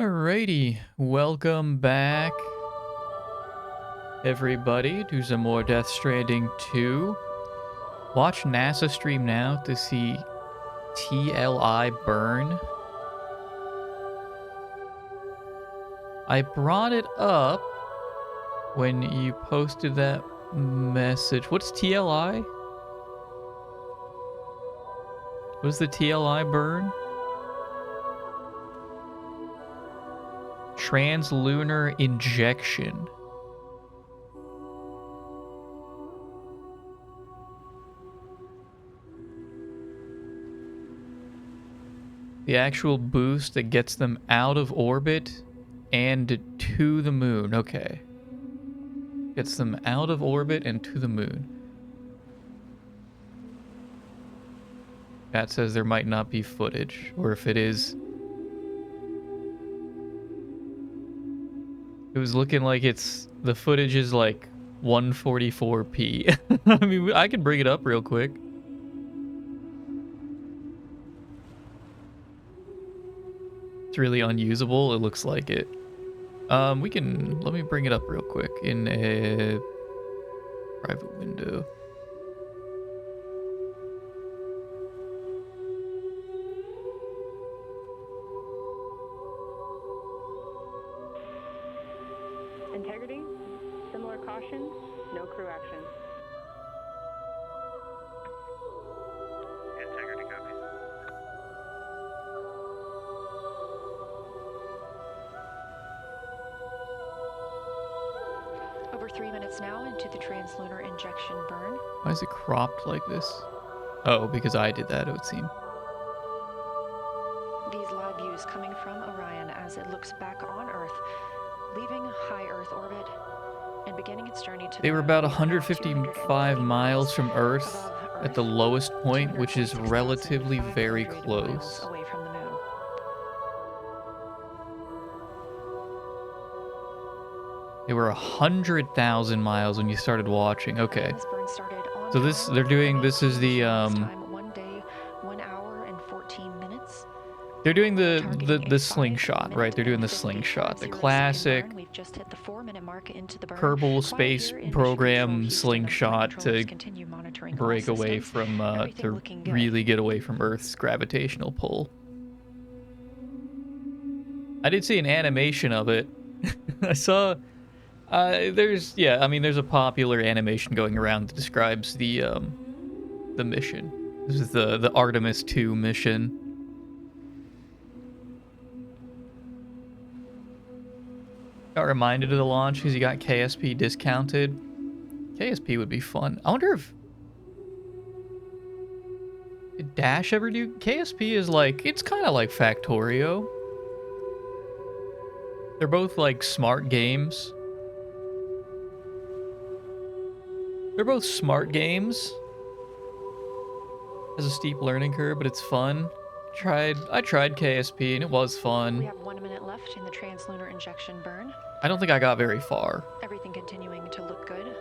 Alrighty, welcome back, everybody, to some more Death Stranding 2. Watch NASA stream now to see TLI burn. I brought it up when you posted that message. What's TLI? What is the TLI burn? Translunar injection. The actual boost that gets them out of orbit and to the moon. Okay. Gets them out of orbit and to the moon. That says there might not be footage, or if it is, it was looking like the footage is like 144p. I mean, I can bring it up real quick. It's really unusable. It looks like it. Let me bring it up real quick in a private window. Integrity, similar caution, no crew action. Integrity copies. Over 3 minutes now into the translunar injection burn. Why is it cropped like this? Oh, because I did that, it would seem. These live views coming from Orion as it looks back on Earth, leaving high Earth orbit and beginning its journey to They were about 155 miles from Earth at the lowest point, which is relatively very close. Away from the moon. They were 100,000 miles when you started watching. Okay. This burn started on So this is the time, 1 day, 1 hour and 14 minutes. they're doing the slingshot, right? They're doing the slingshot, the classic We've just hit the 4-minute mark into the burn. Kerbal Quiet Space here in Mission Program Control Houston. slingshot Controllers to continue monitoring all break away systems. from Everything to looking good. really get away from Earth's gravitational pull. I did see an animation of it. I saw there's a popular animation going around that describes the mission. This is the Artemis 2 mission. Got reminded of the launch because you got KSP discounted. KSP would be fun. I wonder if did Dash ever do KSP? Is like, it's kind of like Factorio. They're both like smart games. They're both smart games. Has a steep learning curve, but it's fun. I tried KSP and it was We fun. have 1 minute left in the translunar injection burn. I don't think I got very far. Everything continuing to look good.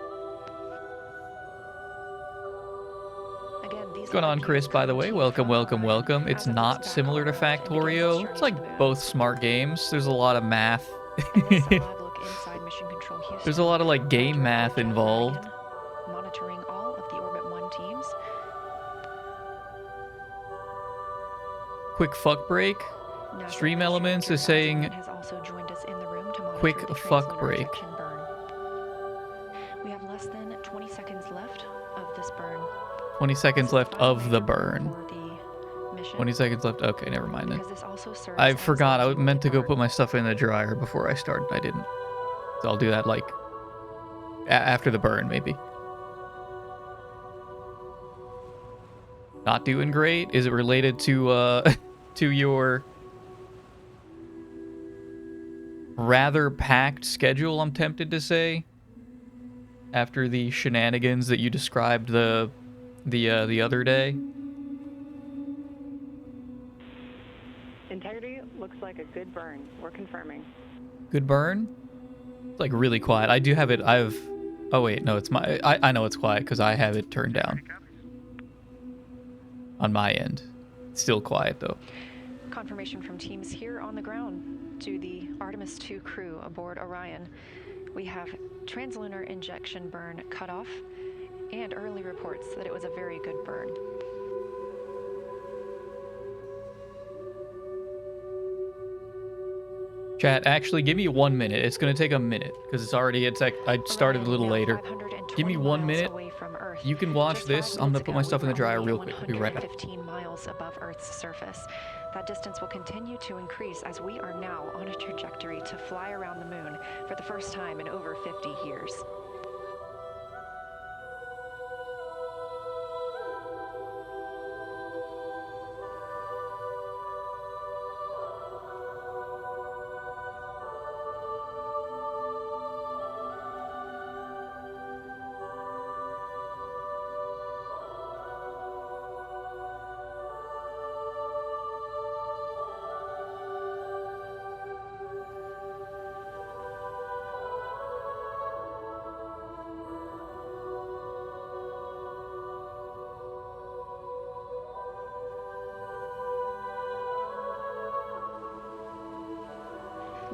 Again, these What's going on, Chris, by the way? Welcome, welcome, welcome. It's not similar to Factorio. It's like both smart games. There's a lot of math. There's a lot of like game math involved. Monitoring all of the Orbit 1 teams. Quick fuck break. NASA Stream Administrator Elements is Karen saying Eisenman has also joined us in the room to monitor quick the fuck translunar break. injection burn. We have less than 20 seconds left of this burn. 20 seconds left of the burn. For the mission, 20 seconds left. Okay, never mind then. because this also serves I as forgot. I the meant to go burn. put my stuff in the dryer before I started. I didn't. So I'll do that like after the burn, maybe. Not doing great. Is it related to to your rather packed schedule, I'm tempted to say, after the shenanigans that you described the other day? Integrity looks like a good burn. We're confirming. Good burn? It's like really quiet. I do have it. Oh wait, no, it's my. I know it's quiet because I have it turned down on my end. It's still quiet though. Confirmation from teams here on the ground. to the Artemis II crew aboard Orion. We have translunar injection burn cutoff and early reports that it was a very good burn. Chat, actually, give me 1 minute. It's gonna take a minute because it's like I started a little later. Give me 1 minute. You can watch this. I'm gonna put my stuff in the dryer real quick. I'll be right back. 115 miles above Earth's surface. That distance will continue to increase as we are now on a trajectory to fly around the moon for the first time in over 50 years.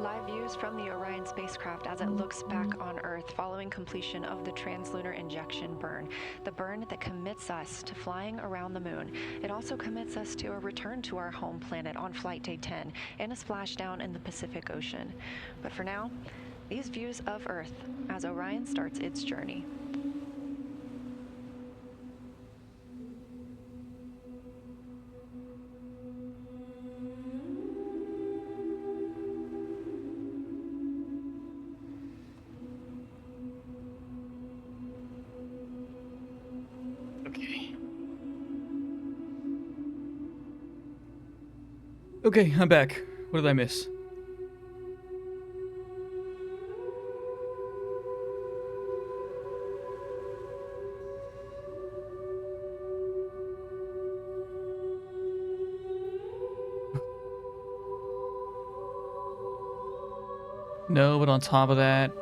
Live views from the Orion spacecraft as it looks back on Earth following completion of the translunar injection burn, the burn that commits us to flying around the moon. It also commits us to a return to our home planet on flight day 10 and a splashdown in the Pacific Ocean. But for now, these views of Earth as Orion starts its journey. Okay, I'm back. What did I miss? No, but on top of that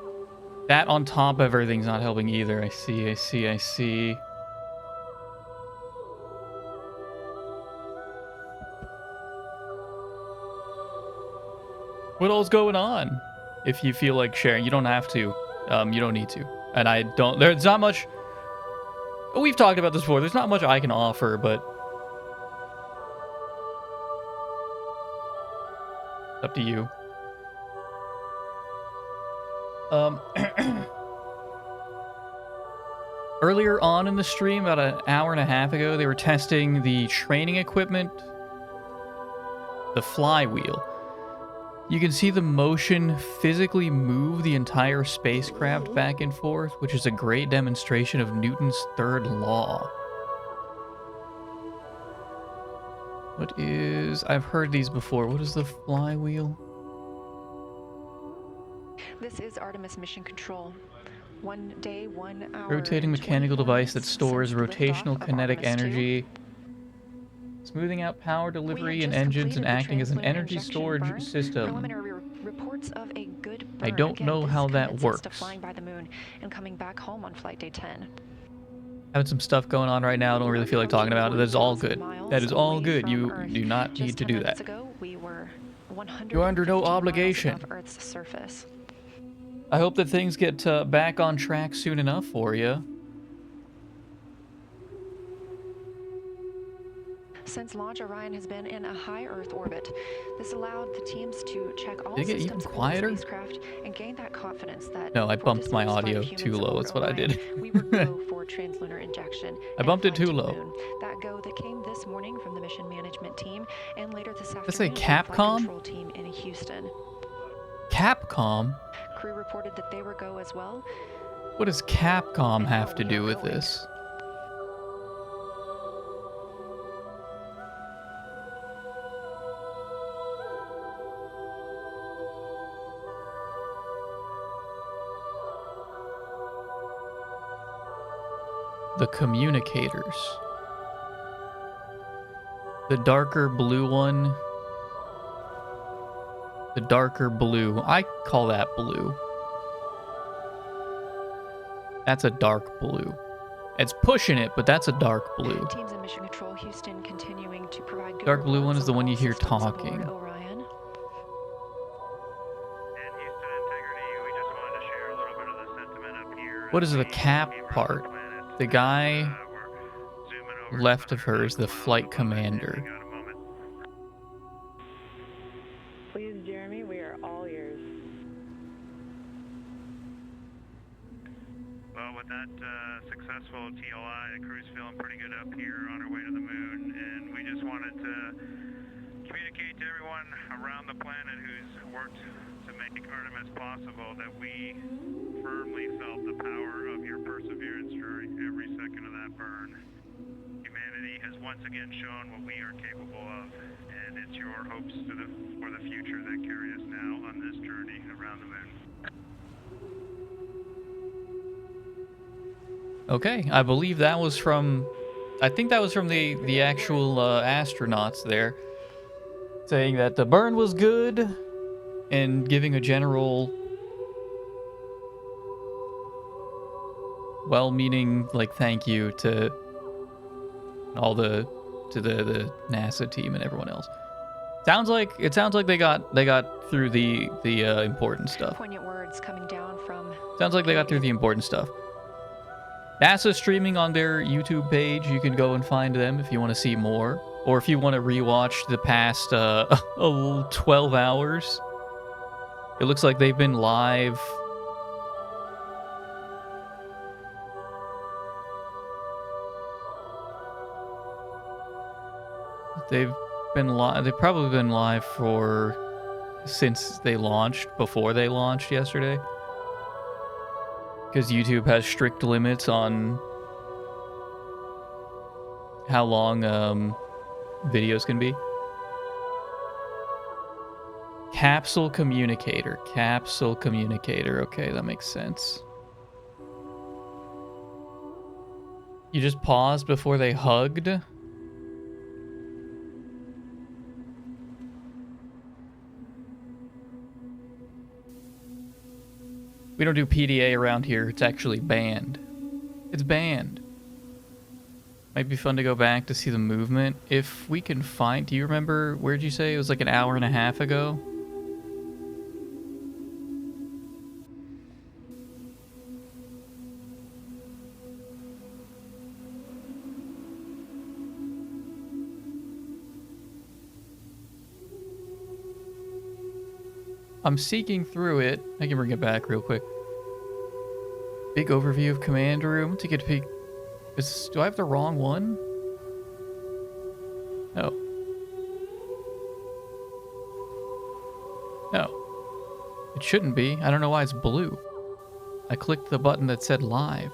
on top of everything's not helping either. I see. What all's going on? If you feel like sharing, you don't have to. You don't need to. And I don't. There's not much. We've talked about this before. There's not much I can offer, but it's up to you. Earlier on in the stream, about an hour and a half ago, they were testing the training equipment, the flywheel. You can see the motion physically move the entire spacecraft back and forth, which is a great demonstration of Newton's third law. What is... I've heard these before. What is the flywheel? This is Artemis Mission Control. 1 day, 1 hour. Rotating mechanical device that stores rotational kinetic energy, smoothing out power delivery and engines and acting as an energy storage system. Reports of a good burn. I don't know how that works. To flying by the moon and coming back home on flight day 10. Having some stuff going on right now. I don't really feel like talking about it. That is all good. That is all good. You do not need to do that. You're under no obligation. Earth's surface. I hope that things get back on track soon enough for you. Since launch, Orion has been in a high Earth orbit. This allowed the teams to check all Did it get systems even of quieter? the spacecraft and gain that confidence that No, I for bumped the my satisfied audio humans too low. aboard That's what I Orion, did. We would go for translunar injection. I bumped it and too fly to the low. moon. That go that came this morning from the mission management team, and later this afternoon Let's say from the flight Capcom? control team in Houston. Capcom? Crew reported that they were go as well. What does Capcom have to do with this? The communicators. The darker blue one. The darker blue. I call that blue. That's a dark blue. It's pushing it, but that's a dark blue. Teams in Mission Control Houston continuing to provide good Dark blue one reports is the on one you all hear systems aboard talking. Orion. What is the cap part? The guy left of her is the flight commander. Please, Jeremy, we are all ears. Well, with that successful TLI, the crew's feeling pretty good up here on our way to the moon, and we just wanted to communicate to everyone around the planet who's worked to make Artemis possible that we firmly felt the power of your perseverance during every second of that burn. Humanity has once again shown what we are capable of, and it's your hopes for the future that carry us now on this journey around the moon. Okay, I believe that was from... I think that was from the actual astronauts there. Saying that the burn was good, and giving a general... well-meaning, like, thank you to all the NASA team and everyone else. It sounds like they got through the important stuff. Poignant words coming down from... Sounds like they got through the important stuff. NASA streaming on their YouTube page. You can go and find them if you want to see more. Or if you want to rewatch the past 12 hours. It looks like they've been live. They've probably been live since they launched, before they launched yesterday. Because YouTube has strict limits on how long videos can be. Capsule communicator. Okay, that makes sense. You just paused before they hugged? We don't do PDA around here. It's actually banned. It's banned. Might be fun to go back to see the movement. If we can find... Do you remember... Where'd you say? It was like an hour and a half ago? I'm seeking through it. I can bring it back real quick. Big overview of command room. To get a peek. Do I have the wrong one? No. No. It shouldn't be. I don't know why it's blue. I clicked the button that said live.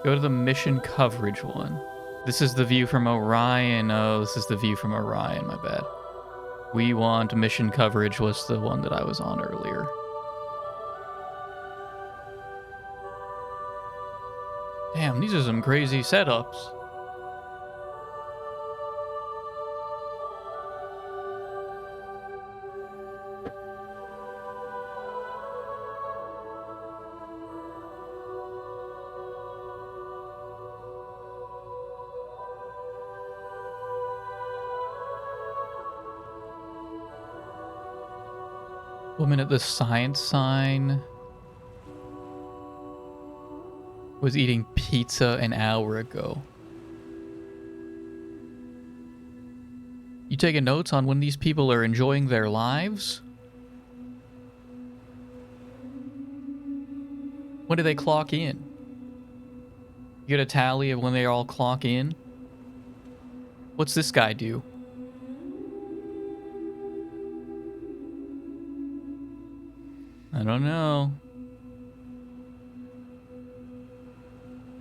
Go to the mission coverage one. This is the view from Orion. Oh, this is the view from Orion, my bad. We want mission coverage was the one that I was on earlier. Damn, these are some crazy setups. Woman at the science sign was eating pizza an hour ago. You taking notes on when these people are enjoying their lives? When do they clock in? You get a tally of when they all clock in? What's this guy do? I don't know.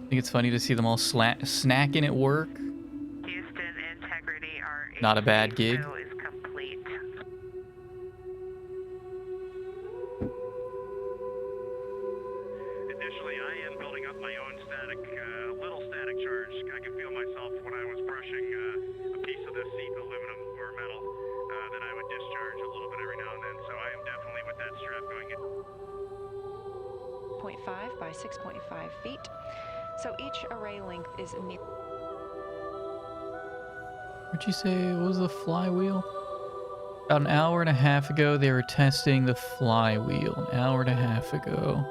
I think it's funny to see them all snacking at work. Houston, integrity, our Not a bad gig. fill is complete. Initially, I am building up my own little static charge. I can feel myself when I was brushing a piece of this seat, aluminum or metal, that I would discharge a little bit every now and then. So I am definitely with that strap going in. 0.5 by 6.5 feet. So each array length is near... What'd you say? What was the flywheel? About an hour and a half ago, they were testing the flywheel. An hour and a half ago.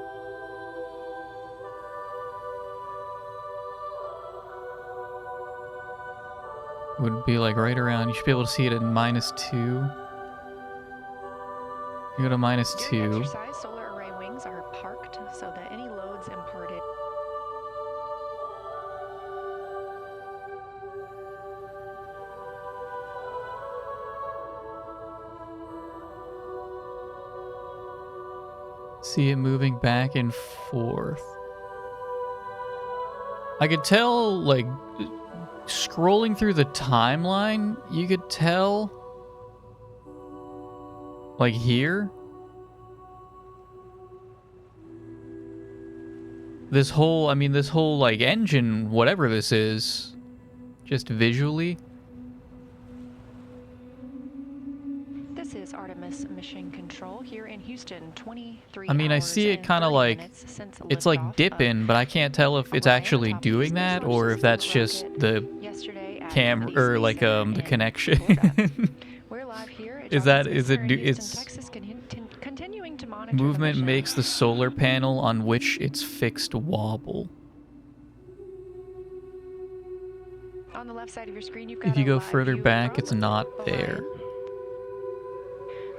Would be like right around. You should be able to see it at -2. You go to -2. During exercise, solar array wings are parked so that any loads imparted. See it moving back and forth. I could tell, like, scrolling through the timeline, you could tell, like here, this whole, I mean, this whole, like, engine, whatever this is, just visually. This is Artemis Mission Control here in Houston. 23 I mean, I hours see it and kind of 30 like, minutes since it's like liftoff dipping, but I can't tell if it's Orion actually atop doing Space that or Force's if that's lunar just rocket the yesterday at camera Kennedy or Space like Center the in connection. Florida. We're live here at Is Johnson that Space is it Center do in Houston, it's Texas, continuing to monitor the movement mission. makes the solar panel on which it's fixed wobble. On the left side of your screen, you've got If you a go live further view back, from it's not Orion. there.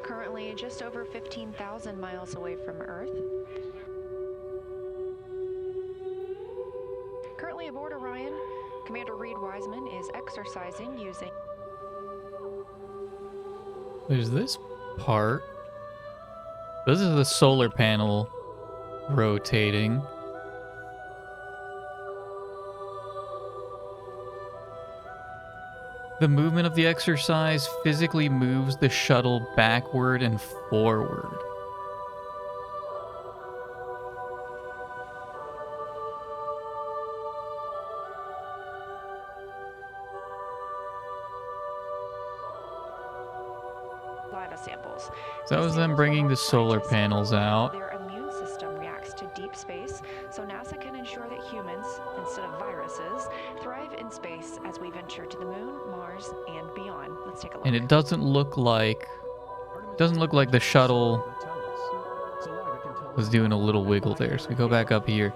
Currently just over 15,000 miles away from Earth. Currently aboard Orion, Commander Reed Wiseman is exercising using... There's this part. This is the solar panel rotating. The movement of the exercise physically moves the shuttle backward and forward. saliva samples. So that was These them samples bringing will the help solar scientists panels learn how out. their immune system reacts to deep space, so NASA can ensure that humans, instead of viruses, thrive in space as we venture to the moon, Mars, and beyond. Let's take a look. And it doesn't look like the shuttle was doing a little wiggle there. So we go back up here.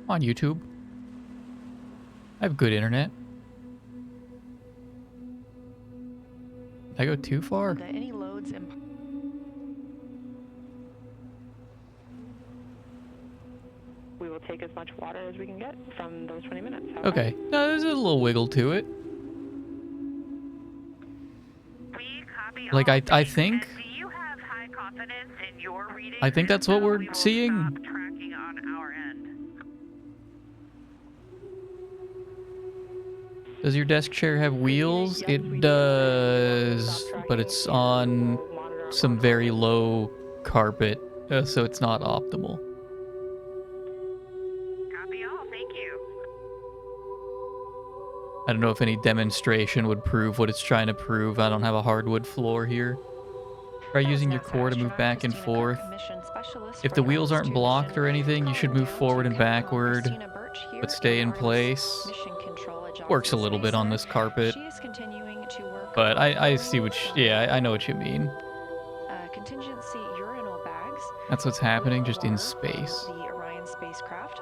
On YouTube. I have good internet. Did I go too far? That any loads We will take as much water as we can get from those 20 minutes. Okay. No, there's a little wiggle to it. We copy Like, all I things. think... And do you have high confidence in your reading? I think that's what So we're we will seeing. Stop tracking on our end. Does your desk chair have wheels? It does, but it's on some very low carpet, so it's not optimal. Copy all. Thank you. I don't know if any demonstration would prove what it's trying to prove. I don't have a hardwood floor here. Try using your core to move back and forth. If the wheels aren't blocked or anything, you should move forward and backward, but stay in place. Works a little bit on this carpet, but I see what yeah, I know what you mean. Contingency urinal bags. That's what's happening just in space. The Orion spacecraft.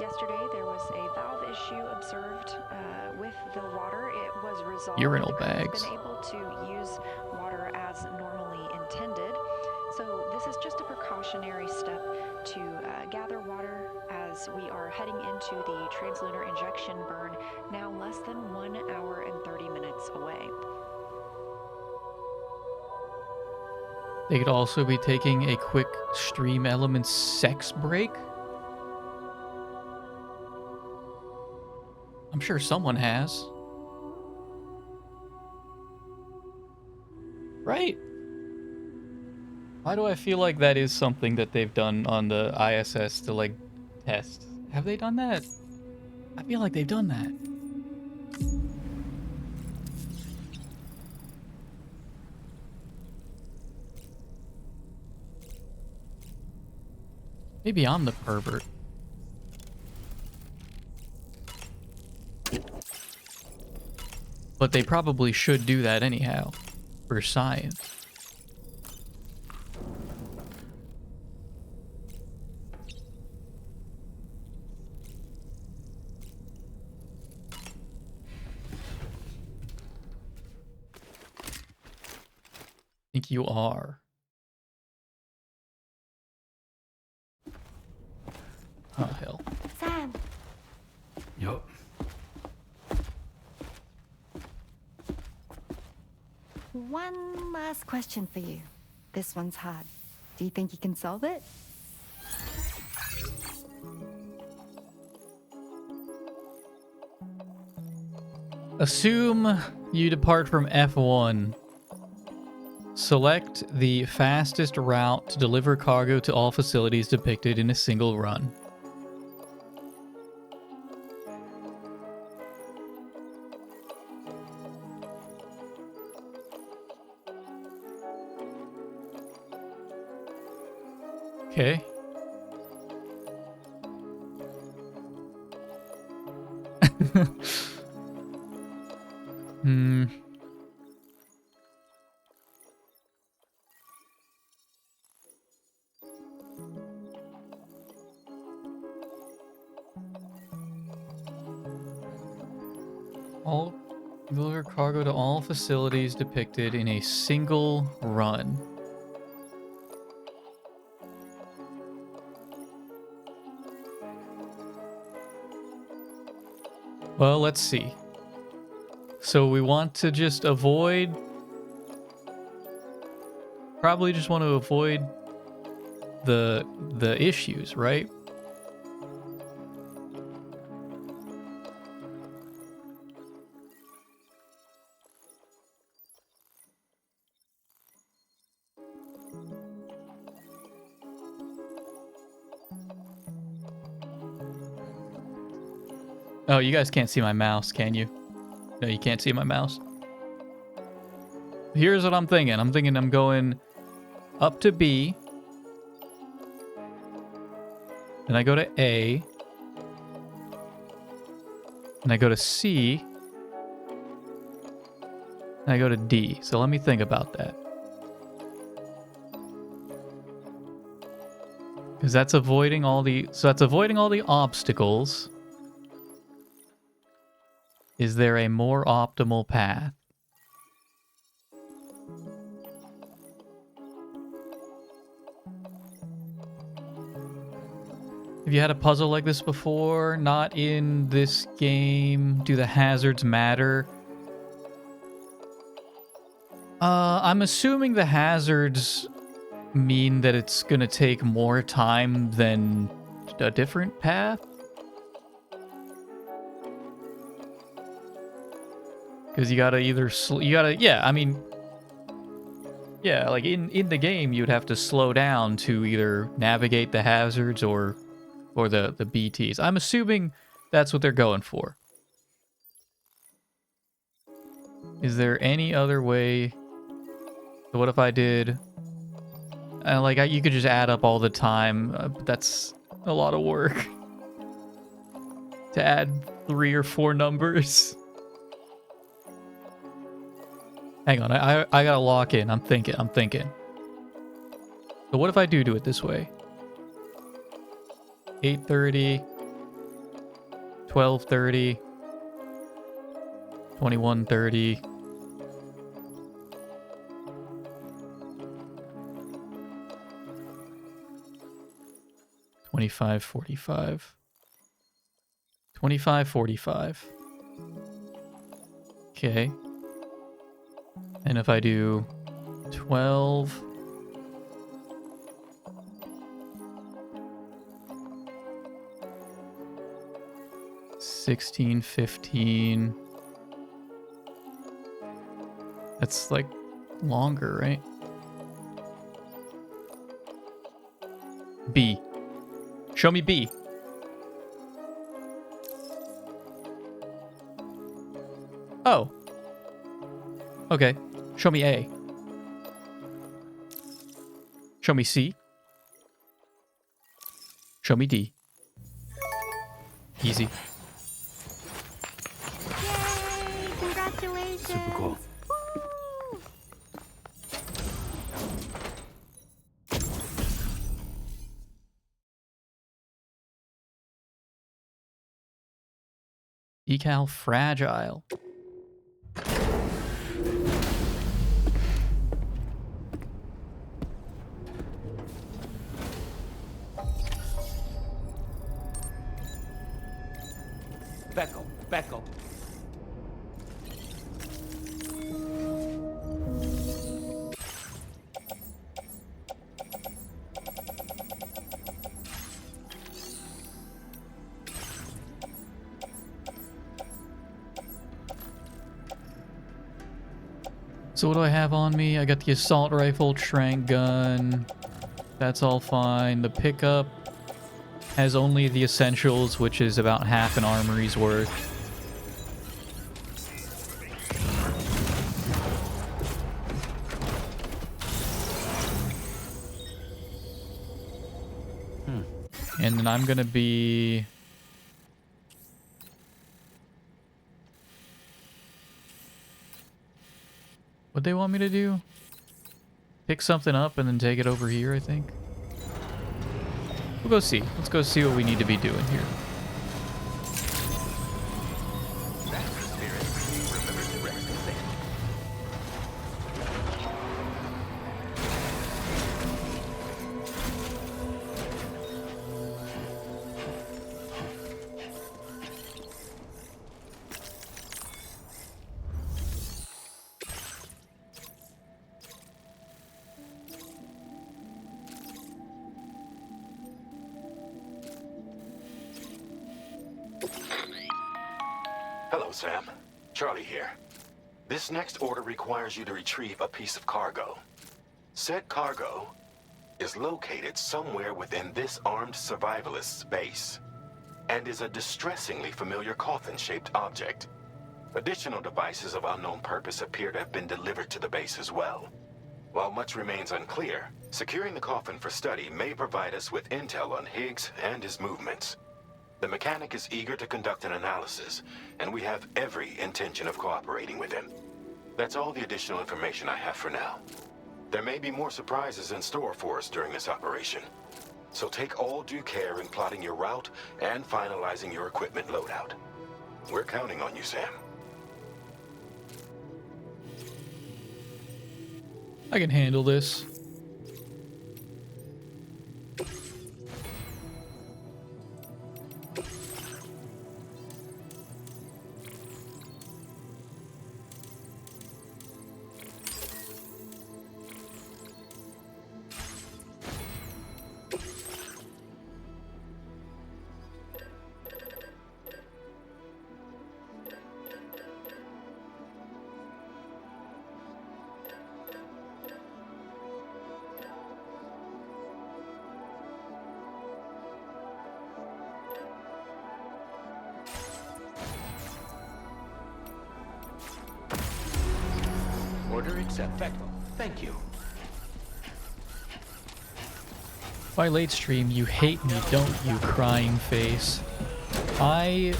Yesterday, there was a valve issue observed with the water. It was resolved. Urinal The crew has bags. been able to use water as normally intended. So this is just a precautionary step to gather water as we are heading into the translunar injection burn, now less than 1 hour and 30 minutes away. They could also be taking a quick Stream Elements sex break. I'm sure someone has. Right? Why do I feel like that is something that they've done on the ISS to, like, test? Have they done that? I feel like they've done that. Maybe I'm the pervert. But they probably should do that anyhow, for science. I think you are. Oh, hell. Sam, Yup. one last question for you. This one's hard. Do you think you can solve it? Assume you depart from F1. Select the fastest route to deliver cargo to all facilities depicted in a single run. Okay. All deliver cargo to all facilities depicted in a single run. Well, let's see. So we want to just avoid... Probably just want to avoid the issues, right? Oh, you guys can't see my mouse, can you? No, you can't see my mouse. Here's what I'm thinking. I'm thinking I'm going up to B. Then I go to A. And I go to C. And I go to D. So let me think about that. Because that's avoiding all the... So that's avoiding all the obstacles. Is there a more optimal path? Have you had a puzzle like this before? Not in this game. Do the hazards matter? I'm assuming the hazards mean that it's gonna take more time than a different path? Because you gotta either... yeah, I mean... Yeah, like in the game, you'd have to slow down to either navigate the hazards or the BTs. I'm assuming that's what they're going for. Is there any other way? So what if I did... you could just add up all the time, but that's a lot of work. To add 3 or 4 numbers. Hang on, I gotta lock in. I'm thinking. So what if I do it this way? 8:30, 12:30, 21:30. $25.45. $25.45. Okay. And if I do 12... $16.15. That's like longer, right? B. Show me B. Oh. Okay. Show me A. Show me C. Show me D. Easy. Yay! Congratulations! Super cool. Woo! Decal fragile. Beckel. So what do I have on me? I got the assault rifle, trank gun. That's all fine. The pickup has only the essentials, which is about half an armory's worth. And then I'm gonna be... What they want me to do? Pick something up and then take it over here, I think. We'll go see. Let's go see what we need to be doing here. Hello, Sam. Charlie here. This next order requires you to retrieve a piece of cargo. Said cargo is located somewhere within this armed survivalist's base and is a distressingly familiar coffin-shaped object. Additional devices of unknown purpose appear to have been delivered to the base as well. While much remains unclear, securing the coffin for study may provide us with intel on Higgs and his movements. The mechanic is eager to conduct an analysis, and we have every intention of cooperating with him. That's all the additional information I have for now. There may be more surprises in store for us during this operation. So take all due care in plotting your route and finalizing your equipment loadout. We're counting on you, Sam. I can handle this. Order accept. Beckel. Thank you. By late stream, you hate me, don't you, crying face? I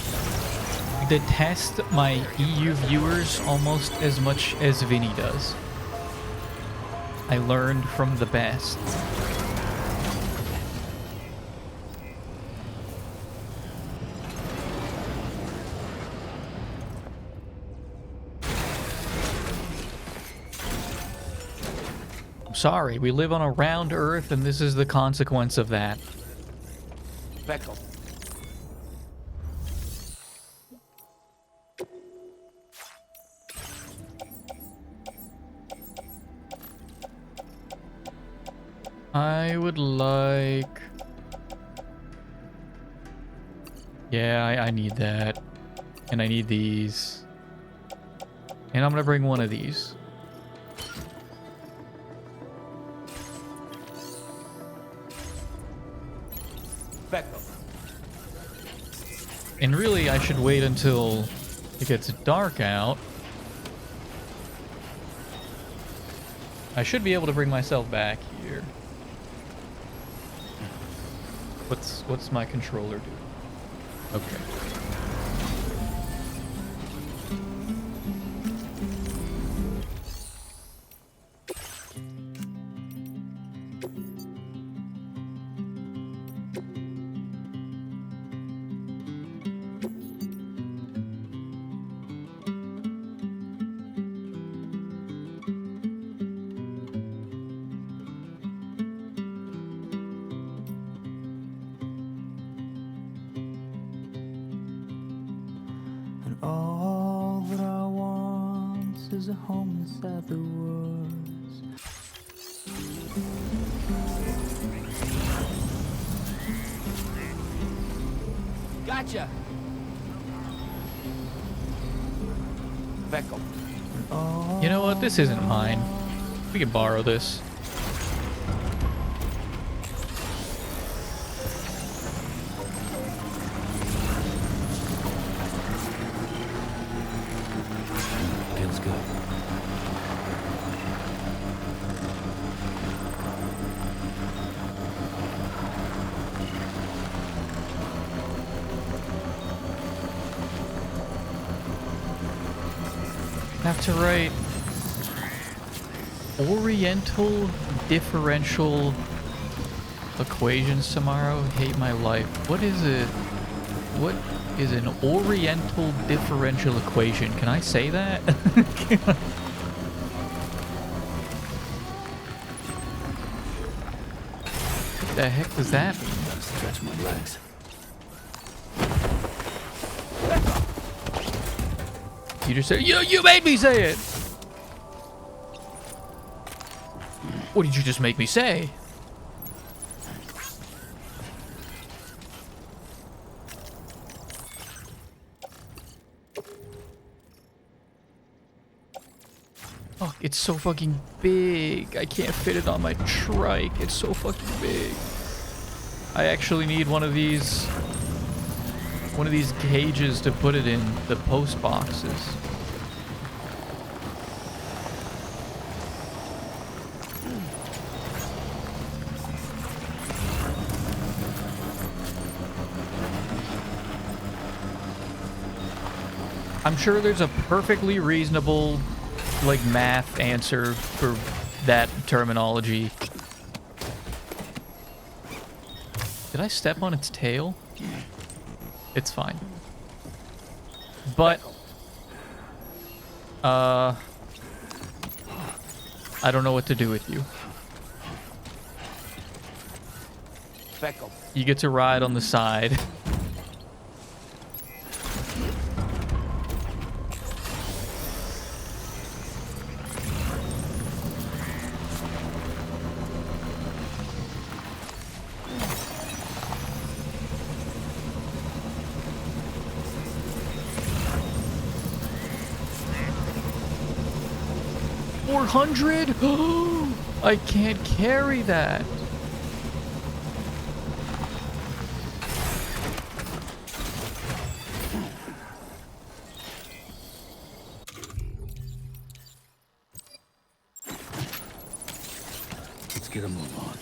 detest my EU viewers almost as much as Vinny does. I learned from the best. Sorry, we live on a round Earth, and this is the consequence of that. Beckel. I would like... Yeah, I need that. And I need these. And I'm gonna bring one of these. Beckel. And really, I should wait until it gets dark out. I should be able to bring myself back here. What's my controller do? Okay. And all that I want is a home inside the woods. Gotcha. Beckel. You know what? This isn't mine. We can borrow this. Feels good. Have to write Oriental differential equations tomorrow. Hate my life. What is it? What is an Oriental differential equation? Can I say that? What the heck does that mean? Gotta stretch my legs. You just said, you made me say it! What did you just make me say? Oh, it's so fucking big. I can't fit it on my trike. It's so fucking big. I actually need one of these cages to put it in the post boxes. I'm sure there's a perfectly reasonable, like, math answer for that terminology. Did I step on its tail? It's fine. But, I don't know what to do with you. Beckel. You get to ride on the side. $400? I can't carry that. Let's get a move on.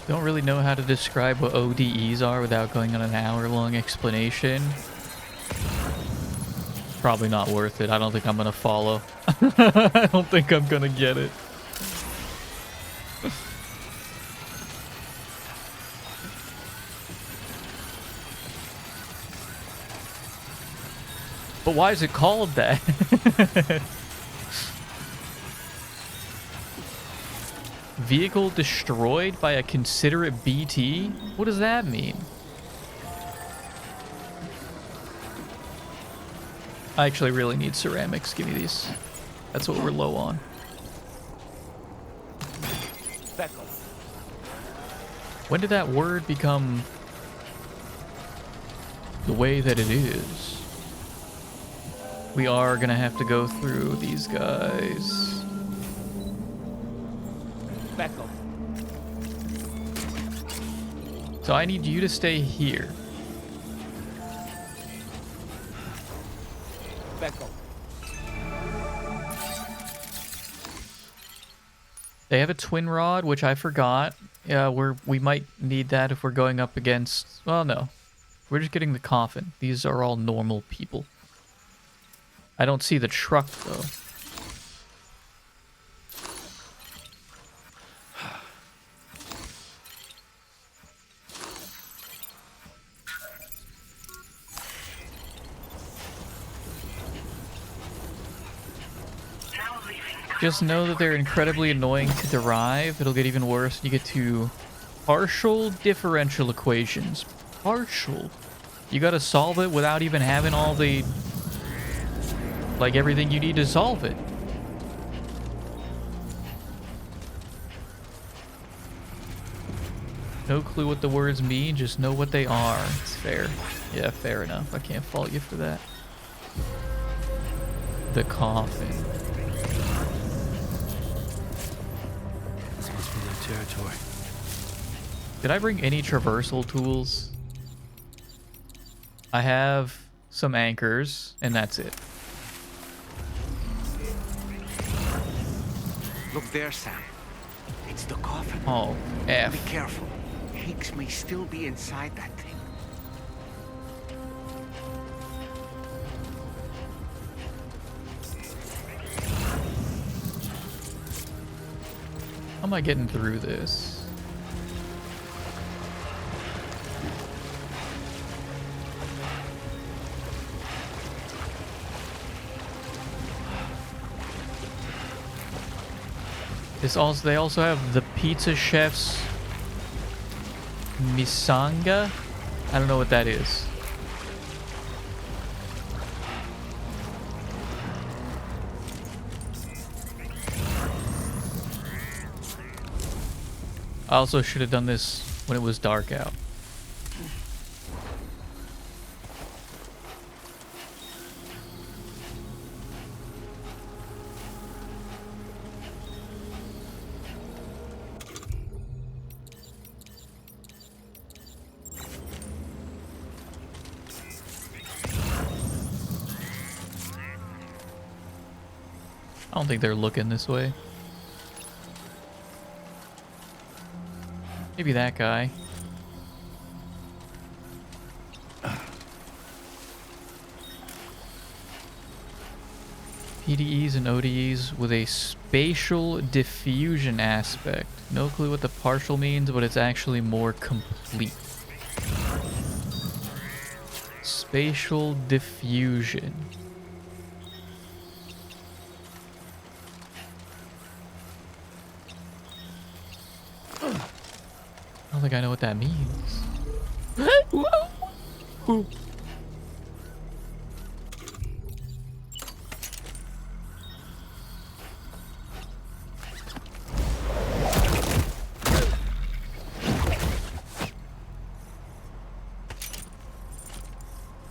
Don't really know how to describe what ODEs are without going on an hour-long explanation. Probably not worth it. I don't think I'm gonna follow. I don't think I'm gonna get it. But why is it called that? Vehicle destroyed by a considerate BT? What does that mean? I actually really need ceramics. Give me these. That's what we're low on. Beckel. When did that word become the way that it is? We are gonna have to go through these guys. Beckham. So I need you to stay here. Beckham. They have a twin rod, which I forgot. Yeah, we might need that if we're going up against... Well, no. We're just getting the coffin. These are all normal people. I don't see the truck, though. Just know that they're incredibly annoying to derive. It'll get even worse when you get to partial differential equations. Partial. You gotta solve it without even having all the... like everything you need to solve it. No clue what the words mean, just know what they are. It's fair. Yeah, fair enough. I can't fault you for that. The coffin. This must be their territory. Did I bring any traversal tools? I have some anchors, and that's it. Look there, Sam. It's the coffin. Oh, F. Be careful. Higgs may still be inside that thing. How am I getting through this? They also have the pizza chef's misanga. I don't know what that is. I also should have done this when it was dark out. I don't think they're looking this way. Maybe that guy. PDEs and ODEs with a spatial diffusion aspect. No clue what the partial means, but it's actually more complete. Spatial diffusion. I don't think I know what that means.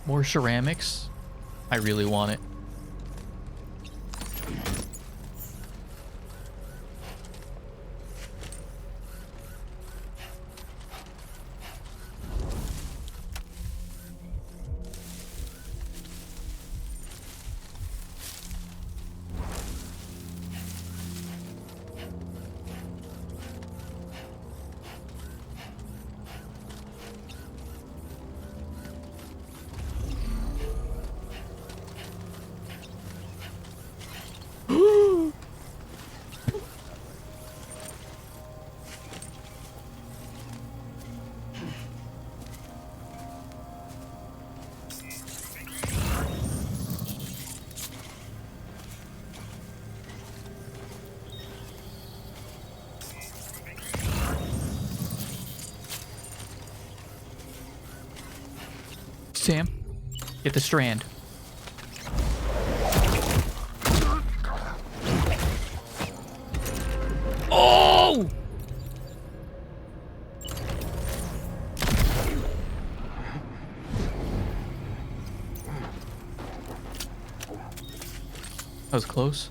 More ceramics? I really want it. Sam, get the strand. Oh! That was close.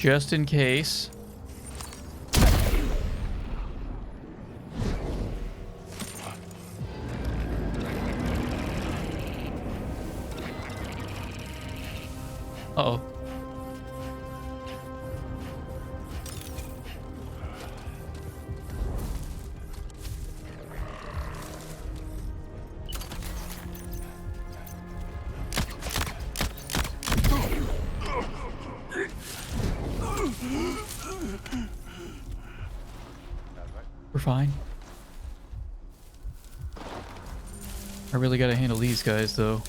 just in case. Uh-oh. We're fine. I really gotta handle these guys, though.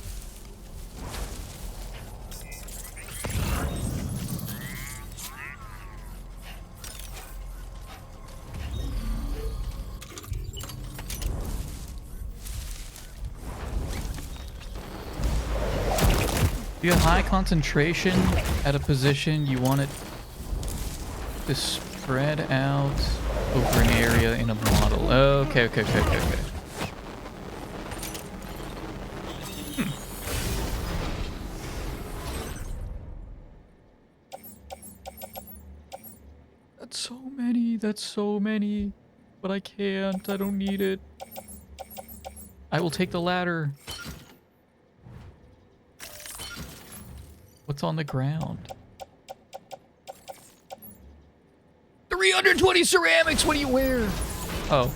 If you have high concentration at a position, you want it to spread out over an area in a model. Okay. That's so many, but I can't. I don't need it. I will take the ladder. What's on the ground? 320 ceramics. What do you wear? Oh.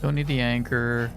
Don't need the anchor.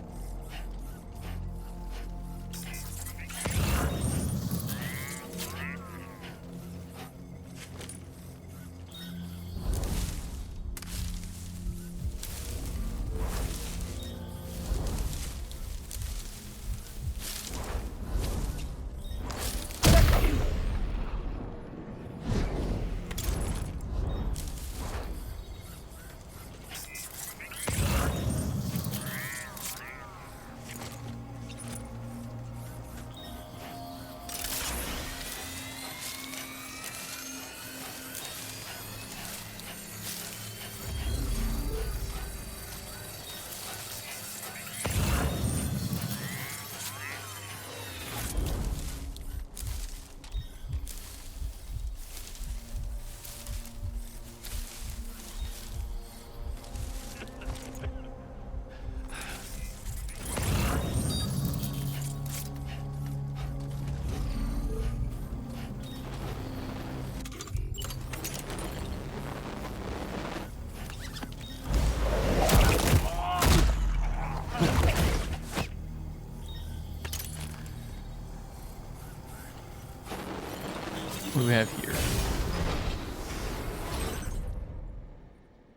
What do we have here?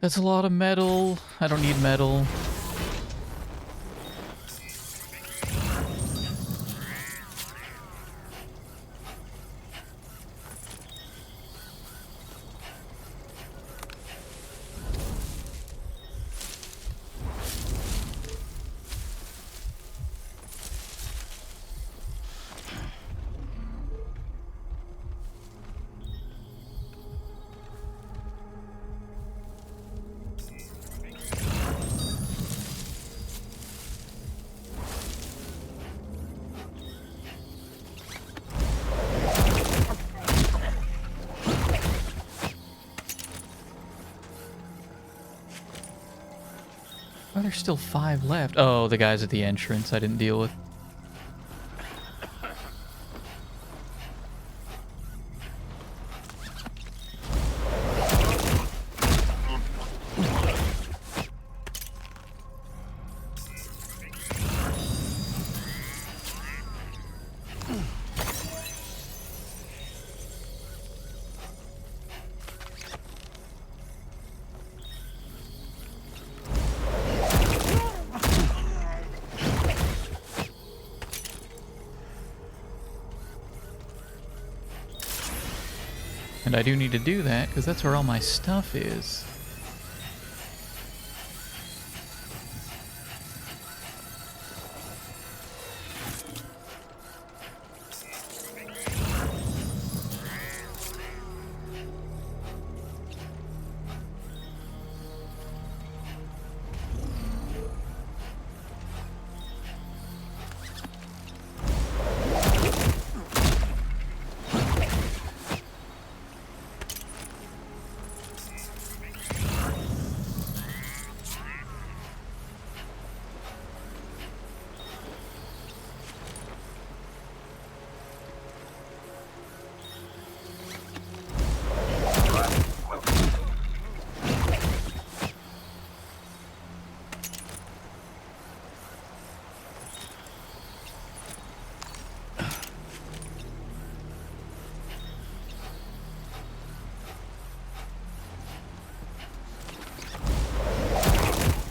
That's a lot of metal. I don't need metal. Oh, there's still 5 left. Oh, the guys at the entrance I didn't deal with. And I do need to do that, because that's where all my stuff is.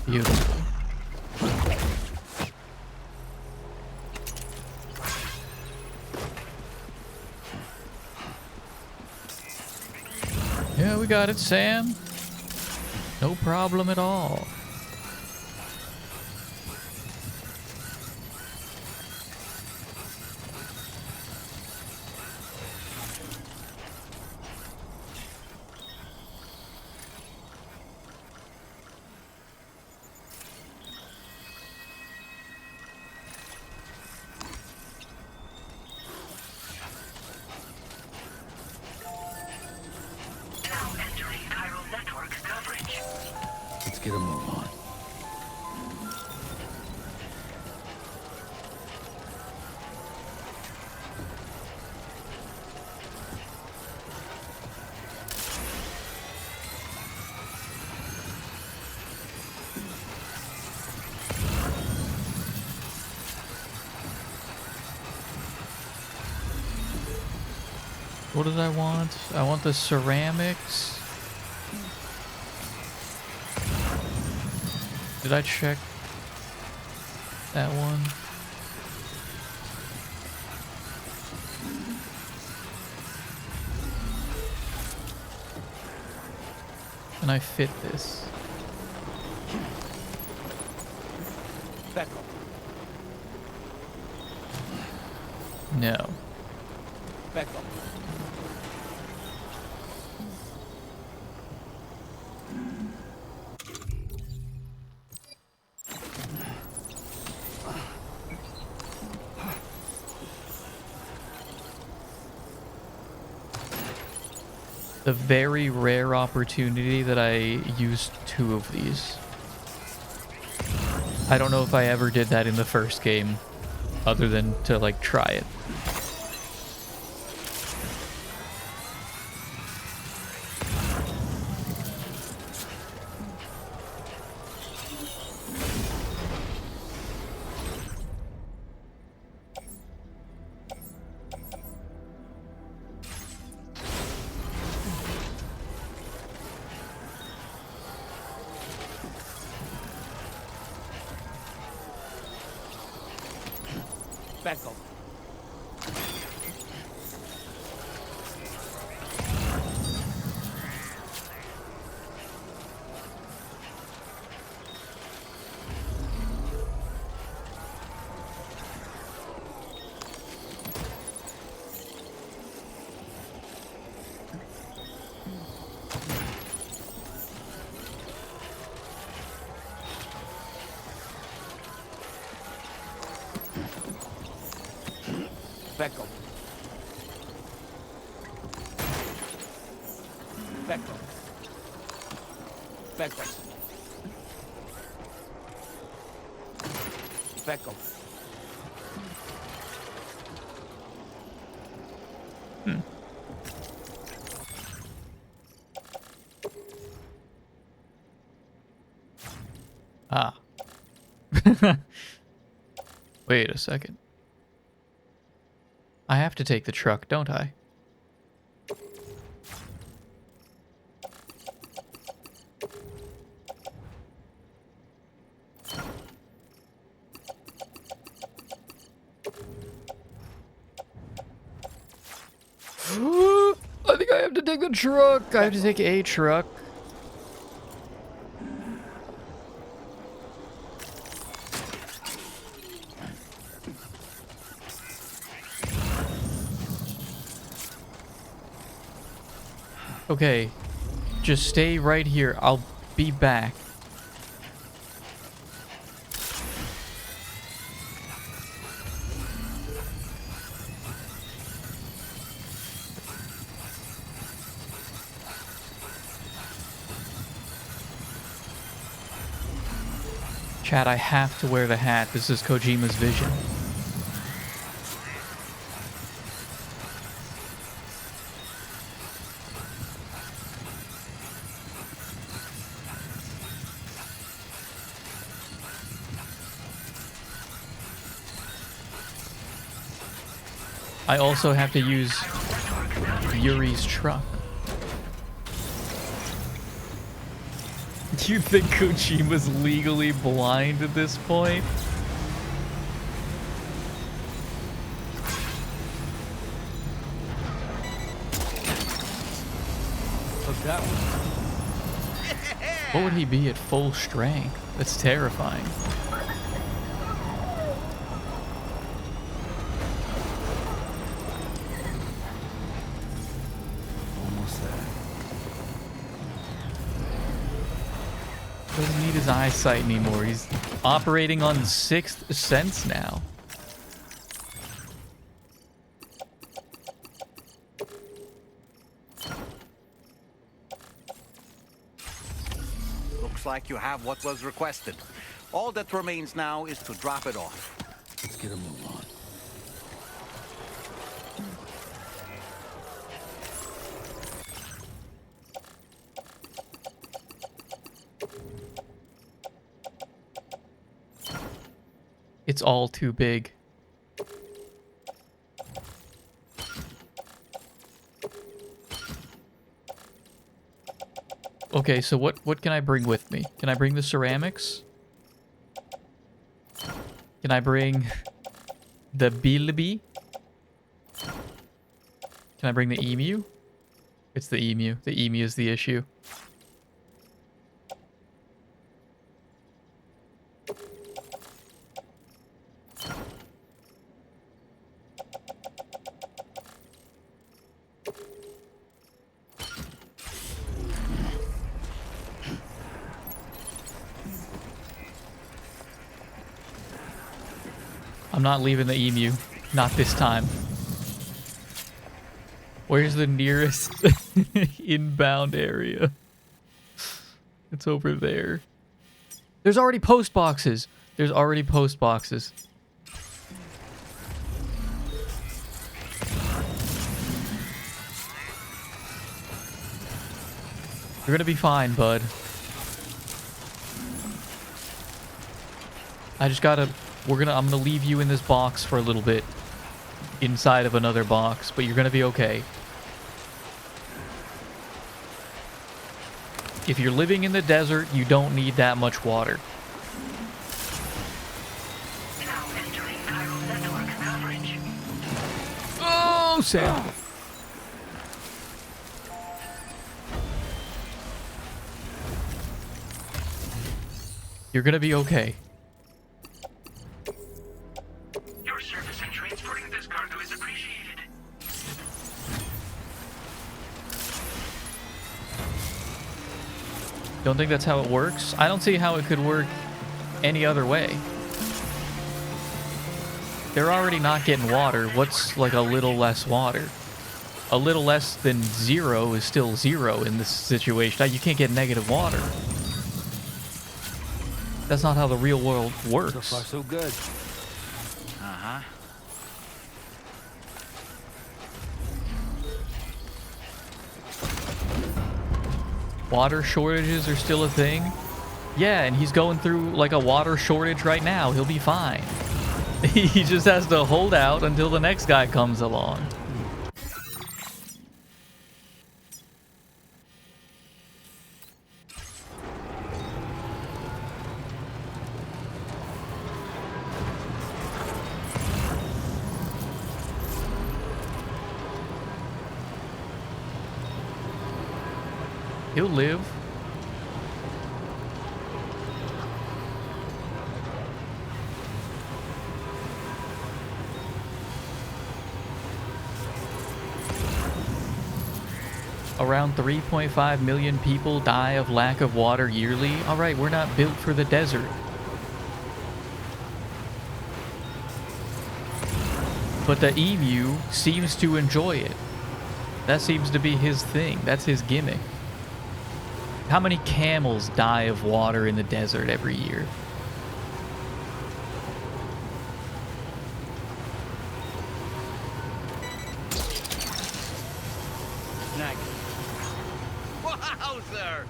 Beautiful. Yeah, we got it, Sam. No problem at all. Let's get a move on. What did I want? I want the ceramics. Did I check that one? Can I fit this? Back up. No. Back up. The very rare opportunity that I used 2 of these. I don't know if I ever did that in the first game, other than to like try it. Back up. Back up. Back up. Back up. Back up. Ah. Wait a second. I have to take the truck, don't I? I think I have to take the truck. I have to take a truck. Okay, just stay right here. I'll be back. Chat, I have to wear the hat. This is Kojima's vision. I also have to use Yuri's truck. Do you think Kojima's legally blind at this point? Look that one. What would he be at full strength? That's terrifying. Doesn't need his eyesight anymore. He's operating on sixth sense now. Looks like you have what was requested. All that remains now is to drop it off. Let's get a move on. It's all too big. Okay, so what can I bring with me? Can I bring the ceramics? Can I bring the bilby? Can I bring the emu? It's the emu. The emu is the issue. I'm not leaving the emu. Not this time. Where's the nearest inbound area? It's over there. There's already post boxes. There's already post boxes. You're gonna be fine, bud. I just gotta... I'm gonna leave you in this box for a little bit. Inside of another box, but you're gonna be okay. If you're living in the desert, you don't need that much water. Oh, Sam. You're gonna be okay. Your service in transporting this cargo is appreciated. Don't think that's how it works? I don't see how it could work any other way. They're already not getting water. What's like a little less water? A little less than 0 is still 0 in this situation. You can't get negative water. That's not how the real world works. So far, so good. Uh-huh. Water shortages are still a thing? Yeah, and he's going through like a water shortage right now. He'll be fine. He just has to hold out until the next guy comes along. He'll live. Around 3.5 million people die of lack of water yearly. All right, we're not built for the desert. But the emu seems to enjoy it. That seems to be his thing. That's his gimmick. How many camels die of water in the desert every year? Snag. Wowzer!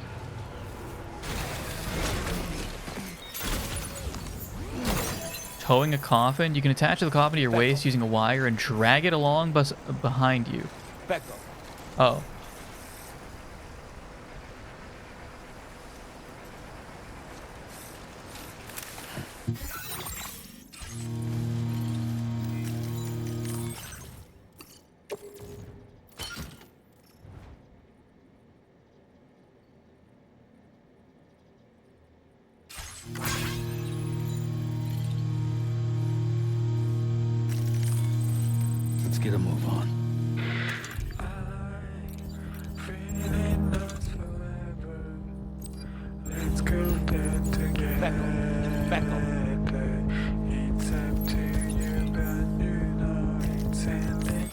Towing a coffin? You can attach the coffin to your waist using a wire and drag it along behind you. Back up. Oh. Let's get a move on. Let's go there together. Back up. It's up to you, but you know it's ending.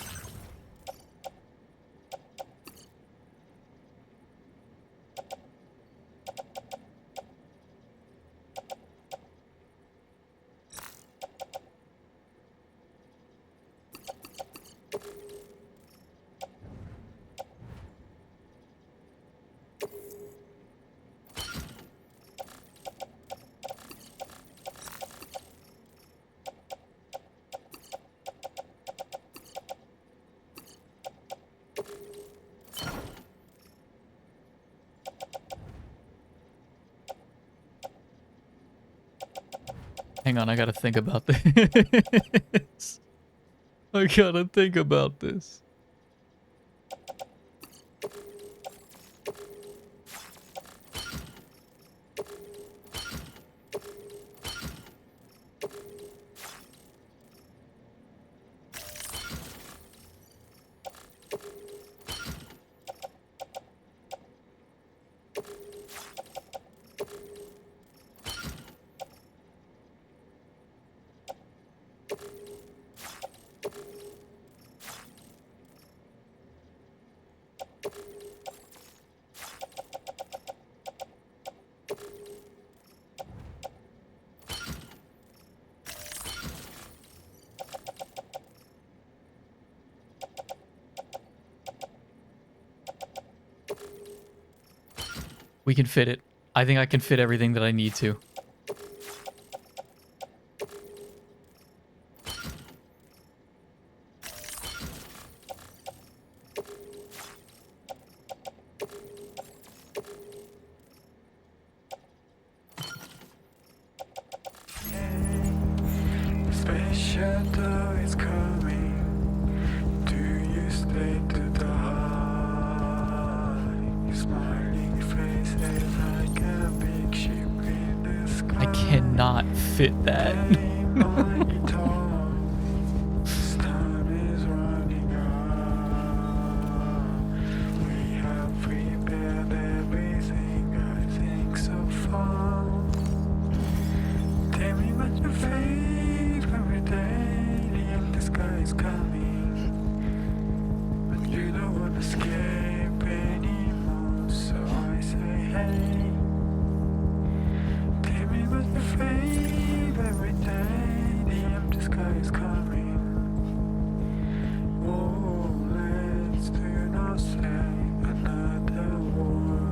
Hang on, I gotta think about this. I gotta think about this. We can fit it. I think I can fit everything that I need to. Space shuttle is coming. Do you stay to the high? Your smiling face is like a big ship in the sky. I cannot fit that. My guitar. This time is running out. We have prepared everything. I think so far. Tell me what your favorite alien the sky is coming, but you don't want to escape anymore. So I say, hey, tell me what your favorite alien the sky is coming. Oh, let's do not say another word.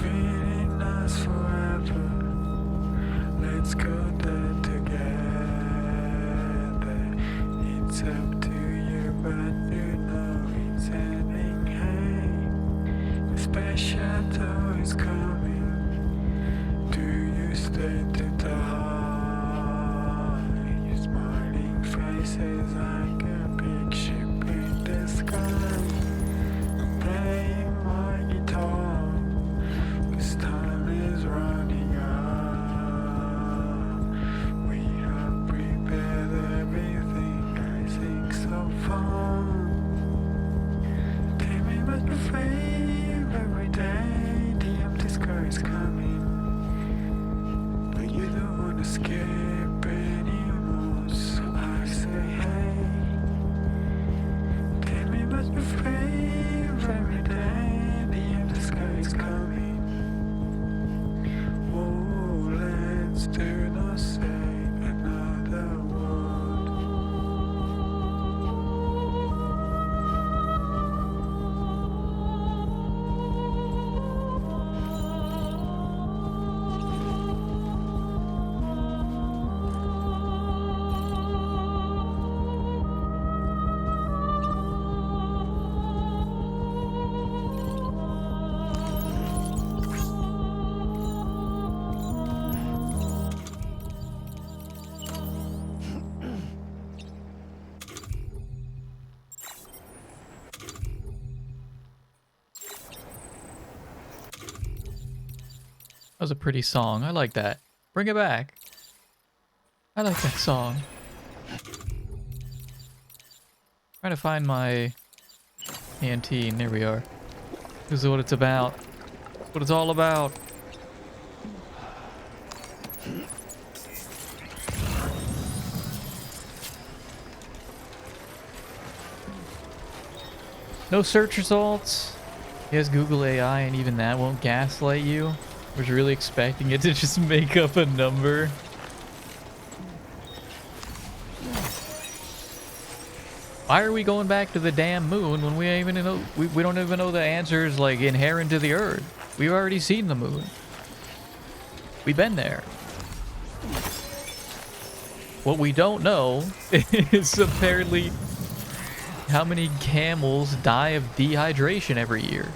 Feeling us forever. Let's go there together. It's up to you, but you know it's ending. Hey, the space shuttle is coming. Do you stay to the high? Your smiling face faces like a big ship in the sky. I'm playing my guitar, this time is running out. We have prepared everything, I think so far. Tell me what you feel every day, the empty sky is coming, but you don't wanna escape anymore, so I say hey. Tell me what you feel every day, the empty sky is coming. Oh, let's do not say another word. That was a pretty song. I like that. Bring it back. I like that song. Trying to find my canteen. There we are. This is what it's about. What it's all about. No search results. Yes, Google AI, and even that won't gaslight you. I was really expecting it to just make up a number. Why are we going back to the damn moon when we even know we don't even know the answers like inherent to the Earth? We've already seen the moon. We've been there. What we don't know is apparently how many camels die of dehydration every year.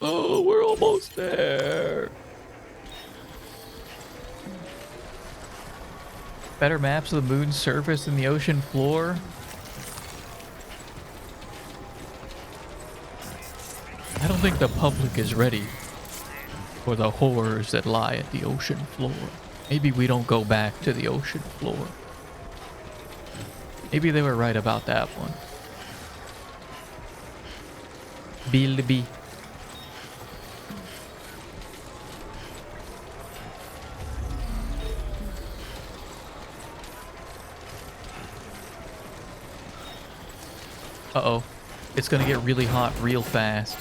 Oh, we're almost there. Better maps of the moon's surface than the ocean floor. I don't think the public is ready for the horrors that lie at the ocean floor. Maybe we don't go back to the ocean floor. Maybe they were right about that one. Bilby. Uh-oh. It's gonna get really hot real fast.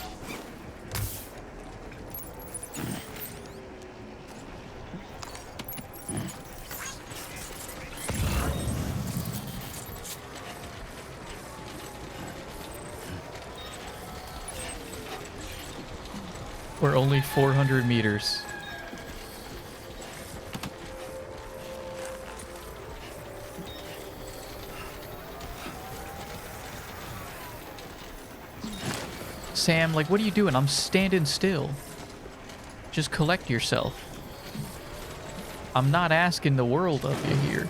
We're only 400 meters. Sam, like, what are you doing? I'm standing still. Just collect yourself. I'm not asking the world of you here.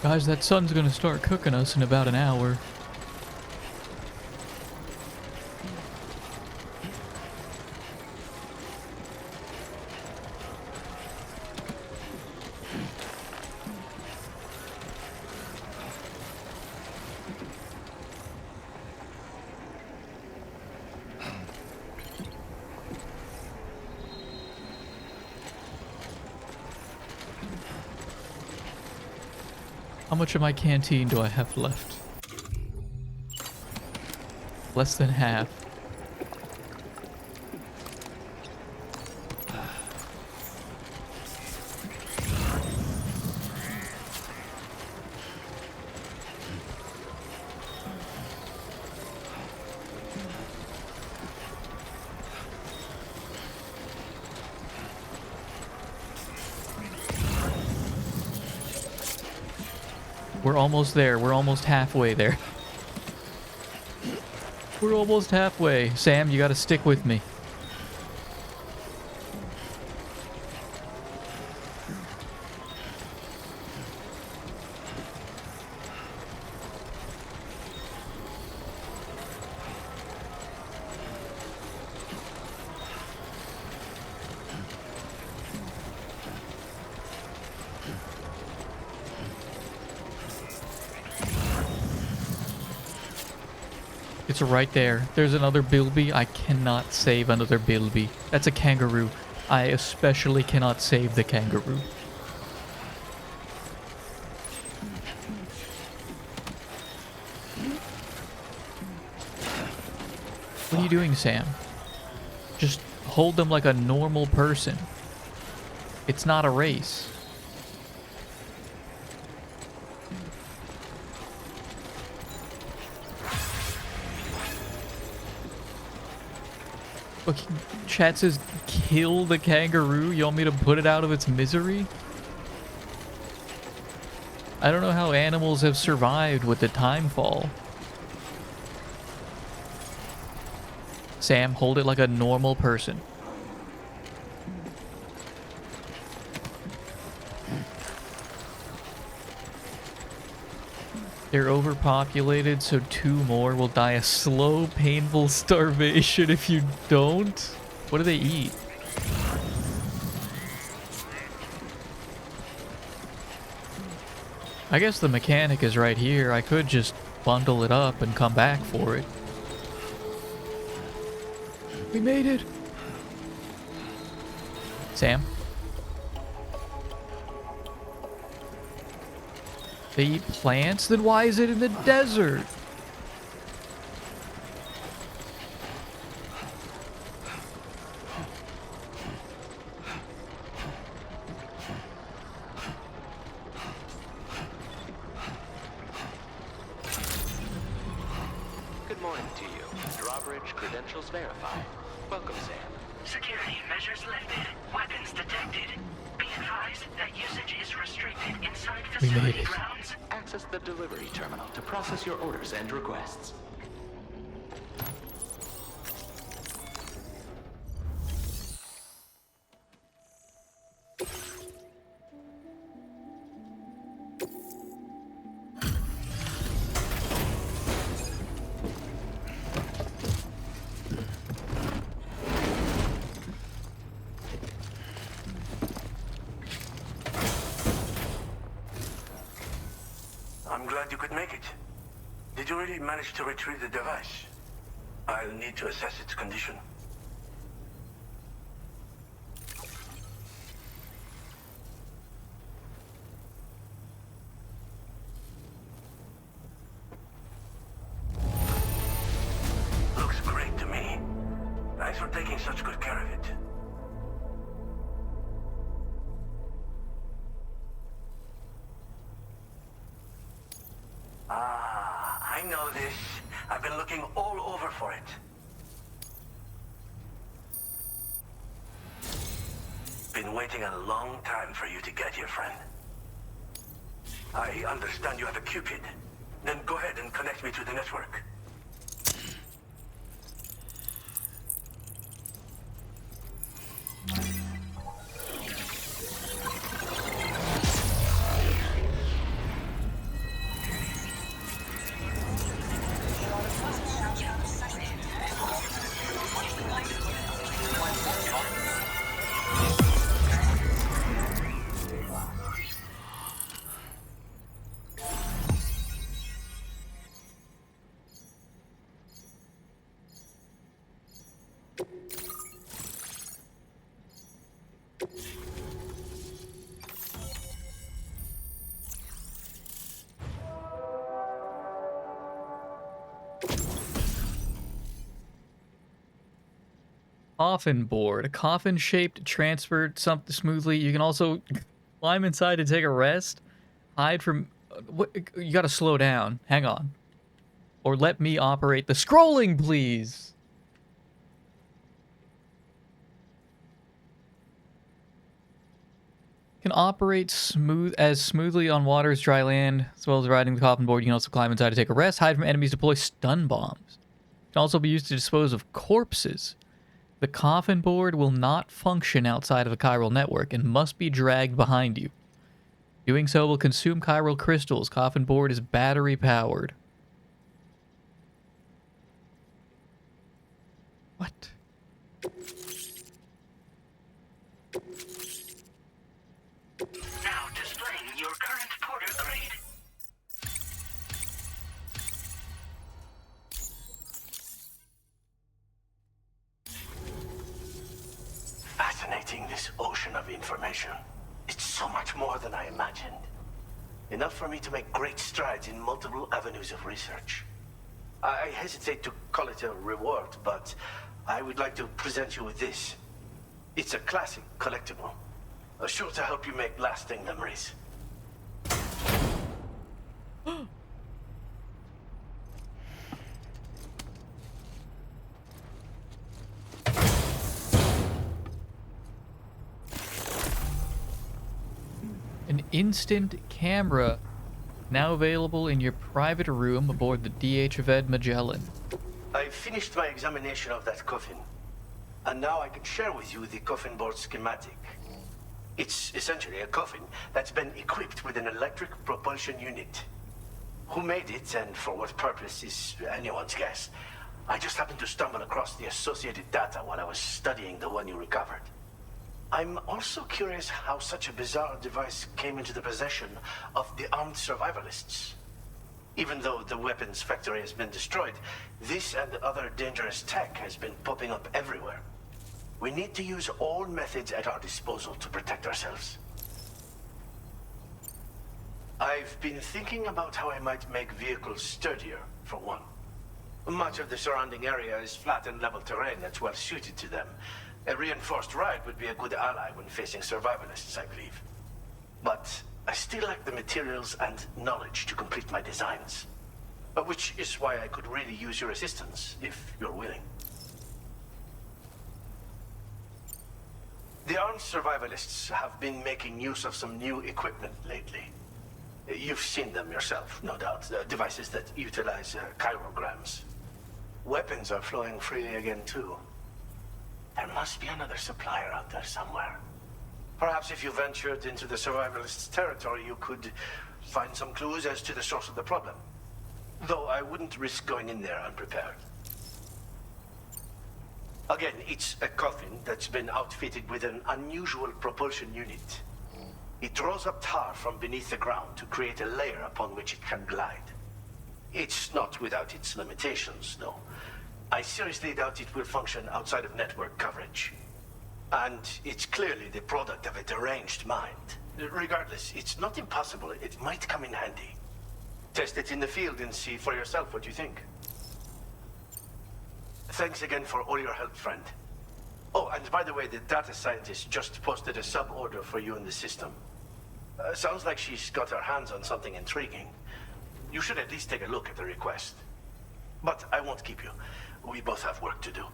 Guys, that sun's gonna start cooking us in about an hour. How much of my canteen do I have left? Less than half. We're almost there. We're almost halfway there. We're almost halfway. Sam, you gotta stick with me. It's right there. There's another bilby. I cannot save another bilby. That's a kangaroo. I especially cannot save the kangaroo. What are you doing, Sam? Just hold them like a normal person. It's not a race. Look, chat says kill the kangaroo. You want me to put it out of its misery? I don't know how animals have survived with the time fall. Sam, hold it like a normal person. They're overpopulated, so 2 more will die a slow, painful starvation if you don't. What do they eat? I guess the mechanic is right here. I could just bundle it up and come back for it. We made it! Sam? They eat plants? Then why is it in the desert? Good morning to you. Drawbridge credentials verified. Welcome, Sam. Security measures lifted. Weapons detected. Be advised that usage is restricted inside We made facility it. grounds. Access the delivery terminal to process your orders and requests. I'm glad you could make it. Did you really manage to retrieve the device? I'll need to assess its condition. Looks great to me. Thanks for taking such good care of it. I know this. I've been looking all over for it. Been waiting a long time for you to get here, friend. I understand you have a Cupid. Then go ahead and connect me to the network. Coffin board. A coffin shaped transport something smoothly. You can also climb inside to take a rest. Hide from... What? You gotta slow down. Hang on. Or let me operate the scrolling, please. Can operate smoothly on water as dry land, as well as riding the coffin board. You can also climb inside to take a rest, hide from enemies, deploy stun bombs. Can also be used to dispose of corpses. The coffin board will not function outside of the chiral network and must be dragged behind you. Doing so will consume chiral crystals. Coffin board is battery powered. What? Now displaying your current porter grade. Fascinating, this ocean of information. It's so much more than I imagined. Enough for me to make great strides in multiple avenues of research. I hesitate to call it a reward, but I would like to present you with this. It's a classic collectible, sure to help you make lasting memories. An instant camera, now available in your private room aboard the DHV Magellan. I finished my examination of that coffin, and now I can share with you the coffin board schematic. It's essentially a coffin that's been equipped with an electric propulsion unit. Who made it and for what purpose is anyone's guess. I just happened to stumble across the associated data while I was studying the one you recovered. I'm also curious how such a bizarre device came into the possession of the armed survivalists. Even though the weapons factory has been destroyed, this and other dangerous tech has been popping up everywhere. We need to use all methods at our disposal to protect ourselves. I've been thinking about how I might make vehicles sturdier, for one. Much of the surrounding area is flat and level terrain that's well suited to them. A reinforced ride would be a good ally when facing survivalists, I believe. But I still lack the materials and knowledge to complete my designs. Which is why I could really use your assistance, if you're willing. The armed survivalists have been making use of some new equipment lately. You've seen them yourself, no doubt. Devices that utilize chirograms. Weapons are flowing freely again, too. There must be another supplier out there somewhere. Perhaps if you ventured into the survivalists' territory, you could find some clues as to the source of the problem. Though I wouldn't risk going in there unprepared. Again, it's a coffin that's been outfitted with an unusual propulsion unit. It draws up tar from beneath the ground to create a layer upon which it can glide. It's not without its limitations, though. I seriously doubt it will function outside of network coverage. And it's clearly the product of a deranged mind. Regardless, it's not impossible. It might come in handy. Test it in the field and see for yourself what you think. Thanks again for all your help, friend. Oh, and by the way, the data scientist just posted a sub-order for you in the system. Sounds like she's got her hands on something intriguing. You should at least take a look at the request. But I won't keep you. We both have work to do.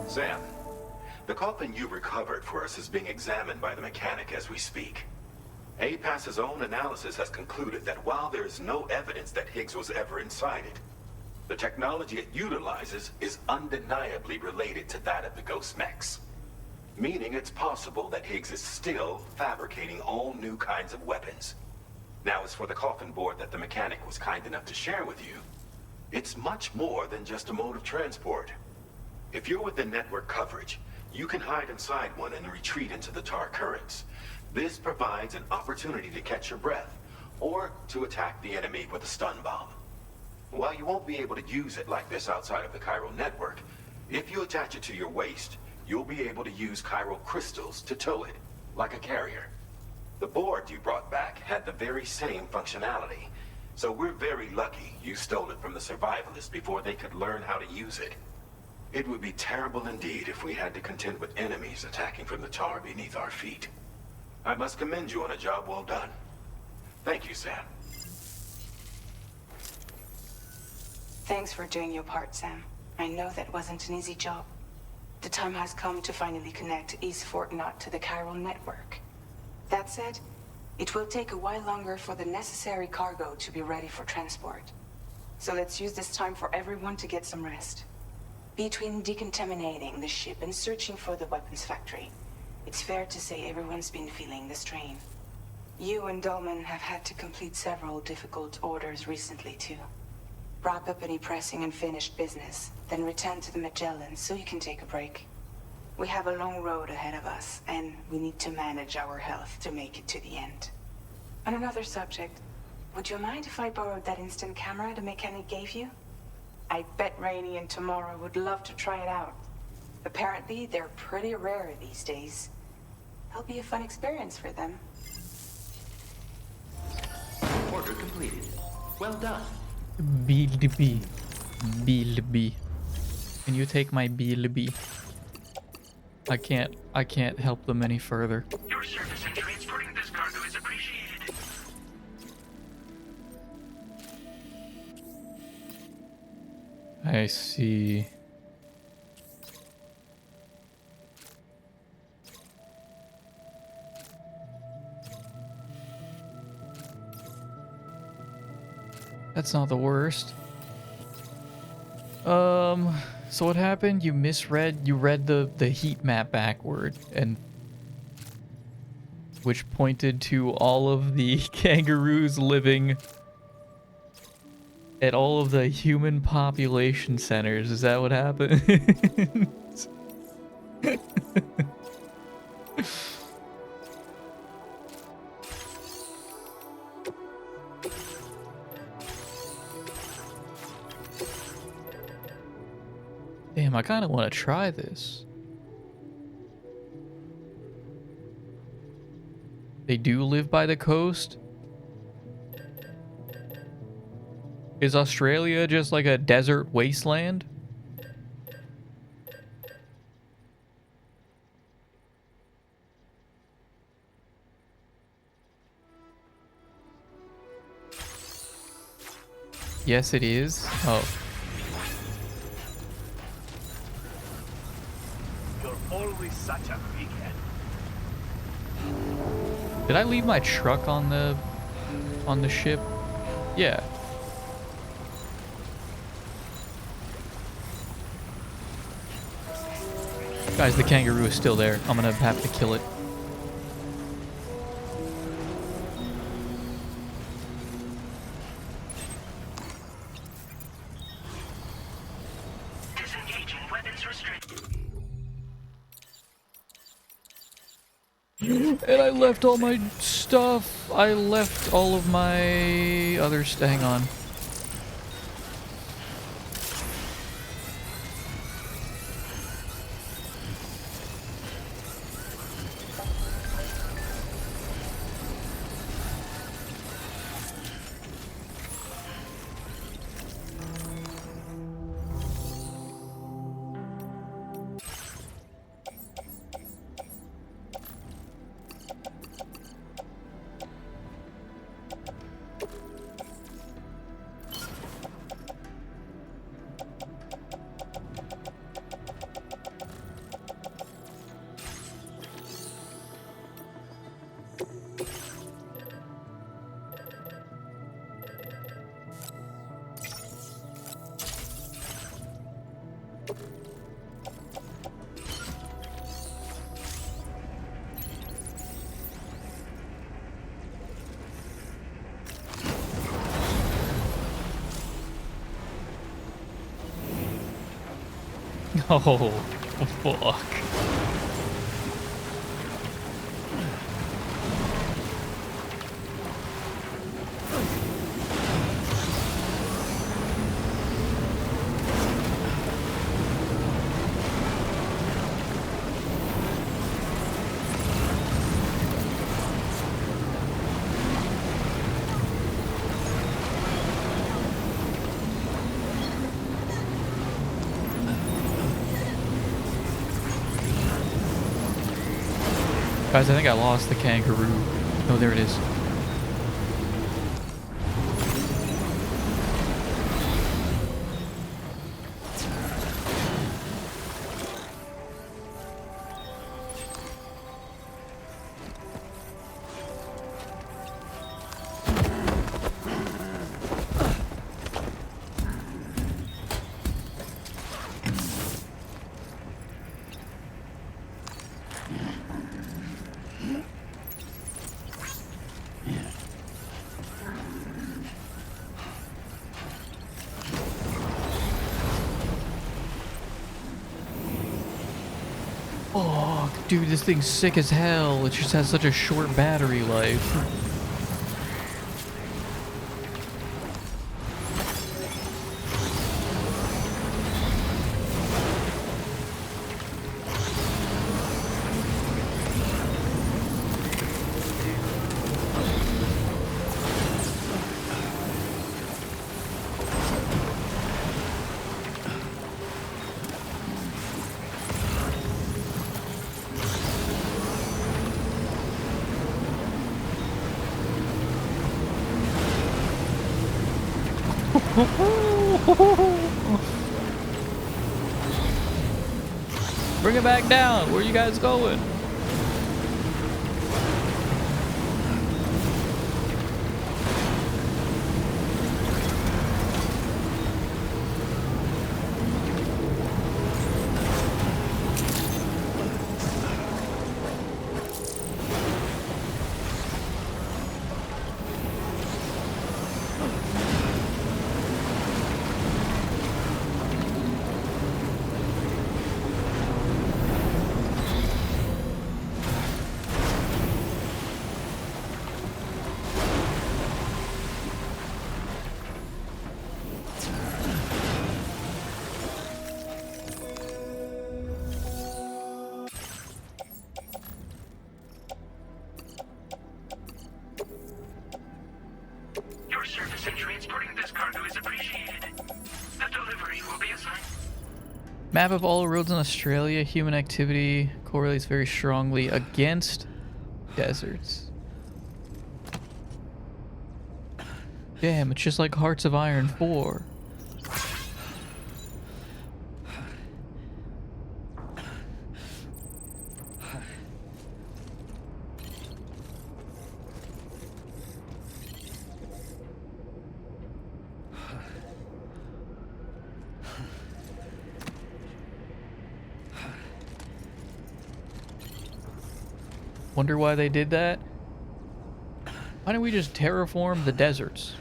Sam, the coffin you recovered for us is being examined by the mechanic as we speak. APAS's own analysis has concluded that while there is no evidence that Higgs was ever inside it, the technology it utilizes is undeniably related to that of the Ghost Mechs. Meaning it's possible that Higgs is still fabricating all new kinds of weapons. Now, as for the coffin board that the mechanic was kind enough to share with you, it's much more than just a mode of transport. If you're within network coverage, you can hide inside one and retreat into the tar currents. This provides an opportunity to catch your breath, or to attack the enemy with a stun bomb. While you won't be able to use it like this outside of the chiral network, if you attach it to your waist, you'll be able to use chiral crystals to tow it, like a carrier. The board you brought back had the very same functionality, so we're very lucky you stole it from the survivalists before they could learn how to use it. It would be terrible indeed if we had to contend with enemies attacking from the tar beneath our feet. I must commend you on a job well done. Thank you, Sam. Thanks for doing your part, Sam. I know that wasn't an easy job. The time has come to finally connect East Fort Knot to the chiral network. That said, it will take a while longer for the necessary cargo to be ready for transport. So let's use this time for everyone to get some rest. Between decontaminating the ship and searching for the weapons factory, it's fair to say everyone's been feeling the strain. You and Dolman have had to complete several difficult orders recently too. Wrap up any pressing and finished business, then return to the Magellan so you can take a break. We have a long road ahead of us, and we need to manage our health to make it to the end. On another subject, would you mind if I borrowed that instant camera the mechanic gave you? I bet Rainey and Tamara would love to try it out. Apparently, they're pretty rare these days. It'll be a fun experience for them. Order completed. Well done. BLB. BLB. Can you take my BLB? I can't help them any further. Your service in transporting this cargo is appreciated. I see. That's not the worst. So what happened? You read the heat map backward, and which pointed to all of the kangaroos living at all of the human population centers. Is that what happened? Damn, I kind of want to try this. They do live by the coast? Is Australia just like a desert wasteland? Yes, it is. Oh. You're always such a bighead. Did I leave my truck on the ship? Yeah. Guys, the kangaroo is still there. I'm gonna have to kill it. Disengaging weapons restricted. And I left all my stuff. I left all of my other hang on. Oh, fuck. Guys, I think I lost the kangaroo. Oh, there it is. Oh, dude, this thing's sick as hell. It just has such a short battery life. Bring it back down. Where are you guys going? Your service in transporting this cargo is appreciated. The delivery will be assigned. Map of all roads in Australia. Human activity correlates very strongly against deserts. Damn, it's just like Hearts of Iron 4. Wonder why they did that? Why don't we just terraform the deserts?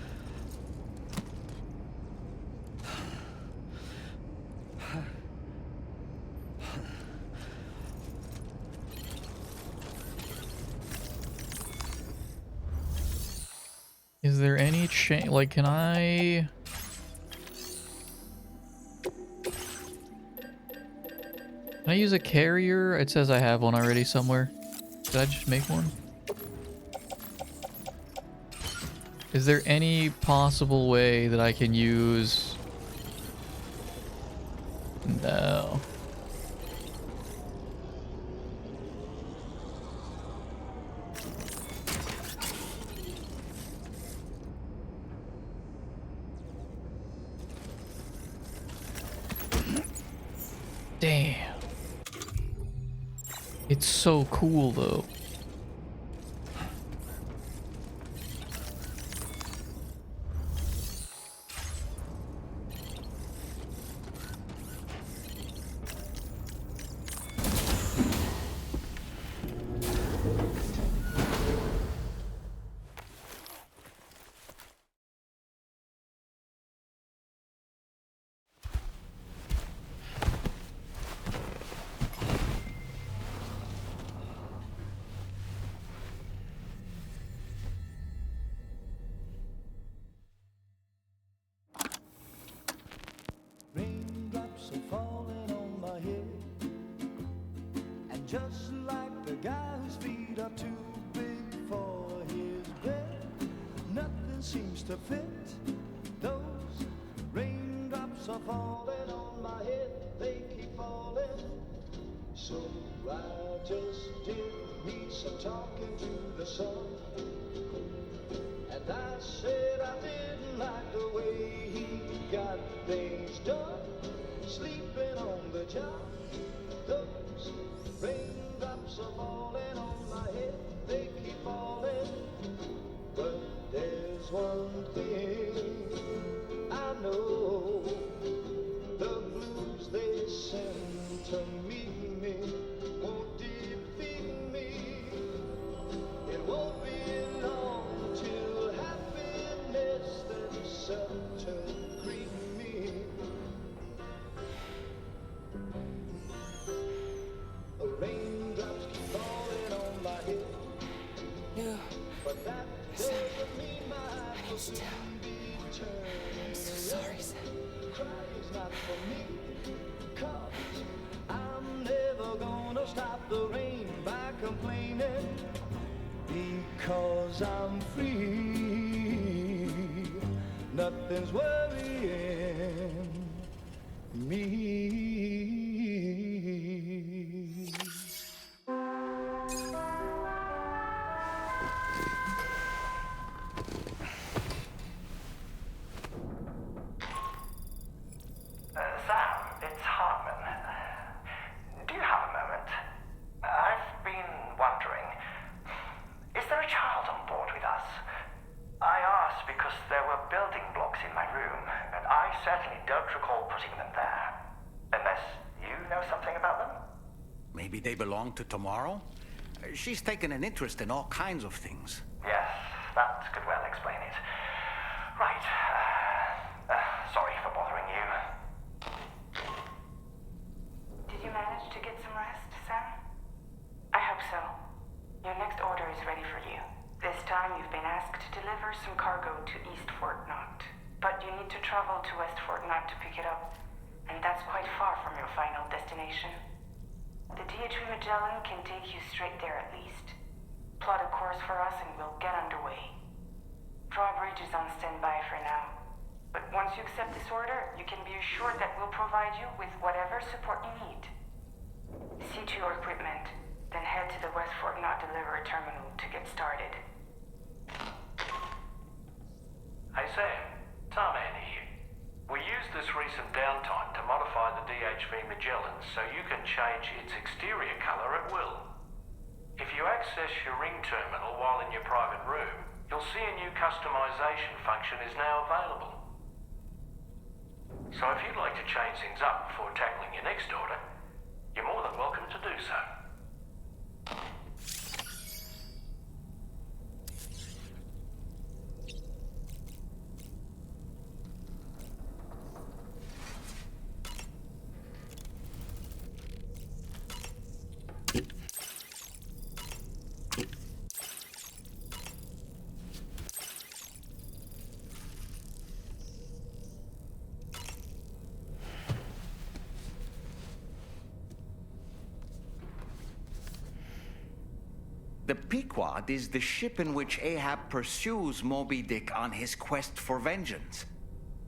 Is there any change? Like, can I use a carrier? It says I have one already somewhere. Did I just make one? Is there any possible way that I can use... No. Damn. It's so cool though. Raindrops are falling on my head, and just like the guy whose feet are too big for his bed, nothing seems to fit. Those raindrops are falling on my head, they keep falling. So I just did me some talking to the sun, and I said I didn't like the way he got things done, sleeping on the job. Those raindrops are falling on my head, they keep falling. But there's one thing I know, the blues they send to meet me won't defeat me. It won't be long till happiness themselves to greet me. 'cause I'm free. Nothing's worrying me. Sam, it's Hartman. Do you have a moment? I've been wondering, is there a child on board with us? I asked because there were building blocks in my room, and I certainly don't recall putting them there. Unless you know something about them? Maybe they belong to Tomorrow? She's taken an interest in all kinds of things. Yes, that could well explain it. Right. Sorry for bothering you. Did you manage to get some rest, Sam? I hope so. Your next order is ready for you. This time you've been asked to deliver some cargo to East Fort Knott. But you need to travel to West Fort Knott to pick it up. And that's quite far from your final destination. The DHV Magellan can take you straight there at least. Plot a course for us and we'll get underway. Drawbridge is on standby for now. But once you accept this order, you can be assured that we'll provide you with whatever support you need. See to your equipment, then head to the West Fort Knott delivery terminal to get started. Hey Sam, Tarman here. We used this recent downtime to modify the DHV Magellan so you can change its exterior colour at will. If you access your ring terminal while in your private room, you'll see a new customization function is now available. So if you'd like to change things up before tackling your next order, you're more than welcome to do so. The Pequod is the ship in which Ahab pursues Moby Dick on his quest for vengeance.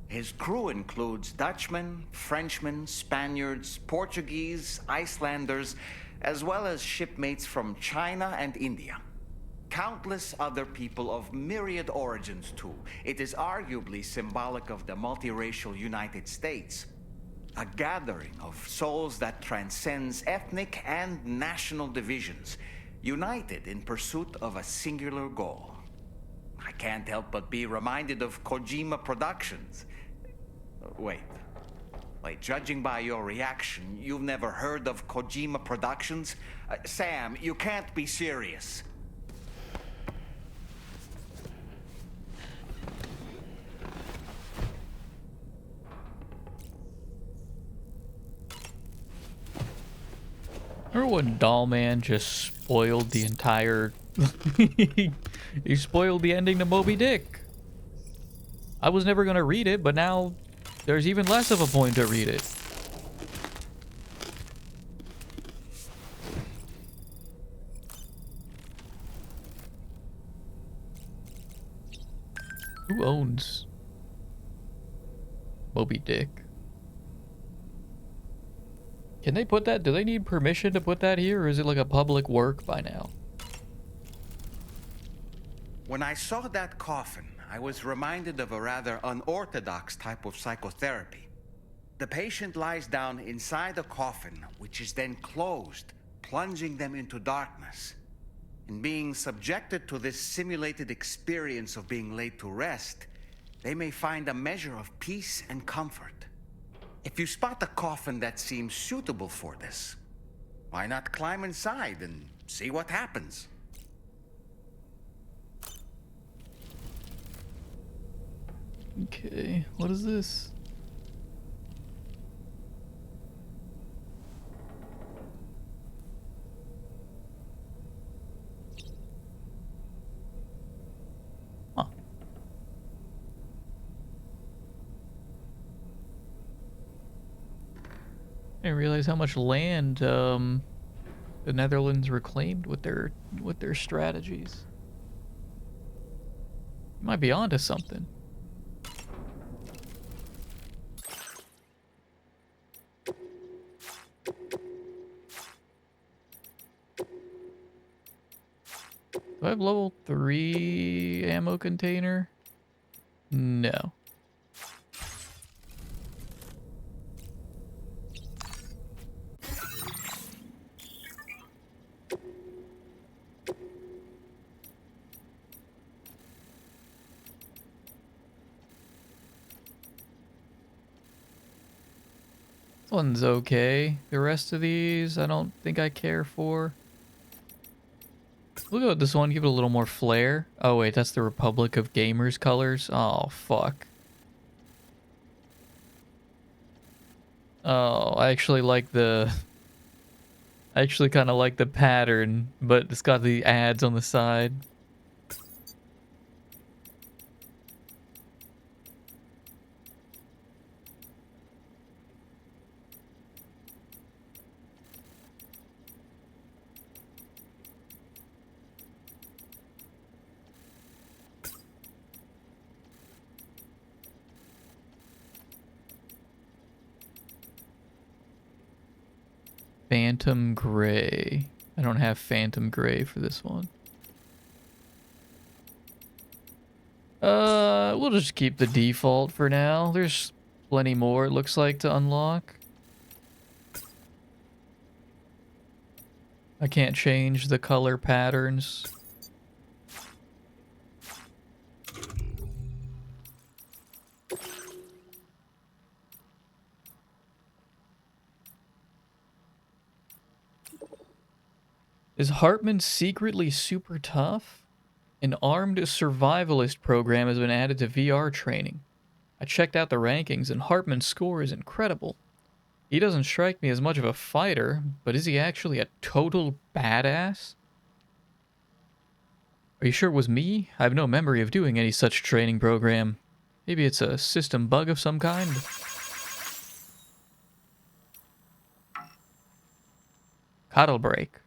His crew includes Dutchmen, Frenchmen, Spaniards, Portuguese, Icelanders, as well as shipmates from China and India. Countless other people of myriad origins, too. It is arguably symbolic of the multiracial United States. A gathering of souls that transcends ethnic and national divisions, united in pursuit of a singular goal. I can't help but be reminded of Kojima Productions. Wait, judging by your reaction, you've never heard of Kojima Productions? Sam, you can't be serious. Remember when Doll Man just spoiled the entire... he spoiled the ending to Moby Dick. I was never going to read it, but now there's even less of a point to read it. Who owns Moby Dick? Can they put that? Do they need permission to put that here, or is it like a public work by now? When I saw that coffin, I was reminded of a rather unorthodox type of psychotherapy. The patient lies down inside a coffin, which is then closed, plunging them into darkness. In being subjected to this simulated experience of being laid to rest, they may find a measure of peace and comfort. If you spot a coffin that seems suitable for this, why not climb inside and see what happens? Okay, what is this? Huh. I didn't realize how much land the Netherlands reclaimed with their strategies. You might be onto something. Do I have level 3 ammo container? No. This one's okay. The rest of these, I don't think I care for. Look at this one, give it a little more flair. Oh wait, that's the Republic of Gamers colors. Oh, fuck. Oh, I actually like the... I actually kind of like the pattern, but it's got the ads on the side. Phantom Gray. I don't have Phantom Gray for this one. We'll just keep the default for now. There's plenty more, it looks like, to unlock. I can't change the color patterns. Is Hartman secretly super tough? An armed survivalist program has been added to VR training. I checked out the rankings and Hartman's score is incredible. He doesn't strike me as much of a fighter, but is he actually a total badass? Are you sure it was me? I have no memory of doing any such training program. Maybe it's a system bug of some kind? Cattle break.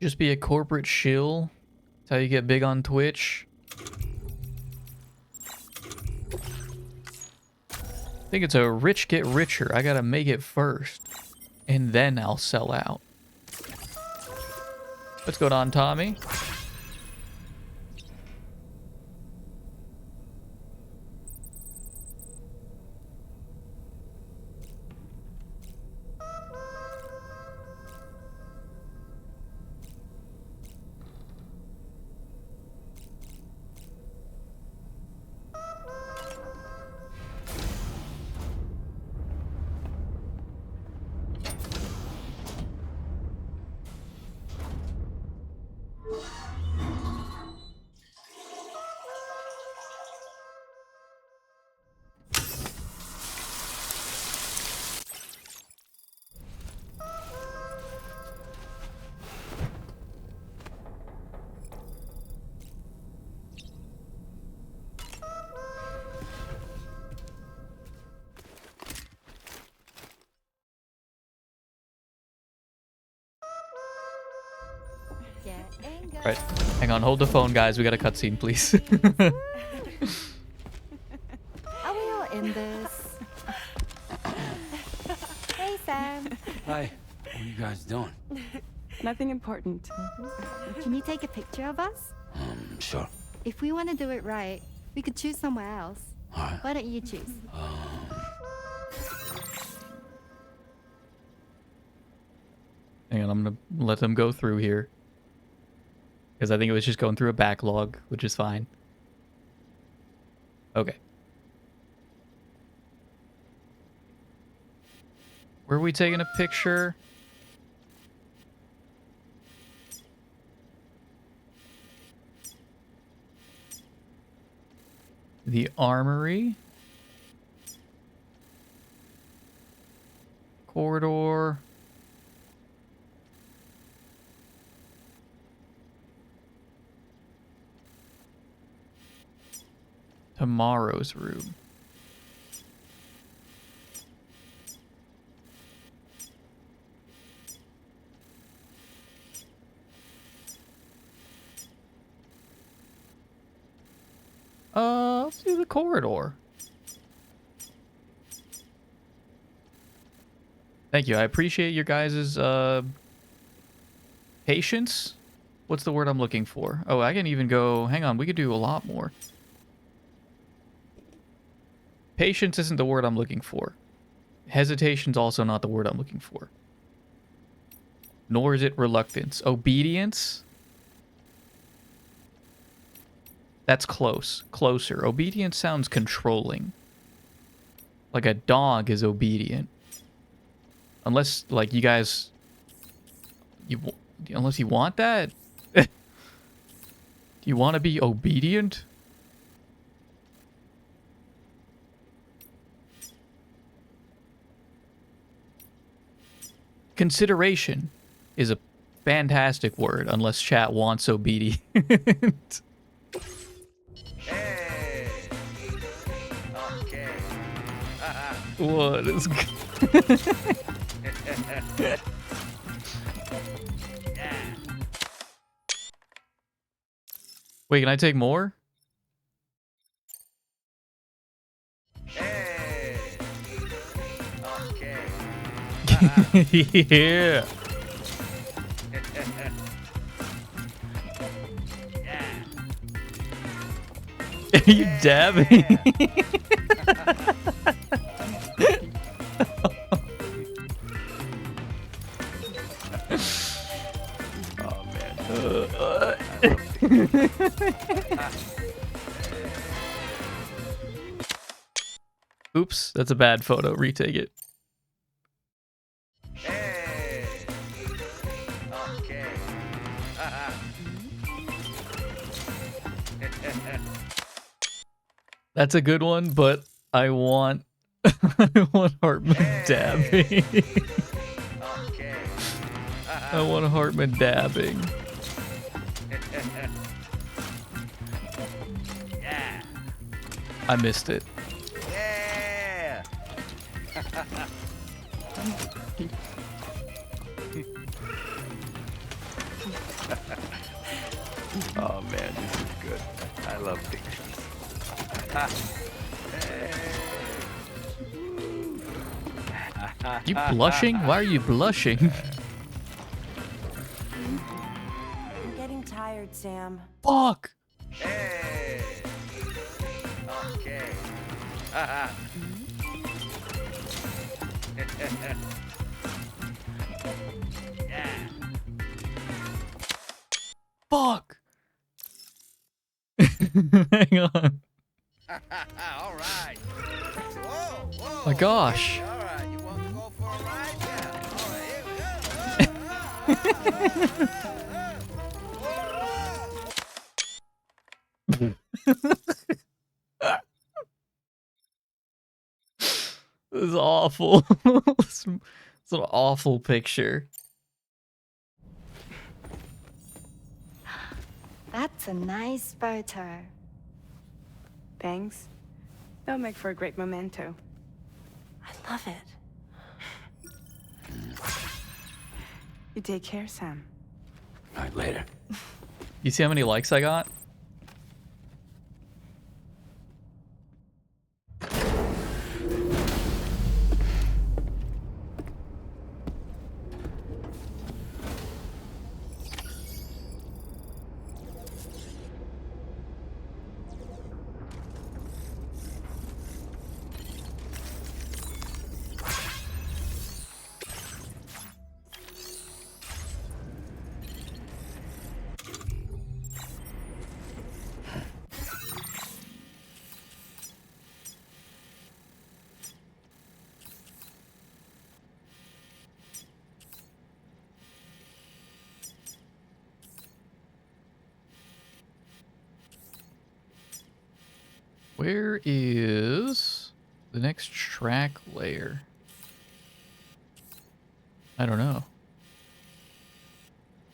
Just be a corporate shill. That's how you get big on Twitch. I think it's a rich get richer. I gotta make it first. And then I'll sell out. What's going on, Tommy? Right, hang on, hold the phone, guys. We got a cutscene, please. Are we all in this? Hey, Sam. Hi. What are you guys doing? Nothing important. Can you take a picture of us? Sure. If we want to do it right, we could choose somewhere else. All right. Why don't you choose? Hang on, I'm gonna let them go through here. Because I think it was just going through a backlog, which is fine. Okay. Were we taking a picture? The armory. Corridor. Tomorrow's room. Let's do the corridor. Thank you. I appreciate your guys' patience. What's the word I'm looking for? Oh, I can even go... Hang on, we could do a lot more. Patience isn't the word I'm looking for. Hesitation's also not the word I'm looking for. Nor is it reluctance. Obedience? That's close. Closer. Obedience sounds controlling. Like a dog is obedient. Unless, like, you guys... Unless you want that? Do you want to be obedient? Consideration is a fantastic word, unless chat wants obedient. Hey. Okay. What is... Wait, can I take more? Hey. Okay. Yeah. Are you dabbing? Oh man. Oops, that's a bad photo. Retake it. Hey. Okay. That's a good one, but I want I want Hartman dabbing. Okay. I want Hartman dabbing. Yeah. I missed it. Yeah. Oh man, this is good. I love pictures. You blushing? Why are you blushing? I'm getting tired, Sam. Fuck! Hey. Okay. Yeah. Fuck! Hang on. All right. Whoa, whoa. My gosh. All right, you want to go for a ride? Yeah. All right, here we go. This is awful. It's an awful picture. That's a nice photo. Thanks. They'll make for a great memento. I love it. You take care, Sam. All right, later. You see how many likes I got? Where is the next track layer? I don't know.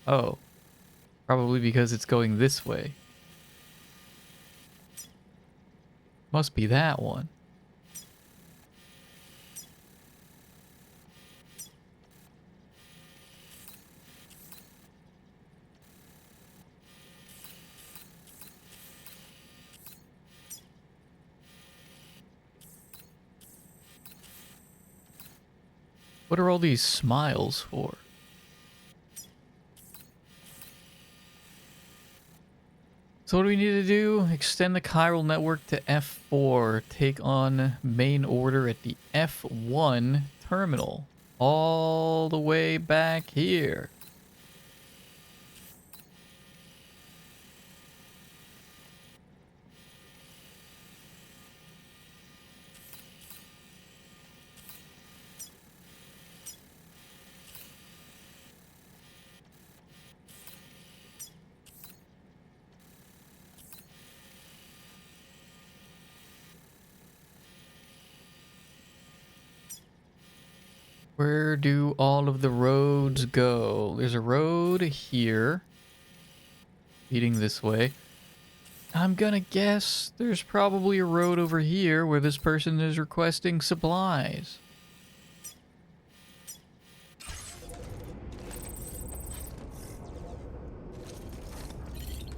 Oh. Probably because it's going this way. Must be that one. What are all these smiles for? So what do we need to do? Extend the chiral network to F4. Take on main order at the F1 terminal. All the way back here. Where do all of the roads go? There's a road here, leading this way. I'm gonna guess there's probably a road over here where this person is requesting supplies.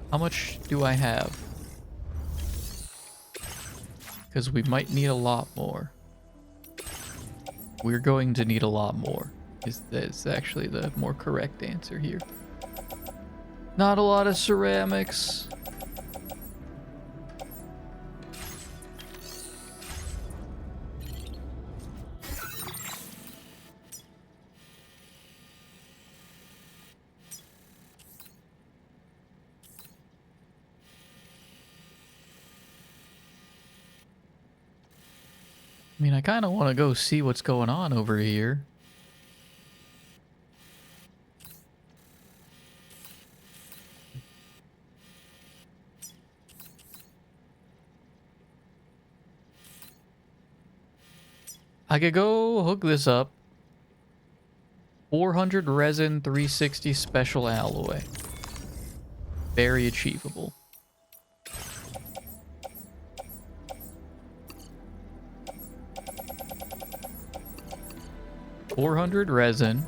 How much do I have? Because we might need a lot more. We're going to need a lot more. Is actually the more correct answer here. Not a lot of ceramics. I mean, I kind of want to go see what's going on over here. I could go hook this up. 400 resin, 360 special alloy. Very achievable. $400 resin.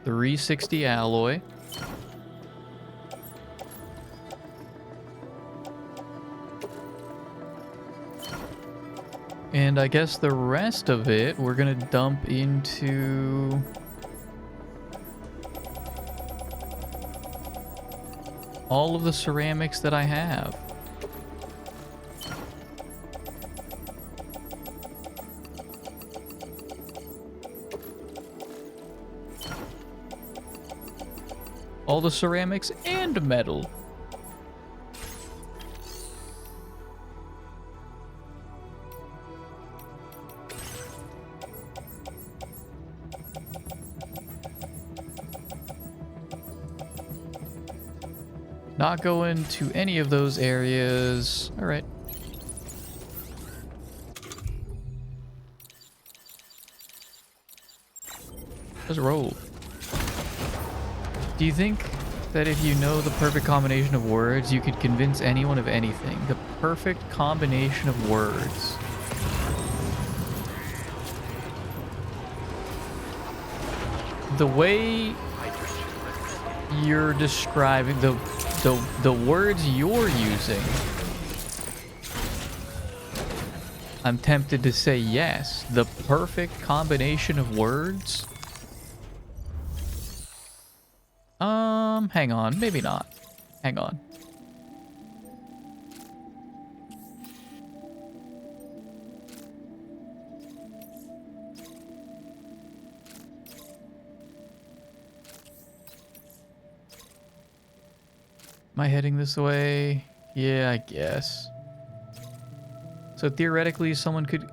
$360 alloy. And I guess the rest of it we're gonna dump into all of the ceramics that I have. All the ceramics and metal. Not going to any of those areas. All right. Let's roll. Do you think that if you know the perfect combination of words, you could convince anyone of anything? The perfect combination of words. The way you're describing the words you're using, I'm tempted to say yes. The perfect combination of words? Hang on. Maybe not. Hang on. Am I heading this way? Yeah, I guess. So theoretically, someone could...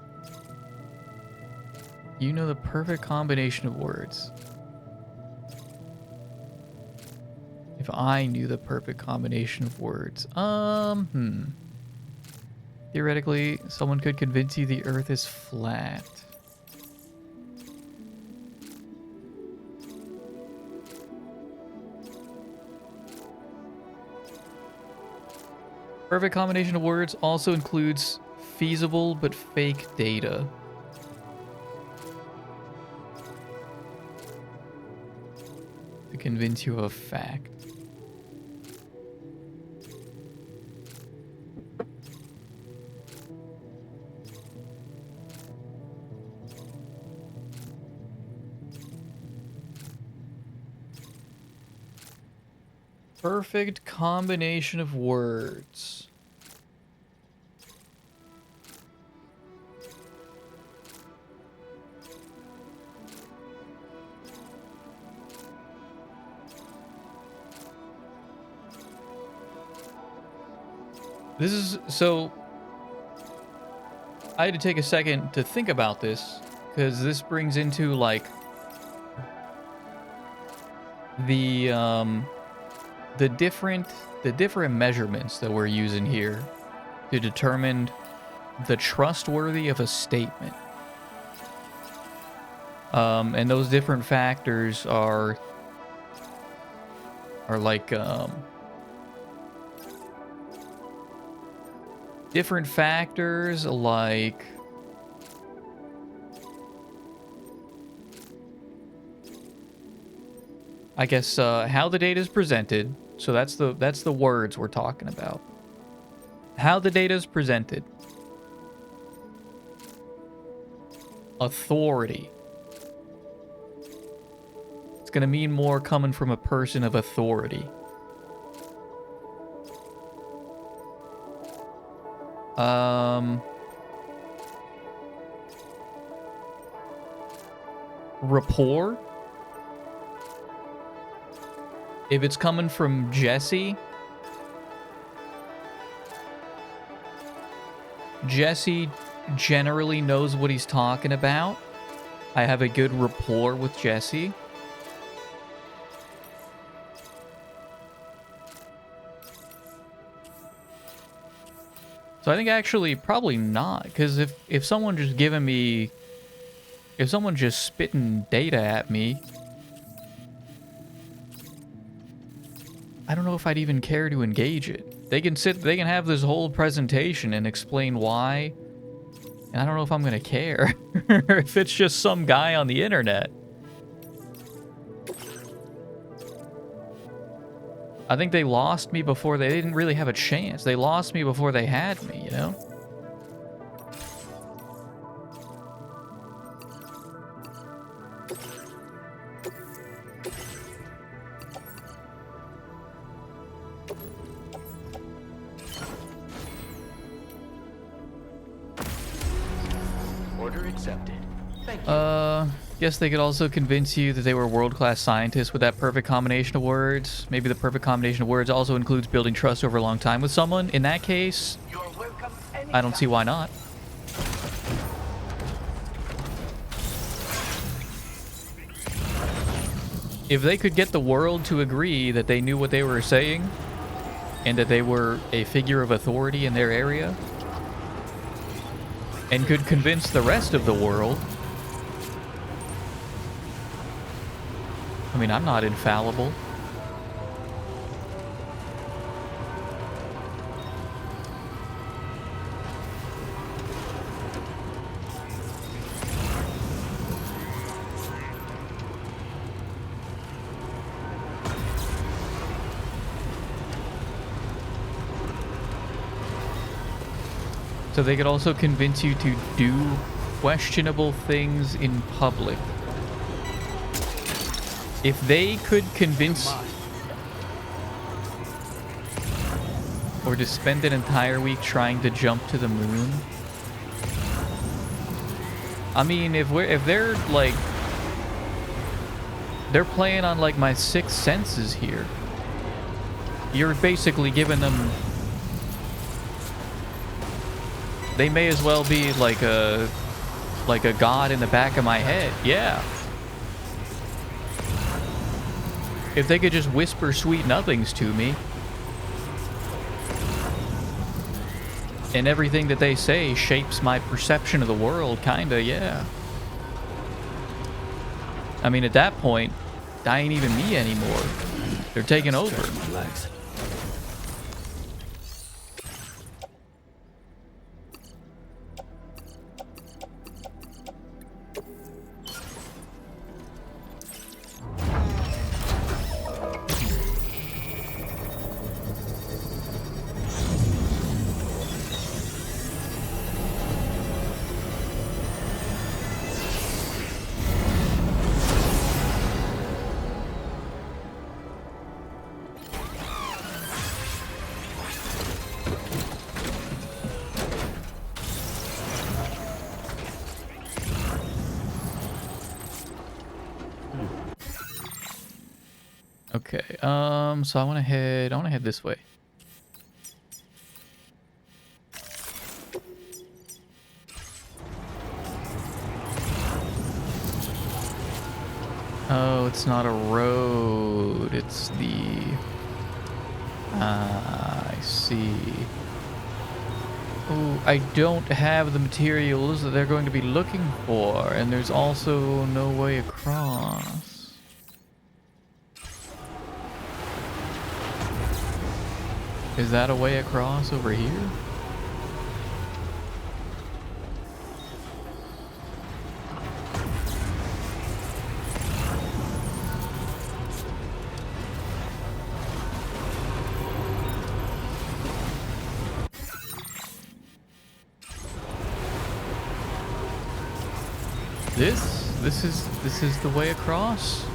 You know the perfect combination of words. If I knew the perfect combination of words. Theoretically, someone could convince you the Earth is flat. Perfect combination of words also includes feasible but fake data. To convince you of a fact. Perfect combination of words. This is so. I had to take a second to think about this because this brings into like the different measurements that we're using here to determine the trustworthy of a statement. And those different factors are like different factors like I guess how the data is presented. So that's the words we're talking about. How the data is presented. Authority. It's going to mean more coming from a person of authority. Rapport. If it's coming from Jesse generally knows what he's talking about. I have a good rapport with Jesse. So I think actually probably not, because if someone just giving me, if someone just spitting data at me, I don't know if I'd even care to engage it. They can have this whole presentation and explain why, and I don't know if I'm gonna care if it's just some guy on the internet. I think they lost me before they didn't really have a chance. They lost me before they had me, you know? Order accepted. Thank you. Guess they could also convince you that they were world-class scientists with that perfect combination of words. Maybe the perfect combination of words also includes building trust over a long time with someone. In that case, I don't see why not. If they could get the world to agree that they knew what they were saying and that they were a figure of authority in their area and could convince the rest of the world, I mean, I'm not infallible. So they could also convince you to do questionable things in public. If they could convince, or to spend an entire week trying to jump to the moon. I mean, if they're like, they're playing on like my sixth senses here. You're basically giving them, they may as well be like a god in the back of my head. Yeah. If they could just whisper sweet nothings to me, and everything that they say shapes my perception of the world, kinda, yeah. I mean, at that point, I ain't even me anymore. They're taking over. Relax. Okay, so I wanna head this way. Oh, it's not a road, it's the... I see. Oh, I don't have the materials that they're going to be looking for, and there's also no way across. Is that a way across over here? This is the way across?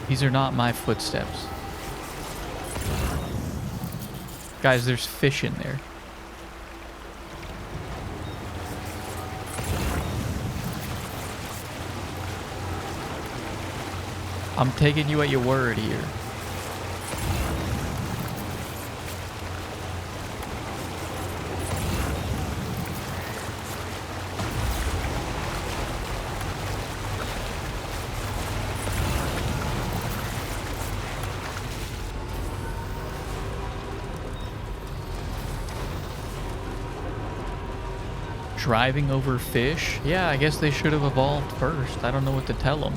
These are not my footsteps. Guys, there's fish in there. I'm taking you at your word here. Driving over fish? Yeah, I guess they should have evolved first. I don't know what to tell them.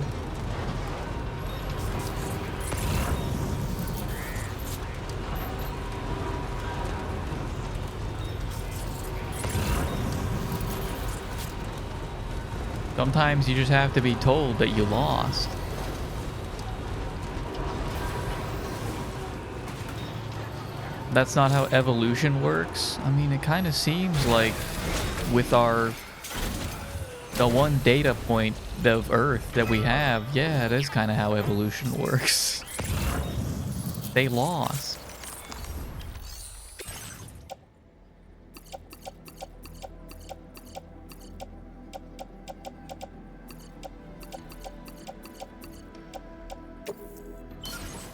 Sometimes you just have to be told that you lost. That's not how evolution works. I mean, it kind of seems like with the one data point of Earth that we have, yeah, that's kind of how evolution works. They lost.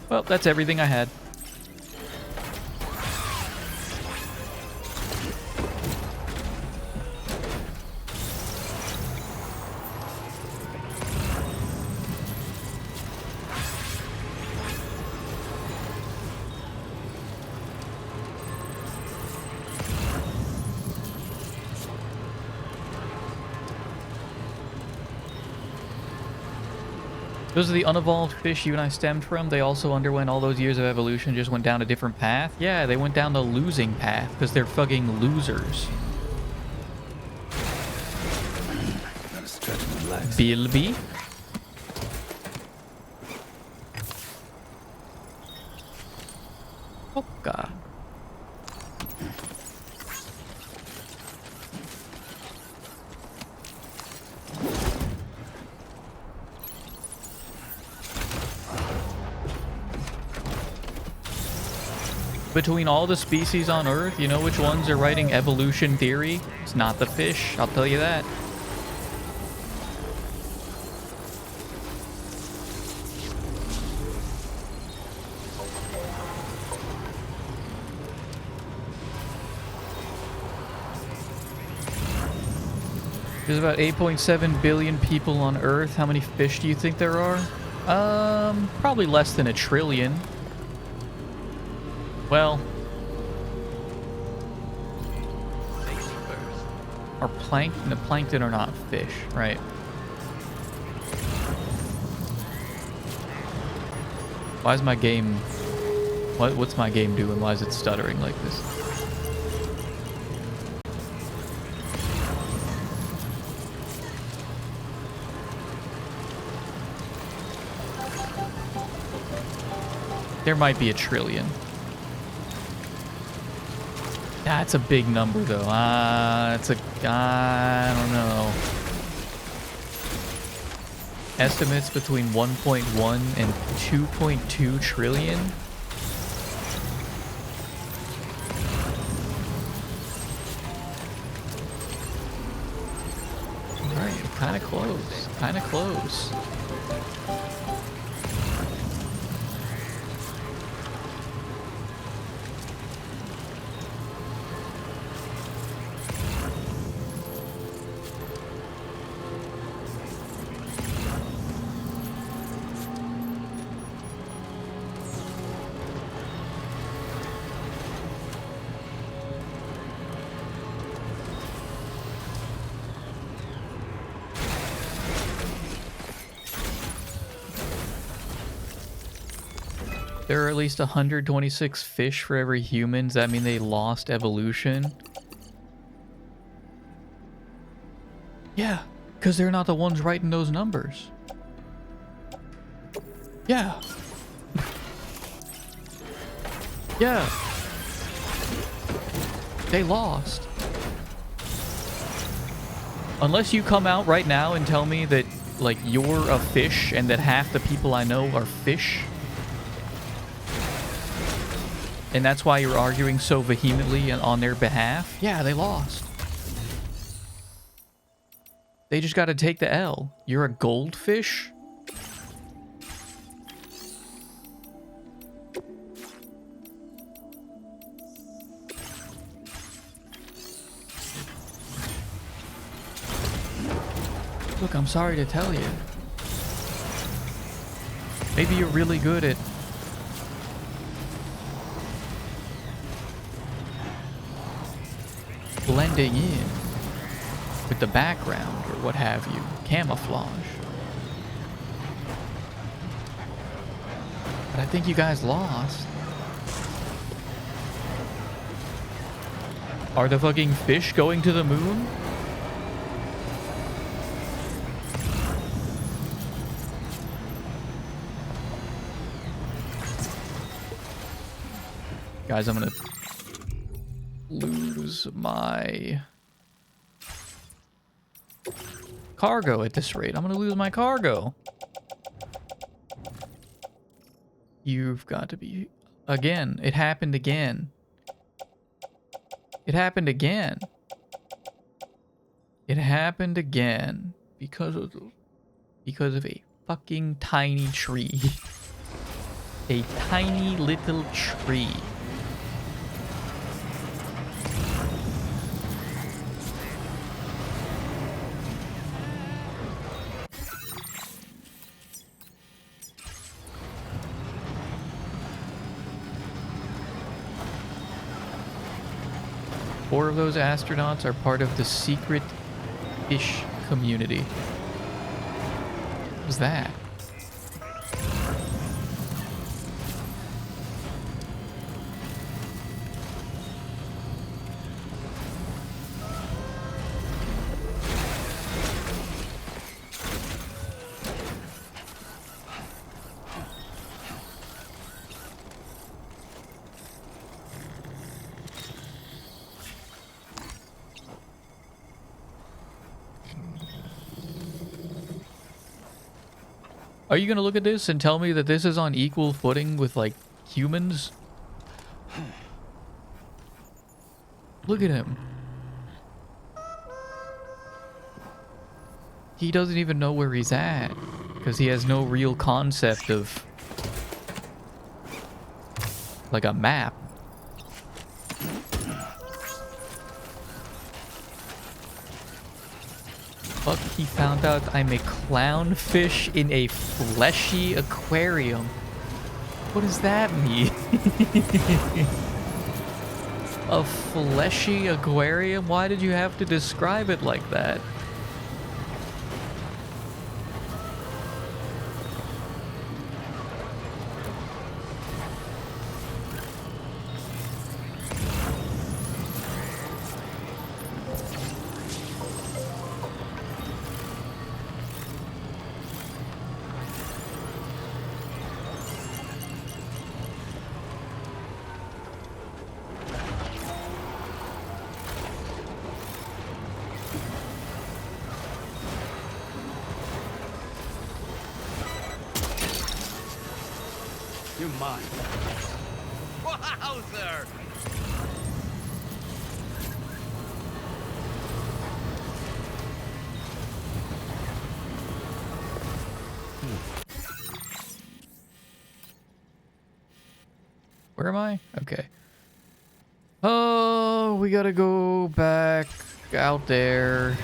Well, that's everything I had. Those are the unevolved fish you and I stemmed from. They also underwent all those years of evolution, just went down a different path. Yeah, they went down the losing path because they're fucking losers. Bilby? Oh god. Between all the species on Earth, you know which ones are writing evolution theory? It's not the fish, I'll tell you that. There's about 8.7 billion people on Earth. How many fish do you think there are? Probably less than 1 trillion. Well, are plankton are not fish, right? Why is my game? What's my game doing? Why is it stuttering like this? There might be 1 trillion. That's a big number, though. I don't know. Estimates between 1.1 and 2.2 trillion. Kind of close. Kind of close. There are at least 126 fish for every human. Does that mean they lost evolution? Yeah, because they're not the ones writing those numbers. Yeah. Yeah. They lost. Unless you come out right now and tell me that, like, you're a fish and that half the people I know are fish. And that's why you're arguing so vehemently on their behalf? Yeah, they lost. They just got to take the L. You're a goldfish? Look, I'm sorry to tell you. Maybe you're really good at blending in with the background or what have you, camouflage. But I think you guys lost. Are the fucking fish going to the moon? Guys, I'm gonna lose my cargo at this rate. I'm gonna lose my cargo. You've got to be... Again. It happened again. It happened again. It happened again. Because of a fucking tiny tree. A tiny little tree. Four of those astronauts are part of the secret fish community. What was that? Are you gonna look at this and tell me that this is on equal footing with, like, humans? Look at him. He doesn't even know where he's at, because he has no real concept of, like, a map. Fuck, he found out I'm a clownfish in a fleshy aquarium. What does that mean? A fleshy aquarium? Why did you have to describe it like that? You're mine. Wowzer! Where am I? Okay. Oh, we gotta go back out there.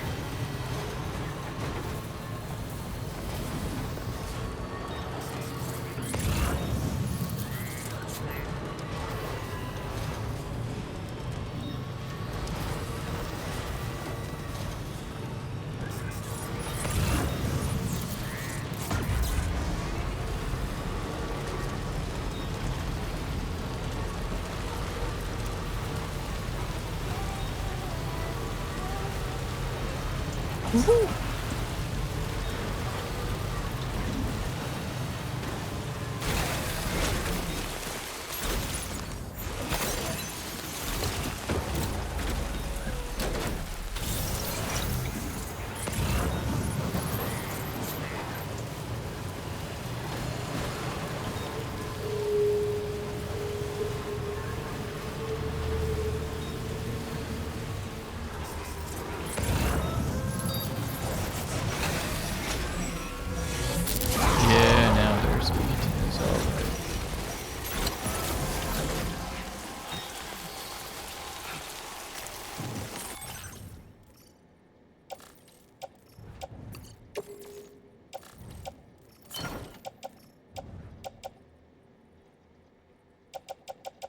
Woohoo!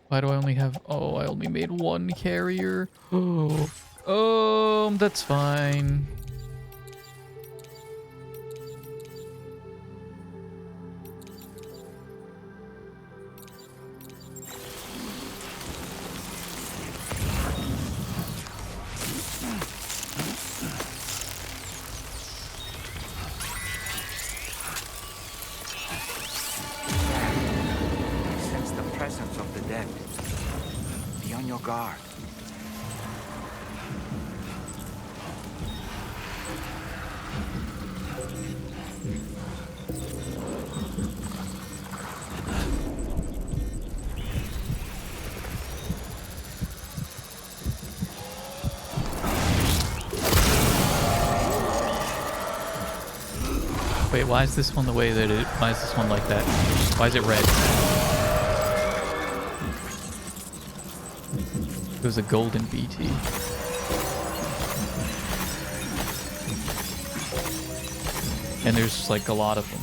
Why do I only have... Oh, I only made one carrier. Oh, that's fine. Sense the presence of the dead. Be on your guard. Wait, why is this one the way that it... Why is this one like that? Why is it red? It was a golden BT. And there's like a lot of them.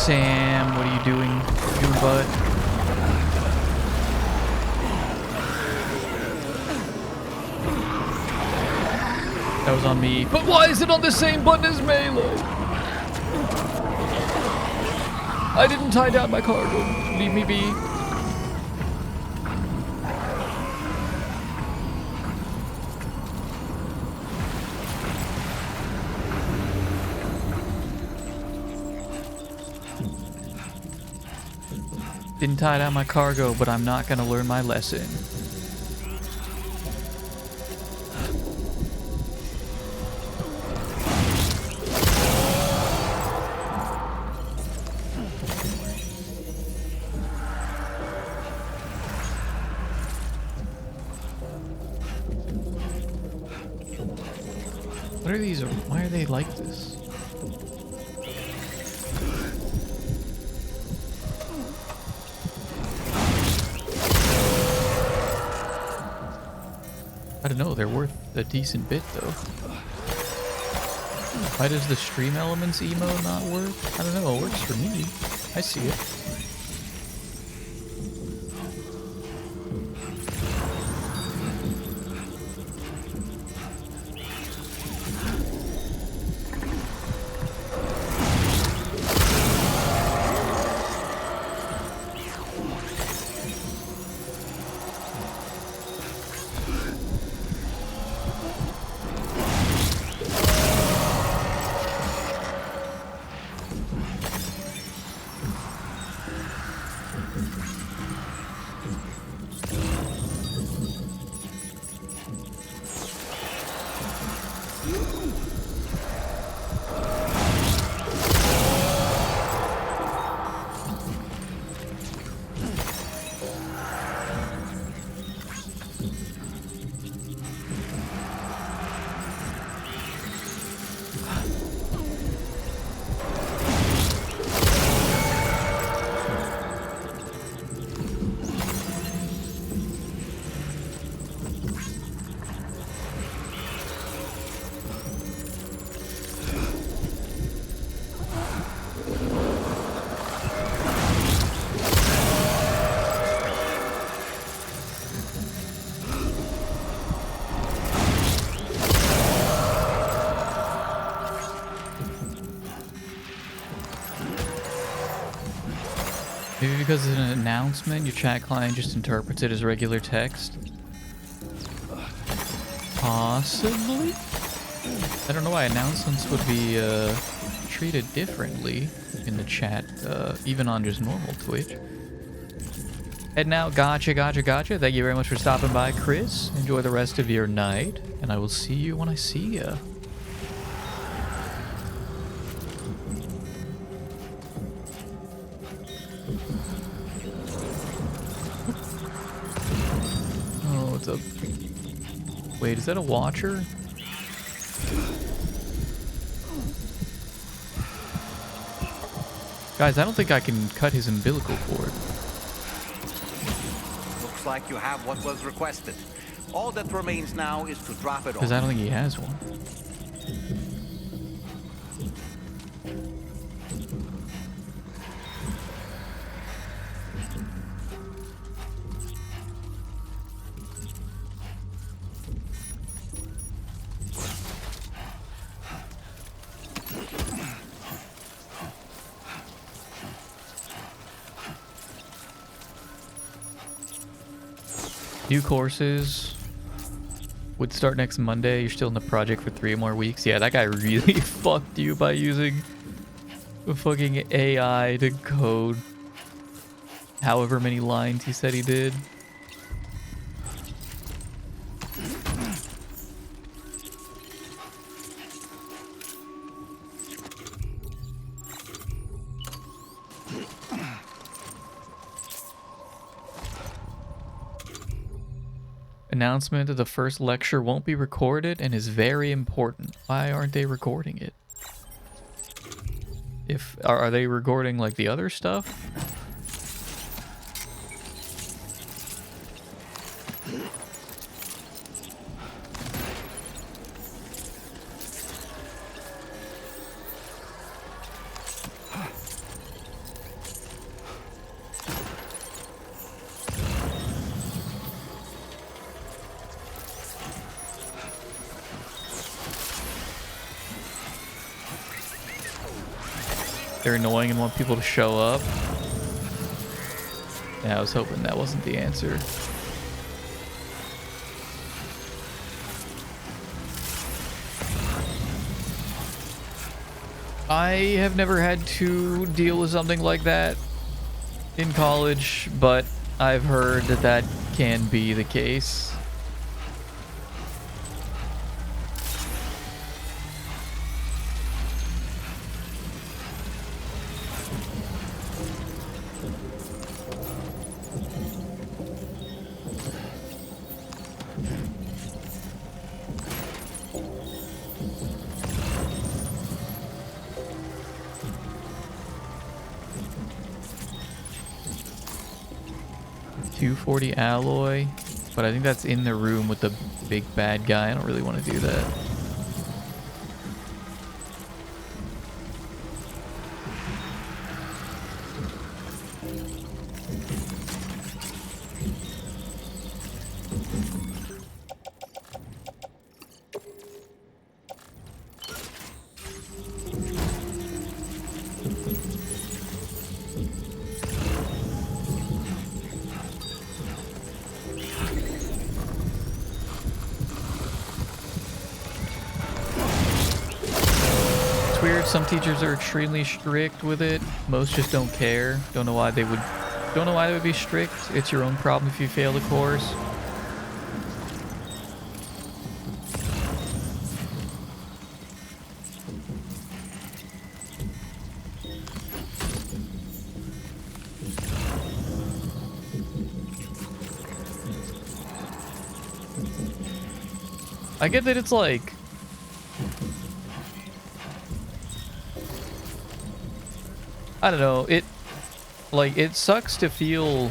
Sam, what are you doing? You butt. That was on me. But why is it on the same button as melee? I didn't tie down my cargo. Leave me be. Didn't tie down my cargo, but I'm not gonna learn my lesson. What are these? Why are they like this? I don't know, they're worth a decent bit though. Why does the stream elements emo not work? I don't know, it works for me. I see it. because it's an announcement, your chat client just interprets it as regular text? Possibly? I don't know why announcements would be treated differently in the chat, even on just normal Twitch. And now, gotcha. Thank you very much for stopping by, Chris. Enjoy the rest of your night, and I will see you when I see ya. Oh, it's a... Wait, is that a watcher? Guys, I don't think I can cut his umbilical cord. Looks like you have what was requested. All that remains now is to drop it off. Because I don't think he has one. New courses would start next Monday. You're still in the project for 3 more weeks. Yeah, that guy really fucked you by using a fucking AI to code however many lines he said he did. Announcement that the first lecture won't be recorded and is very important. Why aren't they recording it? Are they recording like the other stuff? They're annoying and want people to show up. Yeah, I was hoping that wasn't the answer. I have never had to deal with something like that in college, but I've heard that that can be the case. .240 alloy, but I think that's in the room with the big bad guy. I don't really want to do that. Some teachers are extremely strict with it. Most just don't care. Don't know why they would be strict. It's your own problem if you fail the course. I get that it's like I don't know, it sucks to feel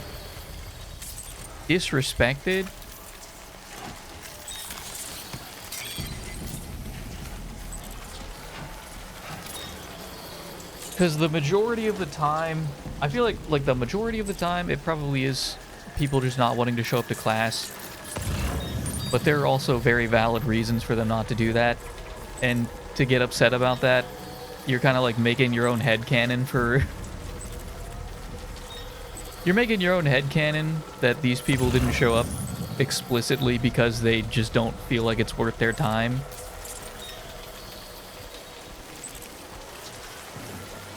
disrespected. Because the majority of the time, I feel like the majority of the time, it probably is people just not wanting to show up to class. But there are also very valid reasons for them not to do that. And to get upset about that, you're kind of like making your own headcanon You're making your own headcanon that these people didn't show up explicitly because they just don't feel like it's worth their time.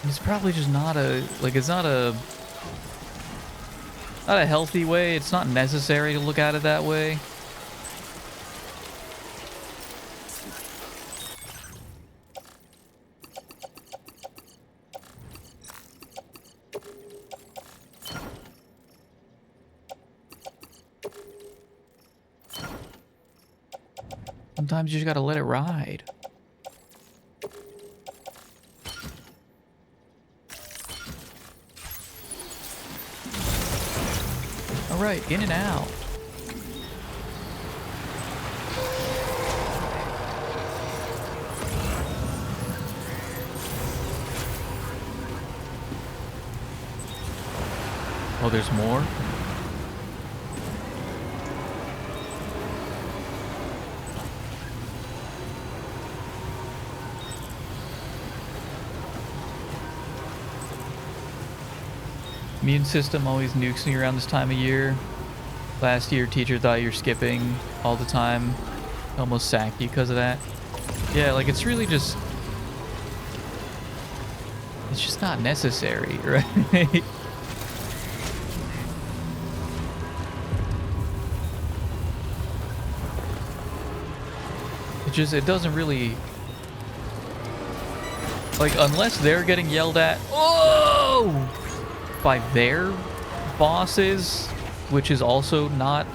It's probably just not a, like, it's not a healthy way. It's not necessary to look at it that way. Sometimes you just gotta let it ride. All right, in and out. Oh, there's more? Immune system always nukes me around this time of year. Last year, teacher thought you were skipping all the time. Almost sacked you because of that. Yeah, like, it's really just... It's just not necessary, right? It doesn't really... Like, unless they're getting yelled at... Oh! By their bosses, which is also not...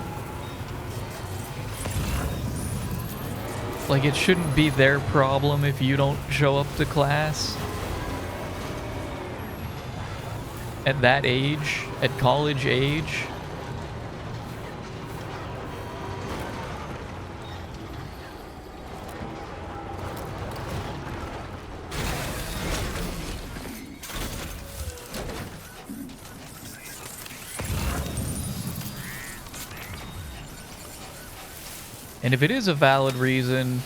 Like, it shouldn't be their problem if you don't show up to class. At that age, at college age. And if it is a valid reason,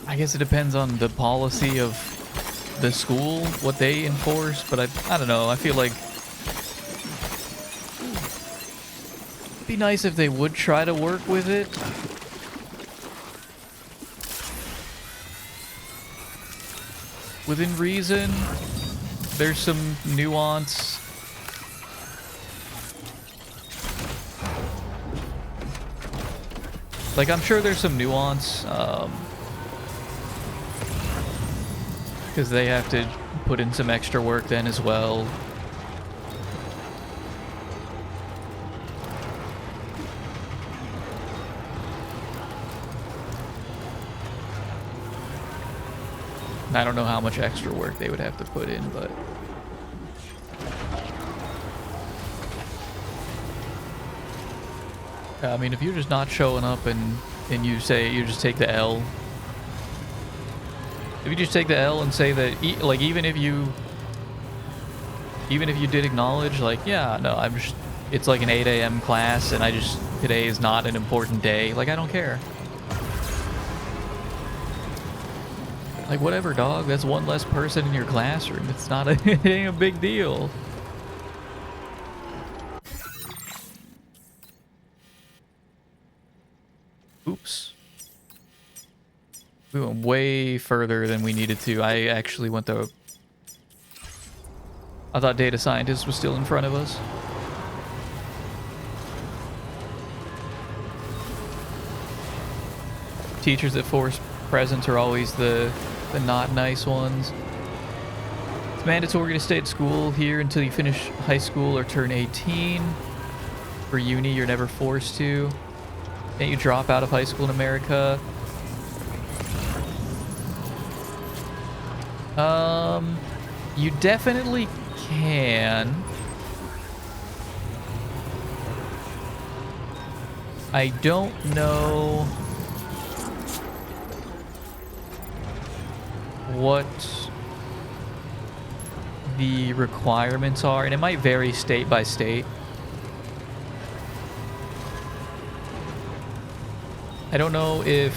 I guess it depends on the policy of the school, what they enforce, but I don't know, I feel like it'd be nice if they would try to work with it. Within reason, there's some nuance. Like, I'm sure there's some nuance, because they have to put in some extra work then as well. I don't know how much extra work they would have to put in, but... I mean, if you're just not showing up and you say, you just take the L. If you just take the L and say that, like, even if you did acknowledge, like, yeah, no, I'm just, it's like an 8 a.m. class and today is not an important day. Like, I don't care. Like, whatever, dog. That's one less person in your classroom. It's not it ain't a big deal. Oops. We went way further than we needed to. I actually went I thought data scientist was still in front of us. Teachers that force presents are always the not nice ones. It's mandatory to stay at school here until you finish high school or turn 18. For uni, you're never forced to. Can't you drop out of high school in America? You definitely can. I don't know what the requirements are, and it might vary state by state. I don't know if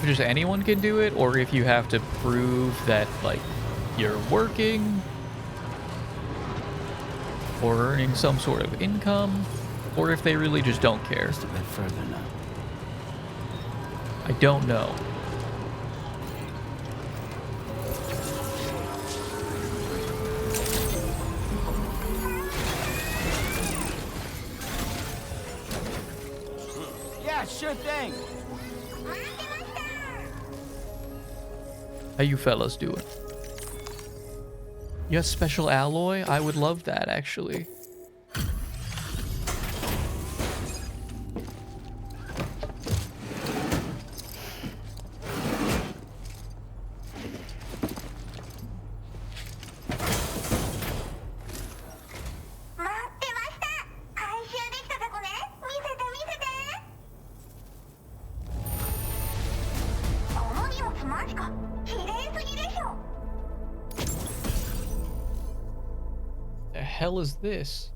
just anyone can do it, or if you have to prove that, like, you're working or earning some sort of income, or if they really just don't care. Just a bit further now. I don't know. Yeah, sure thing. How you fellas doing? You got special alloy? I would love that, actually. The hell is this?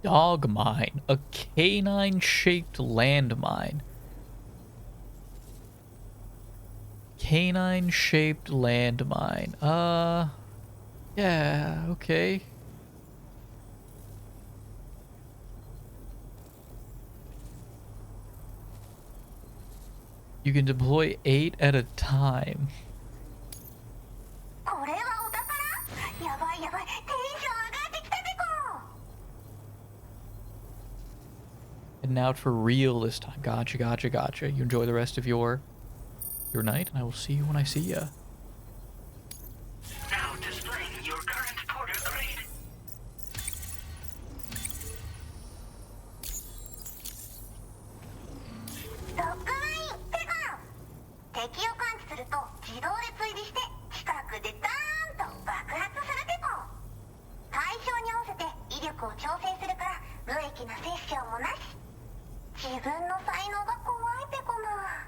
Dog mine, a canine-shaped landmine. Canine-shaped landmine. Yeah, okay. You can deploy 8 at a time. Heading out for real this time. Gotcha, gotcha, gotcha. You enjoy the rest of your night, and I will see you when I see ya. Now displaying your current porter grade. 敵を感知すると自動で追尾して近くでダーンと爆発するテコ。対象に合わせて威力を調整するから無益な殺傷もなし。自分の才能が怖いテコな。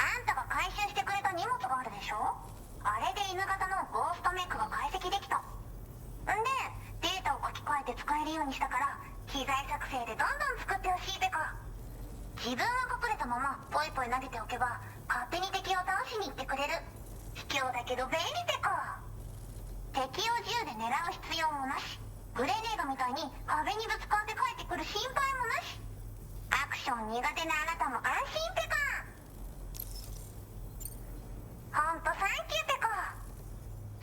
あんたが回収してくれた荷物があるでしょ。あれで犬型のゴーストメックが解析できた。んでデータを書き換えて使えるようにしたから機材作成でどんどん作ってほしいテコ。自分は隠れたままポイポイ投げておけば勝手に敵を倒しに行ってくれる。卑怯だけど便利テコ。敵を銃で狙う必要もなし。グレネードみたいに壁にぶつかって帰ってくる心配もなし。アクション苦手なあなたも安心テコ。ほんとサンキューテコ。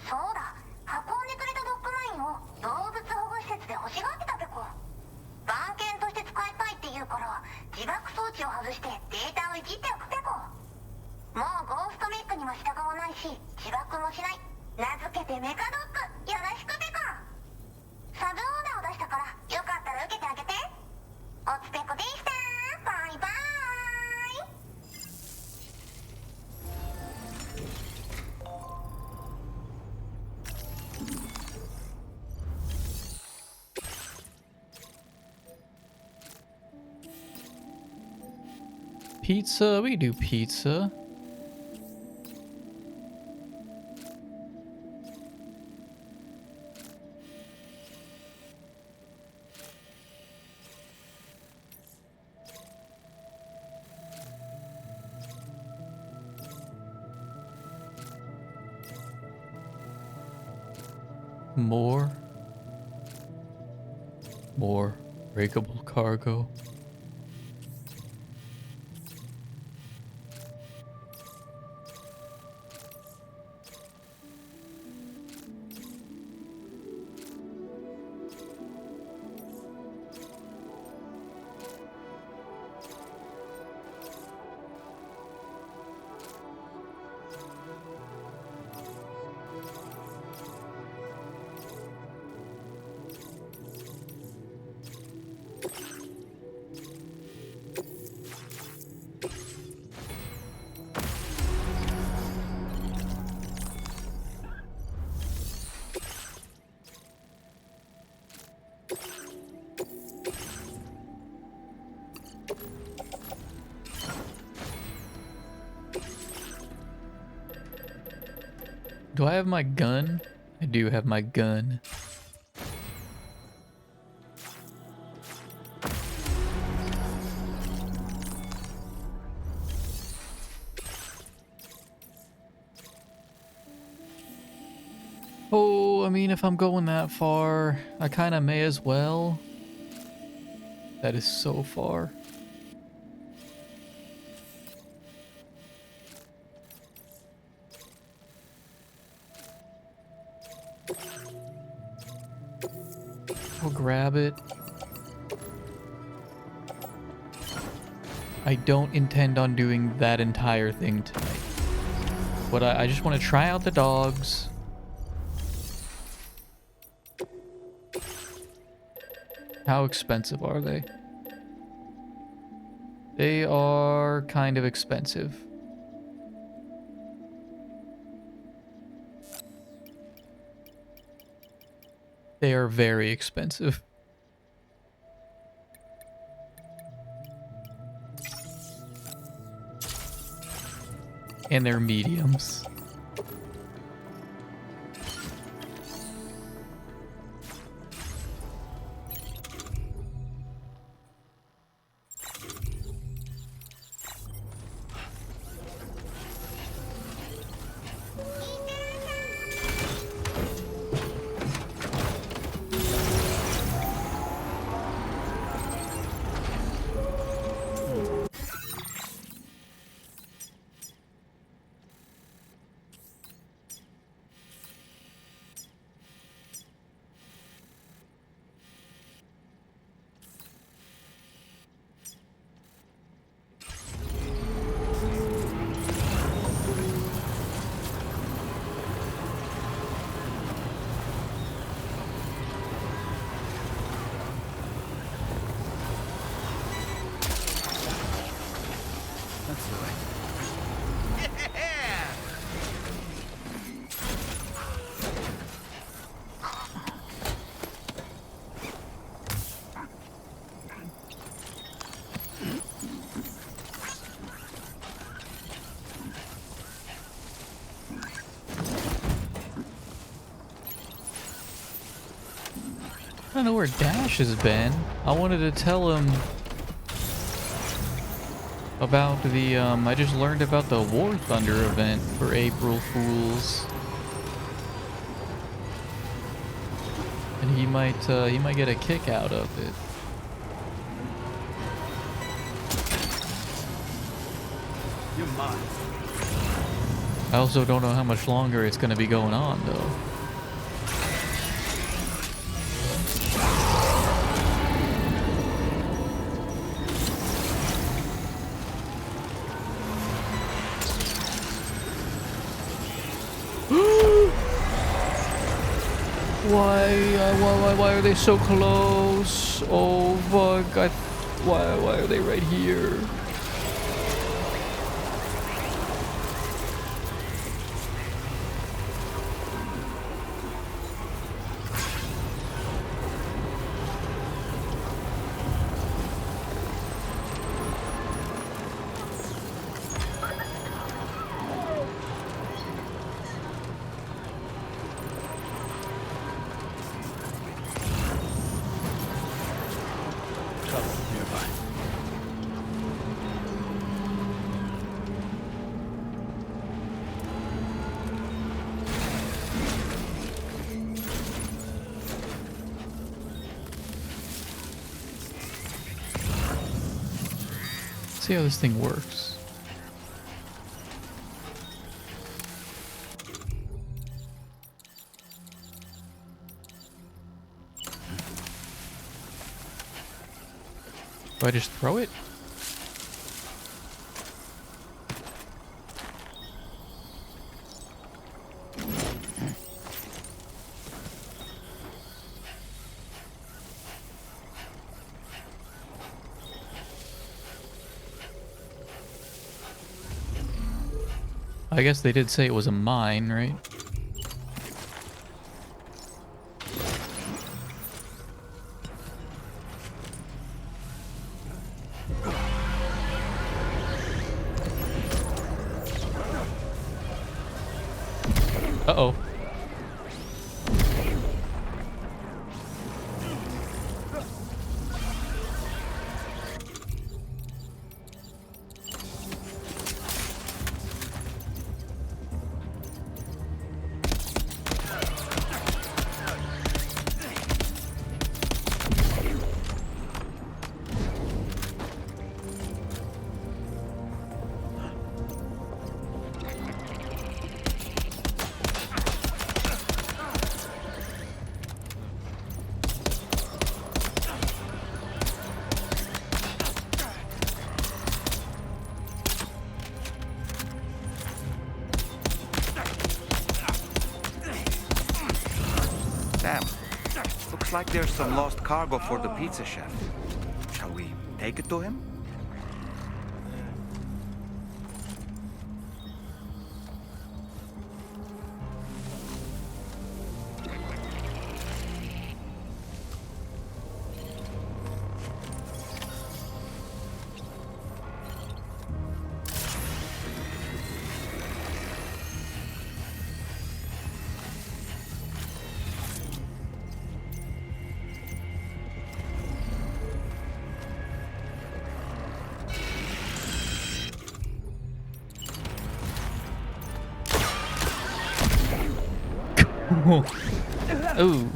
そうだ、運んでくれたドッグマインを動物保護施設で欲しがってたテコ。番犬として使いたいって言うから自爆装置を外してデータをいじっておくテコ。もうゴーストメックにも従わないし自爆もしない。名付けてメカドッグよろしくテコ。サブオーダーを出したからよかったら受けてあげて。おつぺこでした。バイバーイ。Pizza, we do pizza. More breakable cargo. Do I have my gun? I do have my gun. Oh, I mean, if I'm going that far, I kind of may as well. That is so far. We'll grab it. I don't intend on doing that entire thing tonight. But I just want to try out the dogs. How expensive are they? They are kind of expensive. They are very expensive. And they're mediums. I don't know where Dash has been. I wanted to tell him about the, I just learned about the War Thunder event for April Fools. And he might get a kick out of it. You're mine. I also don't know how much longer it's going to be going on, though. Why are they so close? Oh fuck! Why are they right here? See how this thing works. Do I just throw it? I guess they did say it was a mine, right? Uh-oh. Looks like there's some lost cargo for the pizza chef. Shall we take it to him? Ooh.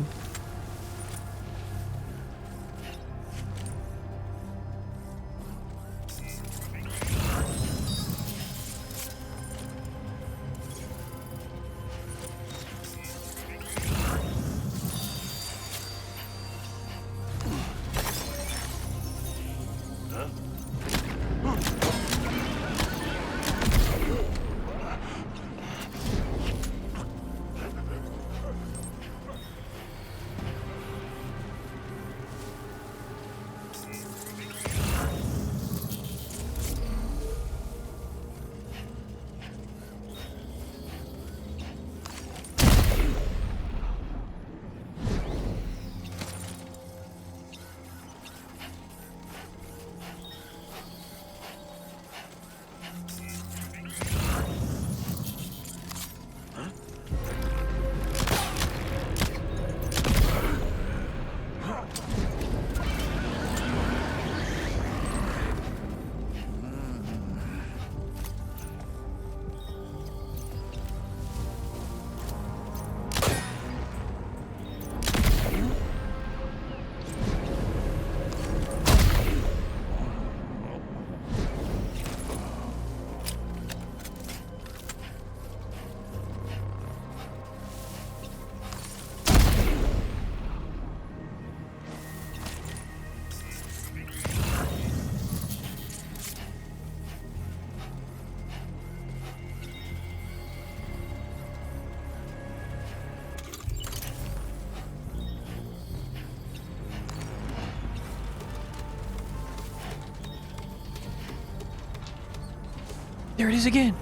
There it is again.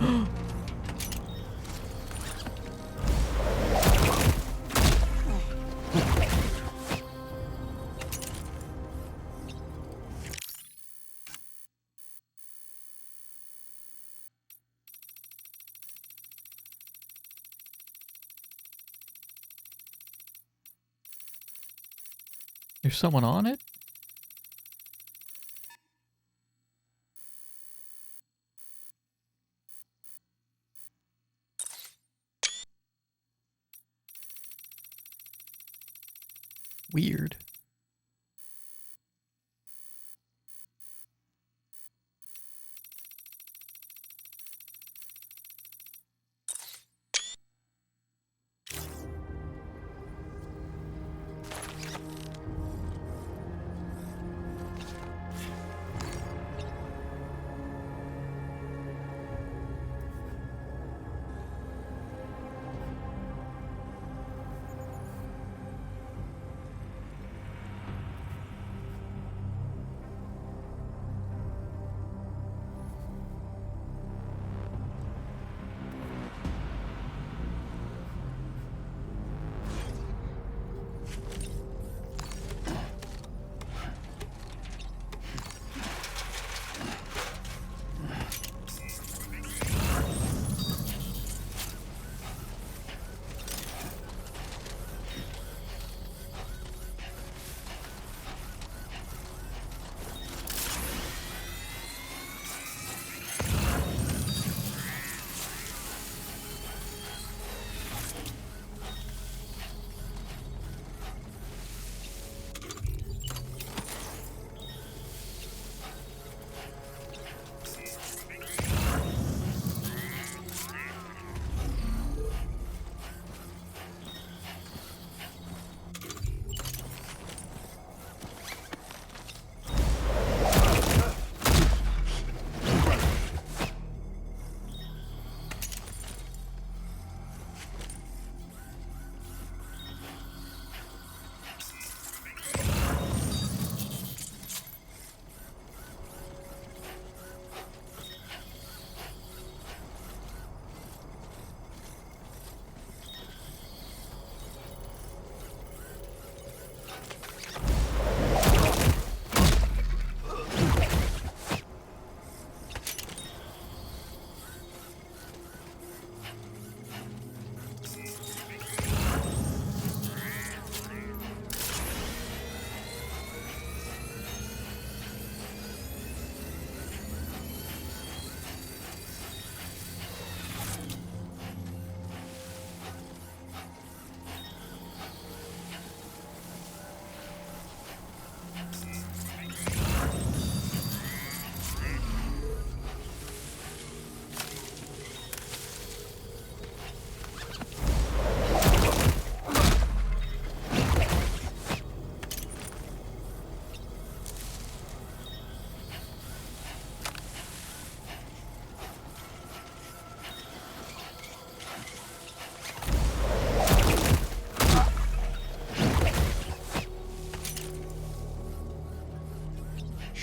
There's someone on it? Weird.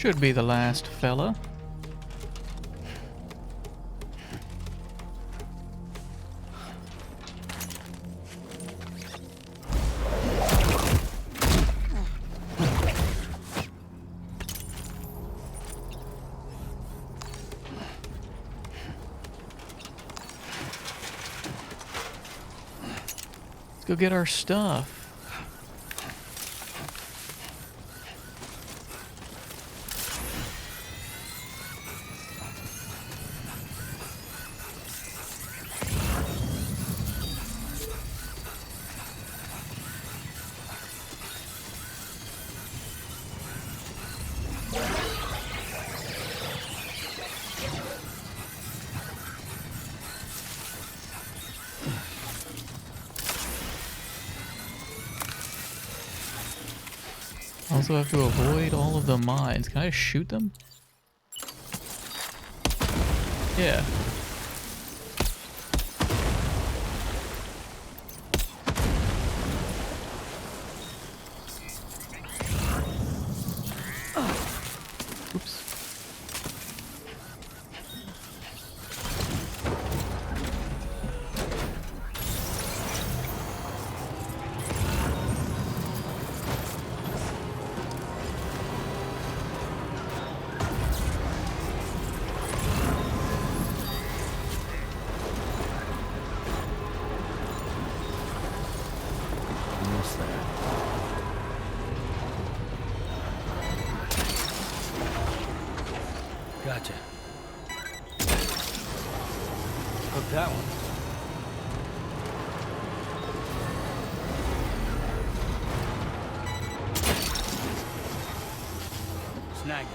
Should be the last fella. Let's go get our stuff. Also have to avoid all of the mines. Can I just shoot them? Yeah. Oops. Almost there. Gotcha. Hook that one. Snag it.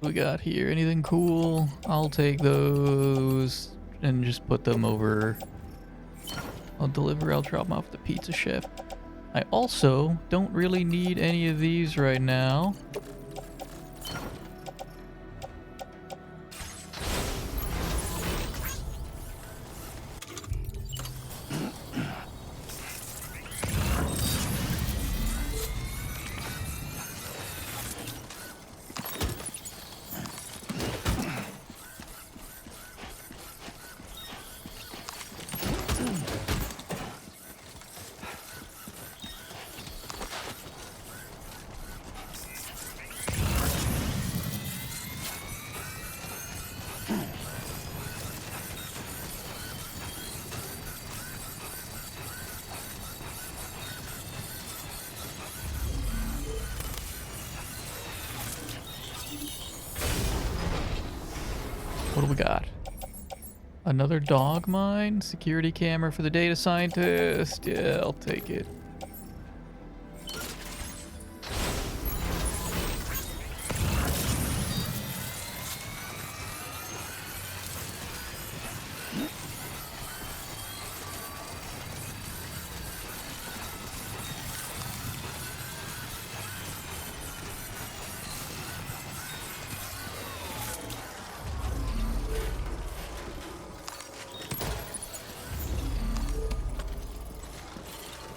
We got here anything cool? I'll take those and just put them over. I'll drop them off the pizza chef. I also don't really need any of these right now. What do we got? Another dog mine? Security camera for the data scientist? Yeah, I'll take it.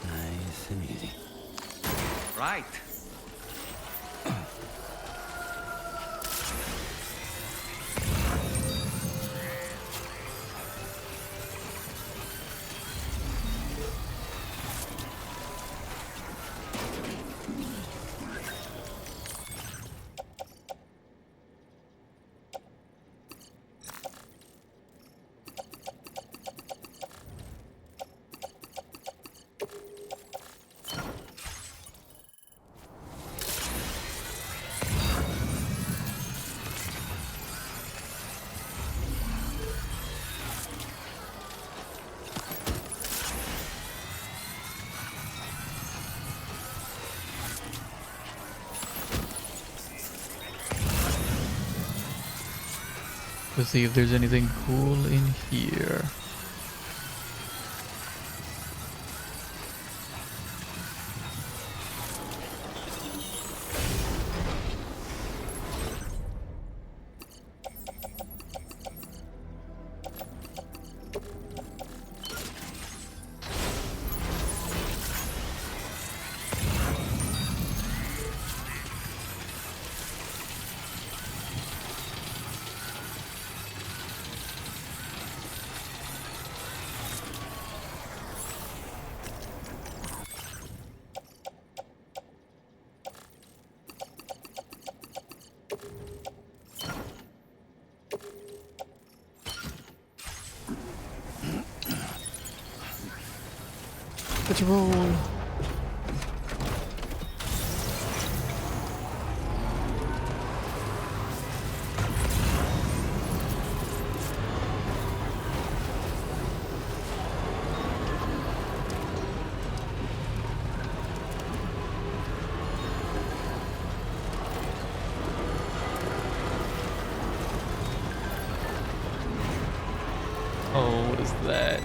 Nice and easy. Right. Let's see if there's anything cool in here. Let's roll. Oh, what is that?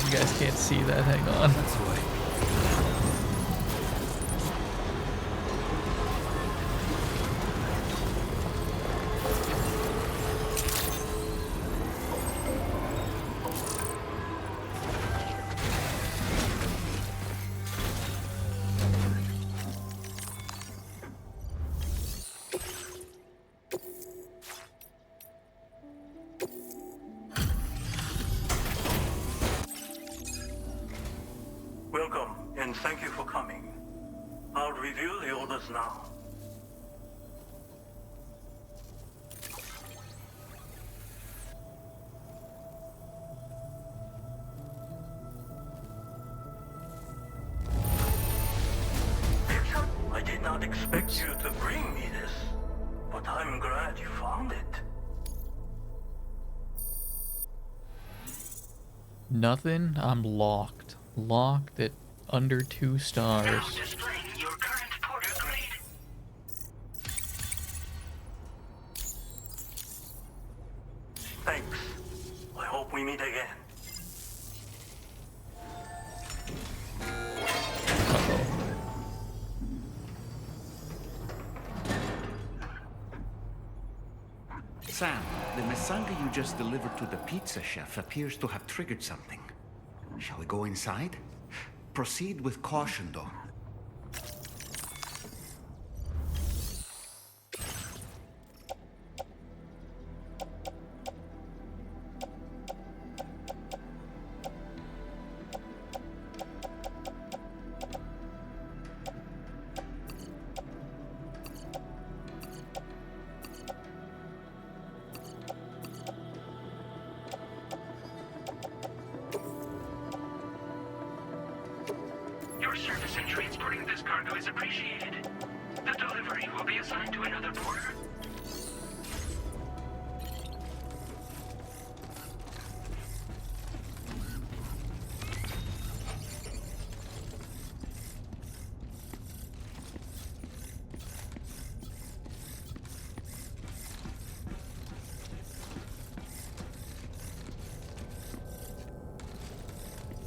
You guys can't see that. Hang on. That's why. Welcome, and thank you for coming. I'll reveal the orders now. I did not expect you to bring me this, but I'm glad you found it. Nothing. I'm locked. Locked at under 2 stars. Thanks. I hope we meet again. Sam, the mesanga you just delivered to the pizza chef appears to have triggered something. Shall we go inside? Proceed with caution, though. Your service in transporting this cargo is appreciated. The delivery will be assigned to another porter.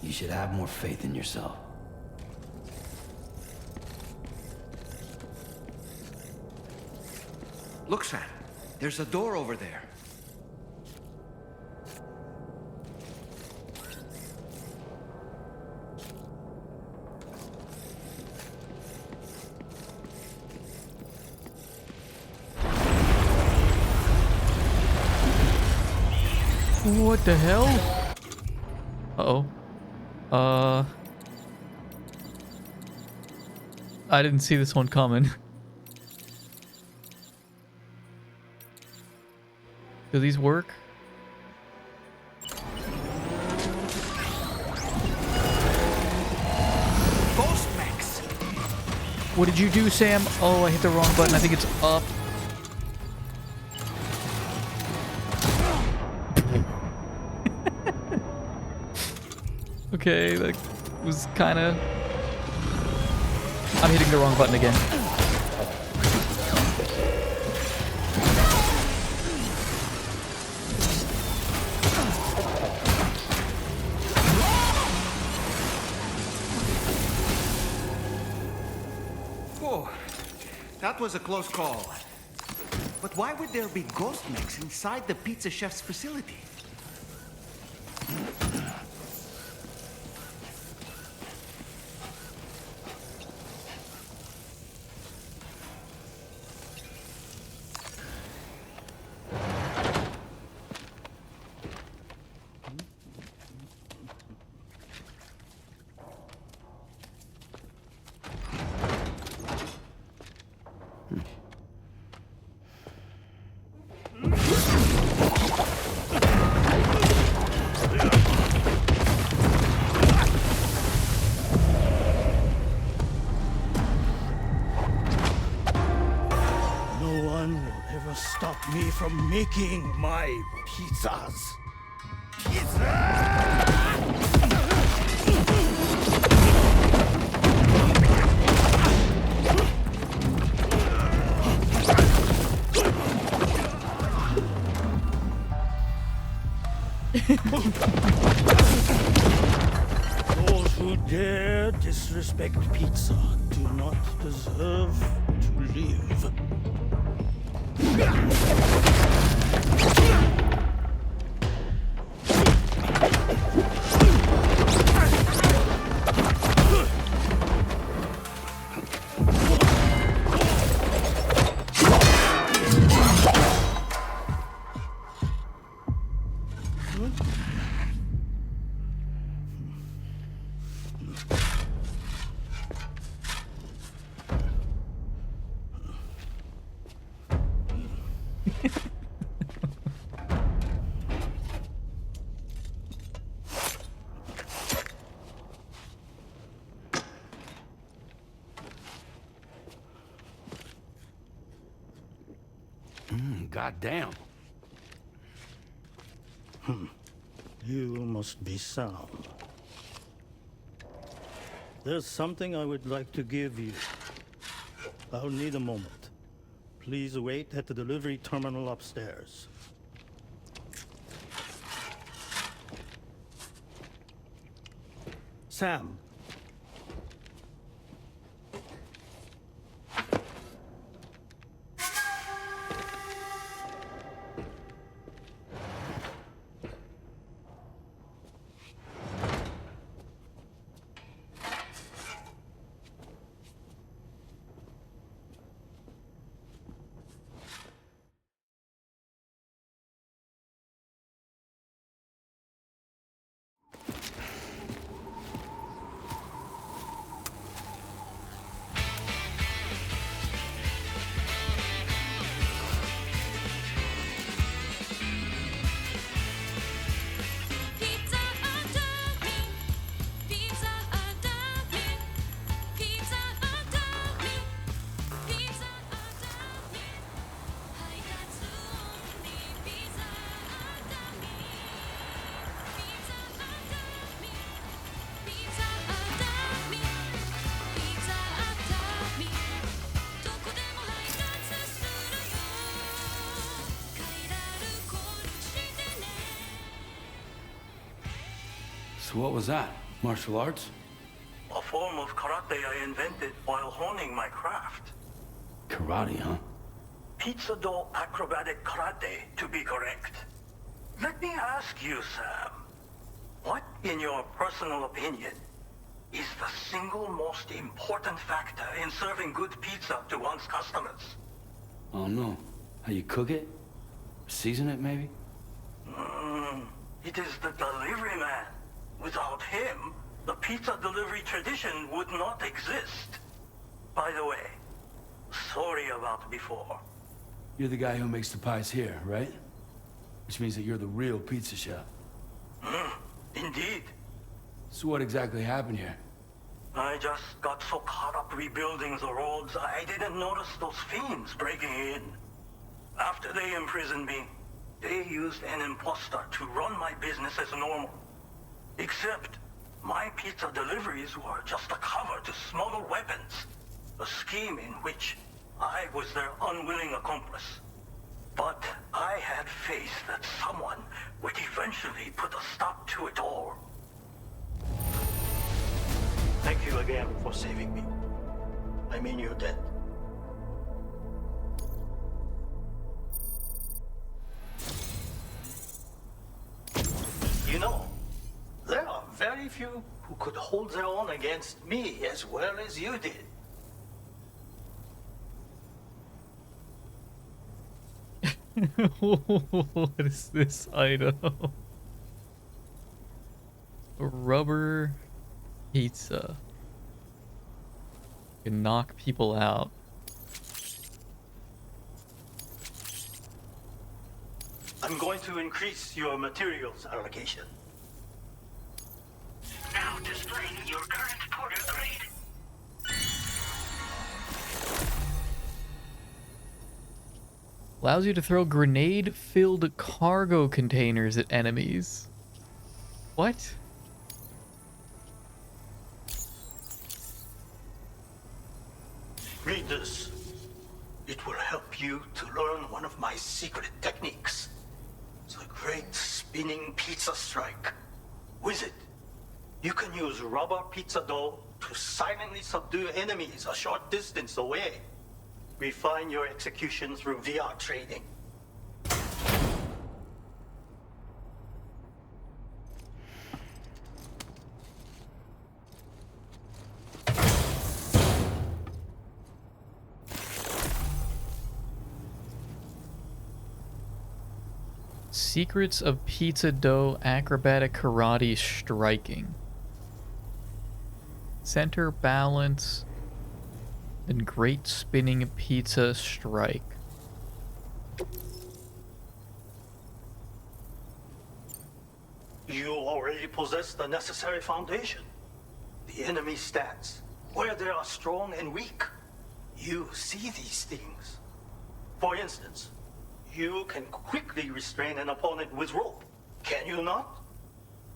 You should have more faith in yourself. Look, Sam. There's a door over there. What the hell? Uh-oh. I didn't see this one coming. Do these work? Ghost Max. What did you do, Sam? Oh, I hit the wrong button. I think it's up. Okay, that was kind of... I'm hitting the wrong button again. that was a close call. But why would there be ghost mechs inside the pizza chef's facility? Stop me from making my pizzas. Those who dare disrespect pizza do not deserve to live. Goddamn. You must be sound. There's something I would like to give you. I'll need a moment. Please wait at the delivery terminal upstairs. Sam. So what was that? Martial arts? A form of karate I invented while honing my craft. Karate, huh? Pizza dough acrobatic karate, to be correct. Let me ask you, Sam. What, in your personal opinion, is the single most important factor in serving good pizza to one's customers? Oh no. How you cook it? Season it, maybe? It is the delivery man. Without him, the pizza delivery tradition would not exist. By the way, sorry about before. You're the guy who makes the pies here, right? Which means that you're the real pizza chef. Indeed. So what exactly happened here? I just got so caught up rebuilding the roads, I didn't notice those fiends breaking in. After they imprisoned me, they used an imposter to run my business as normal. Except, my pizza deliveries were just a cover to smuggle weapons. A scheme in which I was their unwilling accomplice. But I had faith that someone would eventually put a stop to it all. Thank you again for saving me. I mean your debt. few who could hold their own against me as well as you did. What is this item? Rubber pizza. You can knock people out. I'm going to increase your materials allocation. Now displaying your current porter grade. Allows you to throw grenade-filled cargo containers at enemies. What? Read this. It will help you to learn one of my secret techniques. The Great Spinning Pizza Strike. With it, you can use rubber pizza dough to silently subdue enemies a short distance away. Refine your execution through VR training. Secrets of pizza dough acrobatic karate striking. Center balance and great spinning pizza strike. You already possess the necessary foundation. The enemy stats, where they are strong and weak. You see these things. For instance, you can quickly restrain an opponent with rope, can you not?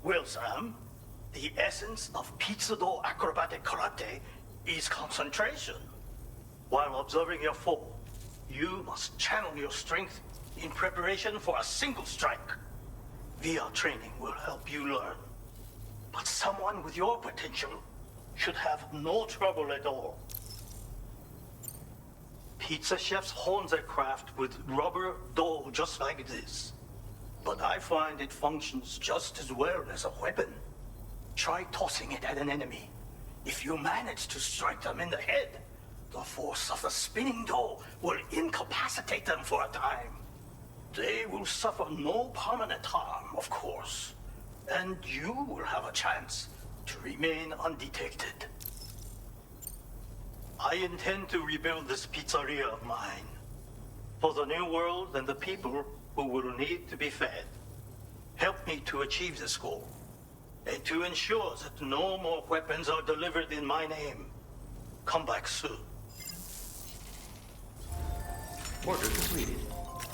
Well, Sam, the essence of pizza dough acrobatic karate is concentration. While observing your foe, you must channel your strength in preparation for a single strike. VR training will help you learn. But someone with your potential should have no trouble at all. Pizza chefs hone their craft with rubber dough just like this. But I find it functions just as well as a weapon. Try tossing it at an enemy. If you manage to strike them in the head, the force of the spinning dough will incapacitate them for a time. They will suffer no permanent harm, of course. And you will have a chance to remain undetected. I intend to rebuild this pizzeria of mine. For the new world and the people who will need to be fed. Help me to achieve this goal. And to ensure that no more weapons are delivered in my name. Come back soon. Order completed.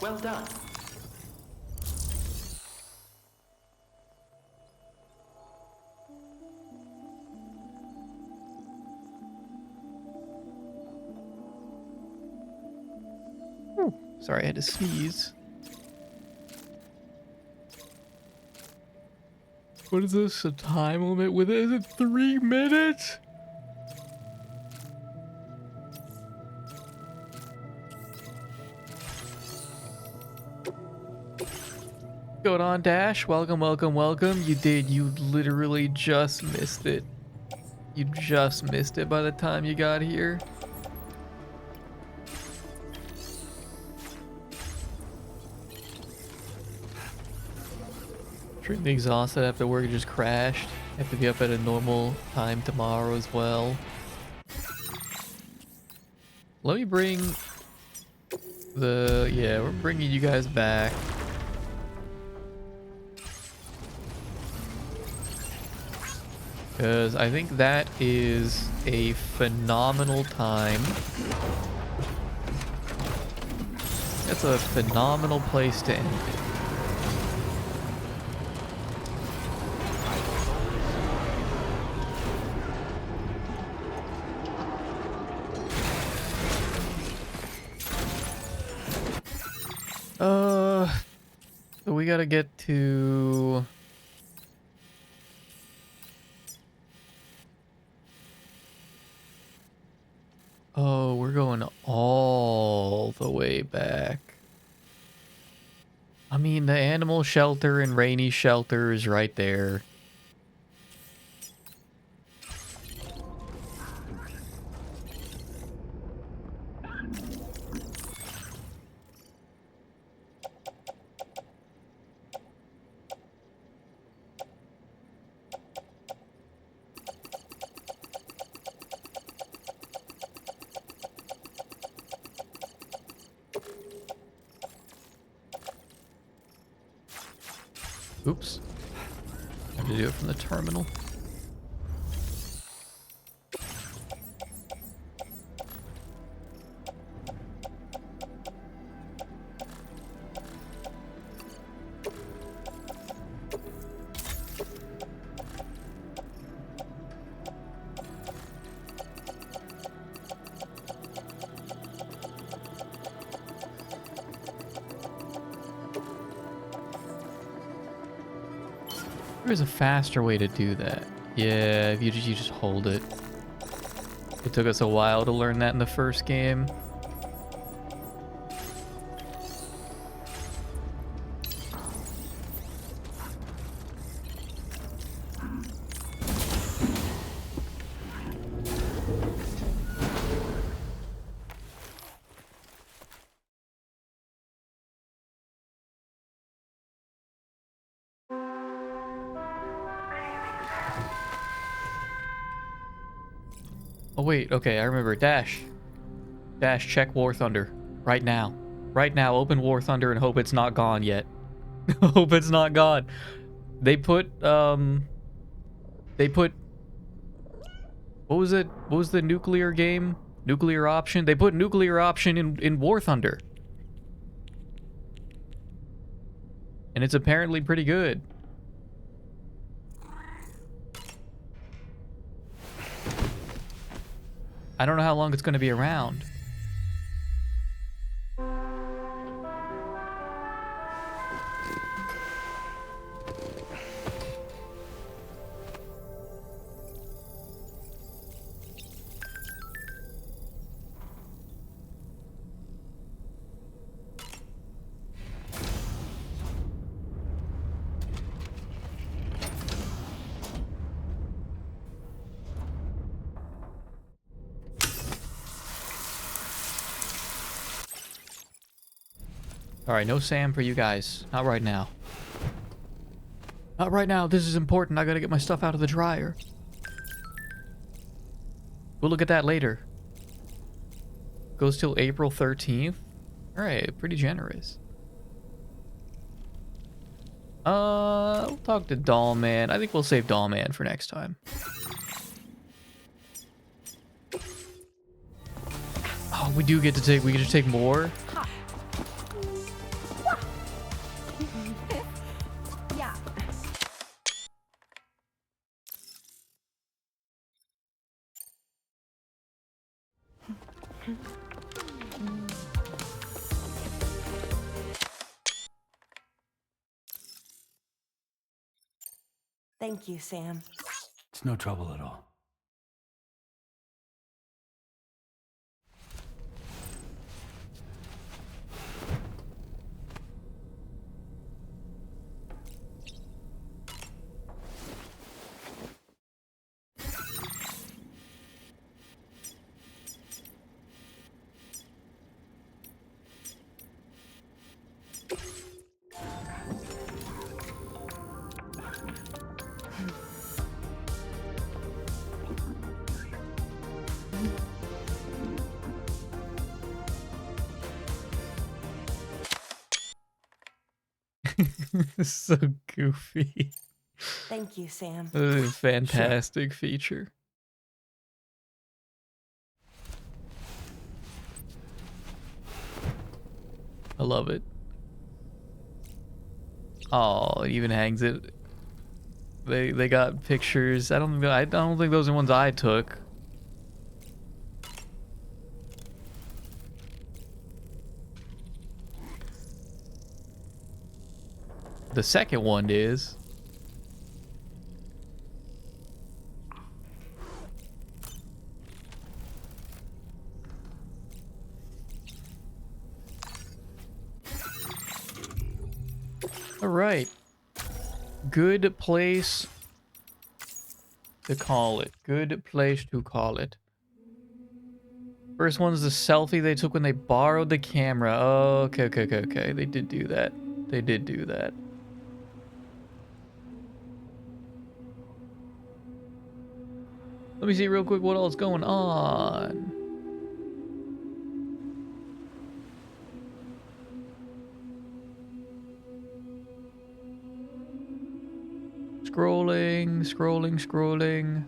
Well done. Sorry, I had to sneeze. What is this? A time limit with it? Is it 3 minutes? Going on, Dash? Welcome, welcome, welcome. You literally just missed it. You just missed it by the time you got here. Extremely exhausted after work, just crashed. Have to be up at a normal time tomorrow as well. Let me bring the... yeah, we're bringing you guys back. Because I think that is a phenomenal time. That's a phenomenal place to end it. So we gotta get to... oh, we're going all the way back. I mean, the animal shelter and rainy shelter is right there. Oops. I have to do it from the terminal. There's a faster way to do that. Yeah, if you just hold it. It took us a while to learn that in the first game. Oh wait, okay, I remember. Dash. Dash, check War Thunder. Right now. Right now, open War Thunder and hope it's not gone yet. Hope it's not gone. They put, what was it? What was the nuclear game? Nuclear option? They put nuclear option in War Thunder. And it's apparently pretty good. I don't know how long it's going to be around. Alright, no Sam for you guys. Not right now. Not right now. This is important. I gotta get my stuff out of the dryer. We'll look at that later. Goes till April 13th. Alright, pretty generous. We'll talk to Dollman. I think we'll save Dollman for next time. Oh, we get to take more? Yeah. Thank you, Sam. It's no trouble at all. So goofy. Thank you, Sam. Fantastic feature. I love it. Oh, it even hangs it. They got pictures. I don't think those are ones I took. The second one is. All right. Good place to call it. Good place to call it. First one's the selfie they took when they borrowed the camera. Oh, okay. They did do that. They did do that. Let me see real quick what else is going on. Scrolling, scrolling, scrolling.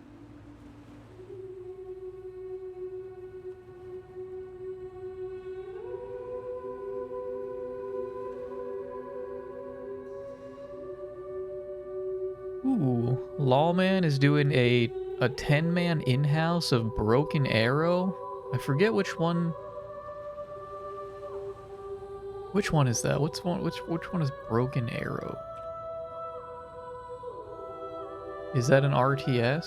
Ooh, Lawman is doing a 10-man in-house of Broken Arrow. I forget which one. Which one is that? Which one is Broken Arrow? Is that an RTS?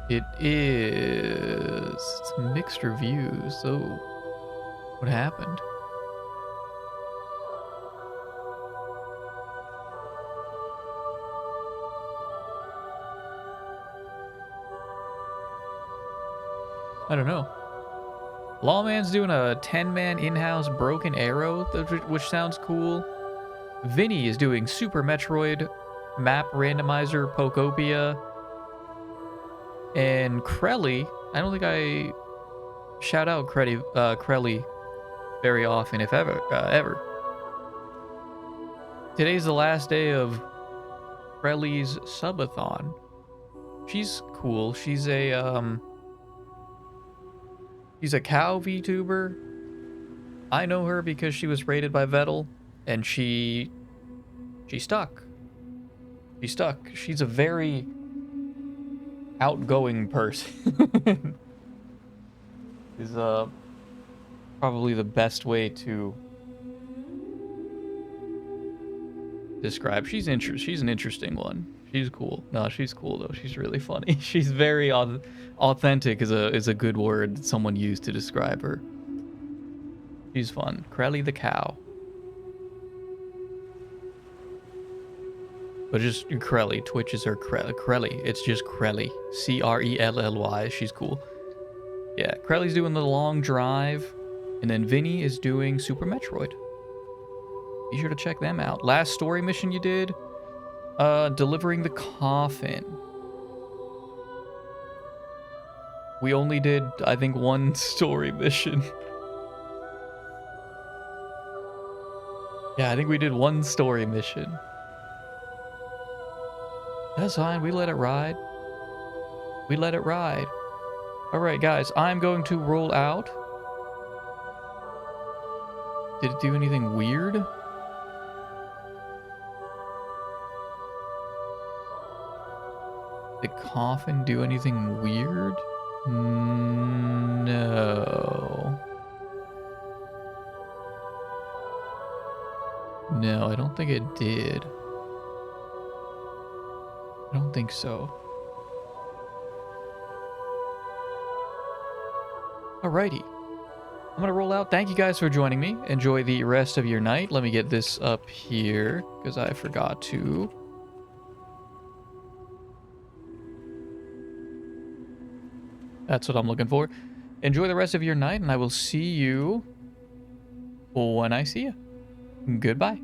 It is. It's mixed reviews. So, what happened? I don't know. Lawman's doing a 10-man in-house Broken Arrow, which sounds cool. Vinny is doing Super Metroid, Map Randomizer, Pokopia. And Crelly, I don't think I shout out Crelly very often, if ever. Today's the last day of Crelly's subathon. She's cool. She's a cow VTuber. I know her because she was rated by Vettel, and she stuck. She stuck. She's a very outgoing person. Is probably the best way to describe. She's an interesting one. She's cool. No, she's cool though. She's really funny. She's very authentic is a good word that someone used to describe her. She's fun. Crelly the cow. But just Crelly. Twitch is her Crelly. It's just Crelly. Crelly. She's cool. Yeah, Crelly's doing the long drive. And then Vinny is doing Super Metroid. Be sure to check them out. Last story mission you did? Delivering the coffin. We only did, I think, one story mission. Yeah, I think we did one story mission. That's fine. We let it ride. We let it ride. Alright, guys. I'm going to roll out. Did it do anything weird? Did the coffin do anything weird? No. No, I don't think it did. I don't think so. Alrighty. I'm gonna roll out. Thank you guys for joining me. Enjoy the rest of your night. Let me get this up here, because I forgot to. That's what I'm looking for. Enjoy the rest of your night, and I will see you when I see you. Goodbye.